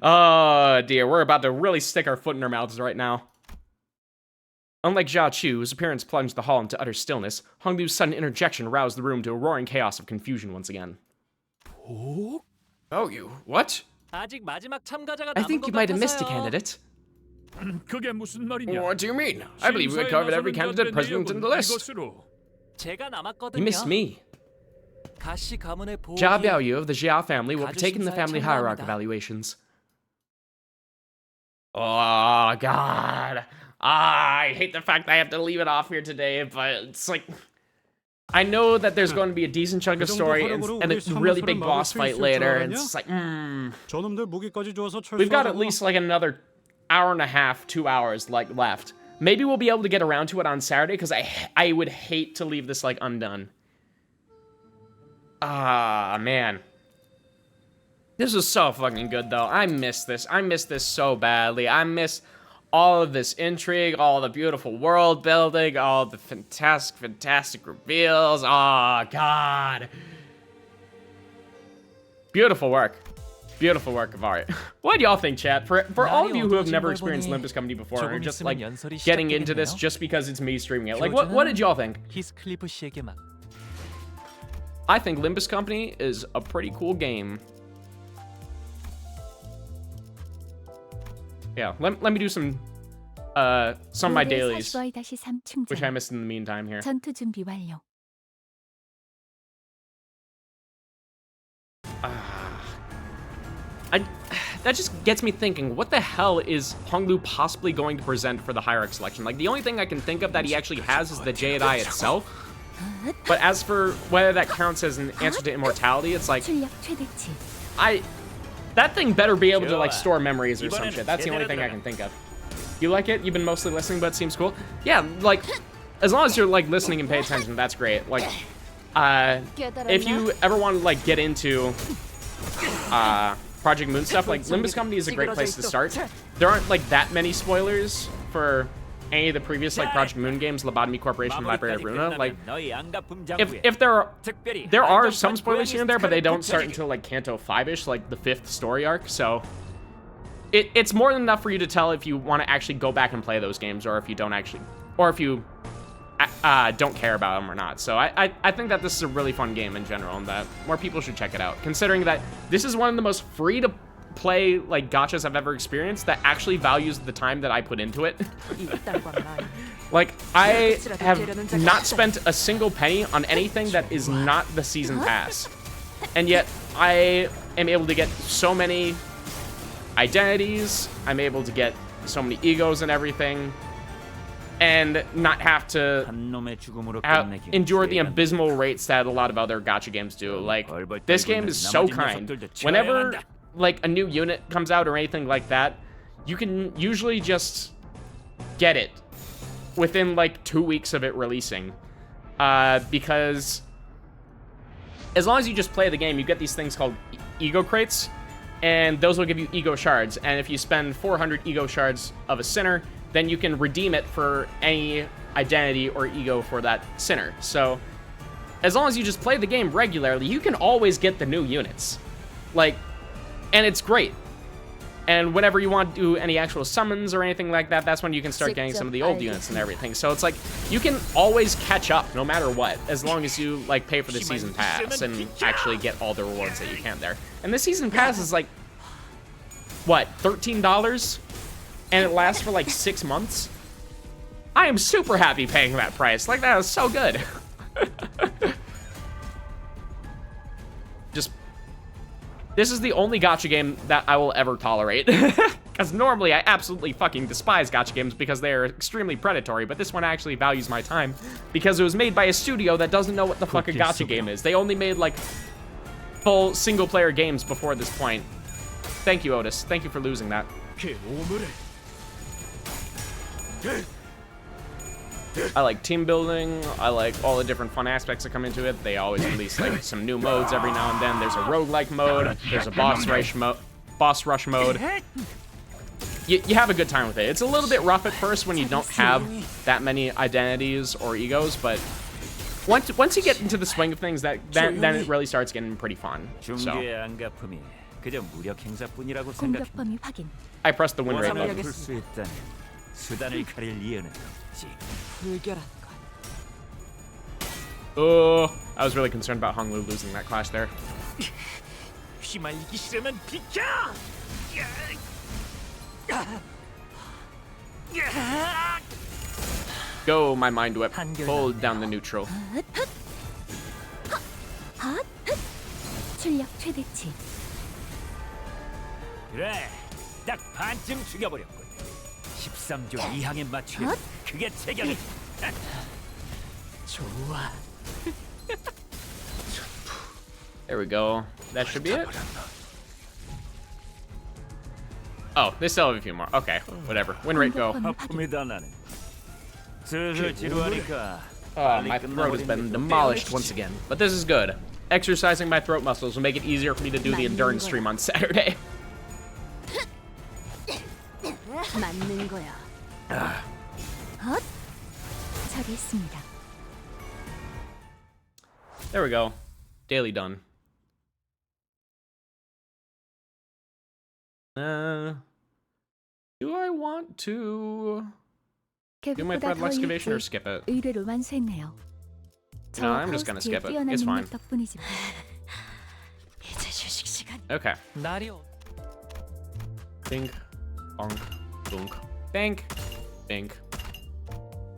Oh, dear, we're about to really stick our foot in our mouths right now. Unlike Zhao Chu, whose appearance plunged the hall into utter stillness, Hong Liu's sudden interjection roused the room to a roaring chaos of confusion once again. Oh, you, what? I think you might have missed a candidate. What do you mean? I believe we covered every candidate present in the list. You missed me. Jia Biaoyu of the Jia family will be taking the family hierarchy evaluations. Oh, God. I hate the fact that I have to leave it off here today, but it's like... I know that there's going to be a decent chunk of story and a really big boss fight later, and it's like, We've got at least like another hour and a half, 2 hours like left. Maybe we'll be able to get around to it on Saturday, because I would hate to leave this like undone. Ah, man. This was so fucking good, though. I miss this. I miss this so badly. I miss all of this intrigue, all the beautiful world building, all the fantastic reveals. Oh, God. Beautiful work. Beautiful work of art. What do y'all think, chat? For all of you who have never experienced Limbus Company before, or just like getting into this just because it's me streaming it, like what did y'all think? I think Limbus Company is a pretty cool game. Yeah, let me do some of my dailies, which I missed in the meantime here. That just gets me thinking, what the hell is Hong Liu possibly going to present for the hierarch selection? Like, the only thing I can think of that he actually has is the Jade Eye itself. But as for whether that counts as an answer to immortality, it's like... That thing better be able to, like, store memories or some shit. That's the only thing I can think of. You like it? You've been mostly listening, but it seems cool? Yeah, like, as long as you're, like, listening and pay attention, that's great. Like, if you ever want to, like, get into, Project Moon stuff, like, Limbus Company is a great place to start. There aren't, like, that many spoilers for any of the previous, like, Project Moon games, Lobotomy Corporation, Library of Ruina. Like, if there are some spoilers here and there, but they don't start until, like, Kanto 5-ish, like, the 5th story arc, so... It's more than enough for you to tell if you want to actually go back and play those games, or if you don't actually... Or if you don't care about them or not. So I think that this is a really fun game in general, and that more people should check it out, considering that this is one of the most free-to-play, like, gachas I've ever experienced that actually values the time that I put into it. Like, I have not spent a single penny on anything that is not the season pass. And yet, I am able to get so many identities, I'm able to get so many egos and everything, and not have to endure the abysmal rates that a lot of other gacha games do. Like, this game is so kind. Whenever, like, a new unit comes out or anything like that, you can usually just get it within, like, 2 weeks of it releasing. Because as long as you just play the game, you get these things called ego crates, and those will give you ego shards. And if you spend 400 ego shards of a sinner, then you can redeem it for any identity or ego for that sinner. So as long as you just play the game regularly, you can always get the new units. Like, and it's great. And whenever you want to do any actual summons or anything like that, that's when you can start getting some of the old units and everything. So it's like, you can always catch up no matter what, as long as you like pay for the season pass and actually get all the rewards that you can there. And the season pass is like, what, $13? And it lasts for like 6 months? I am super happy paying that price. Like, that was so good. This is the only gacha game that I will ever tolerate. Because normally I absolutely fucking despise gacha games because they are extremely predatory, but this one actually values my time because it was made by a studio that doesn't know what the fuck a gacha game is. They only made like full single player games before this point. Thank you, Otis. Thank you for losing that. I like team building. I like all the different fun aspects that come into it. They always release like some new modes every now and then. There's a roguelike mode. There's a boss rush mode. You have a good time with it. It's a little bit rough at first when you don't have that many identities or egos, but once you get into the swing of things, then it really starts getting pretty fun. So I pressed the win rate button. Oh, I was really concerned about Honglu losing that clash there. Go, my mind whip. Hold down the neutral. 출력 최대치. 그래, 딱 반쯤 죽여버렸군. 13조 이항에 맞추면 그게 체격이지. 좋아. There we go. That should be it. Oh, they still have a few more. Okay, whatever. Win rate, go. 아픕니다 나는. 슬슬 지루하니까. My throat has been demolished once again, but this is good. Exercising my throat muscles will make it easier for me to do the endurance stream on Saturday. 맞는 거야. 잘했습니다. There we go. Daily done. Do I want to do my thread excavation or skip it? 의뢰를 완수했네요. No, I'm just gonna skip it. It's fine. 이제 휴식 시간. Okay. 날이 Bing, bong, bunk. Bink, bink,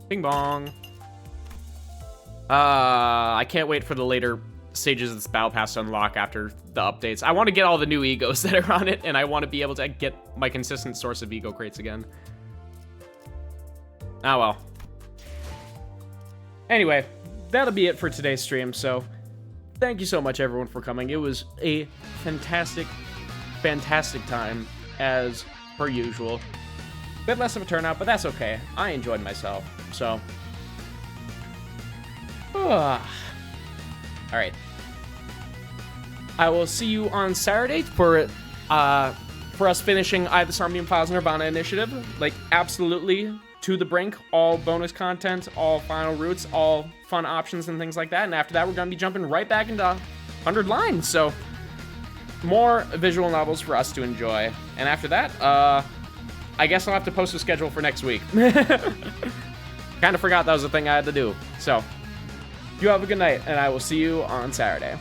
bing bong. I can't wait for the later stages of this battle pass to unlock after the updates. I want to get all the new egos that are on it, and I want to be able to get my consistent source of ego crates again. Ah, well. Anyway, that'll be it for today's stream, so thank you so much, everyone, for coming. It was a fantastic, fantastic time, as per usual. Bit less of a turnout, but that's okay. I enjoyed myself, so. Alright. I will see you on Saturday for us finishing I the Somnium Files Nirvana initiative. Like, absolutely to the brink. All bonus content, all final routes, all fun options and things like that. And after that, we're going to be jumping right back into 100 lines. So, more visual novels for us to enjoy. And after that, I guess I'll have to post a schedule for next week. Kind of forgot that was a thing I had to do. So, you have a good night, and I will see you on Saturday.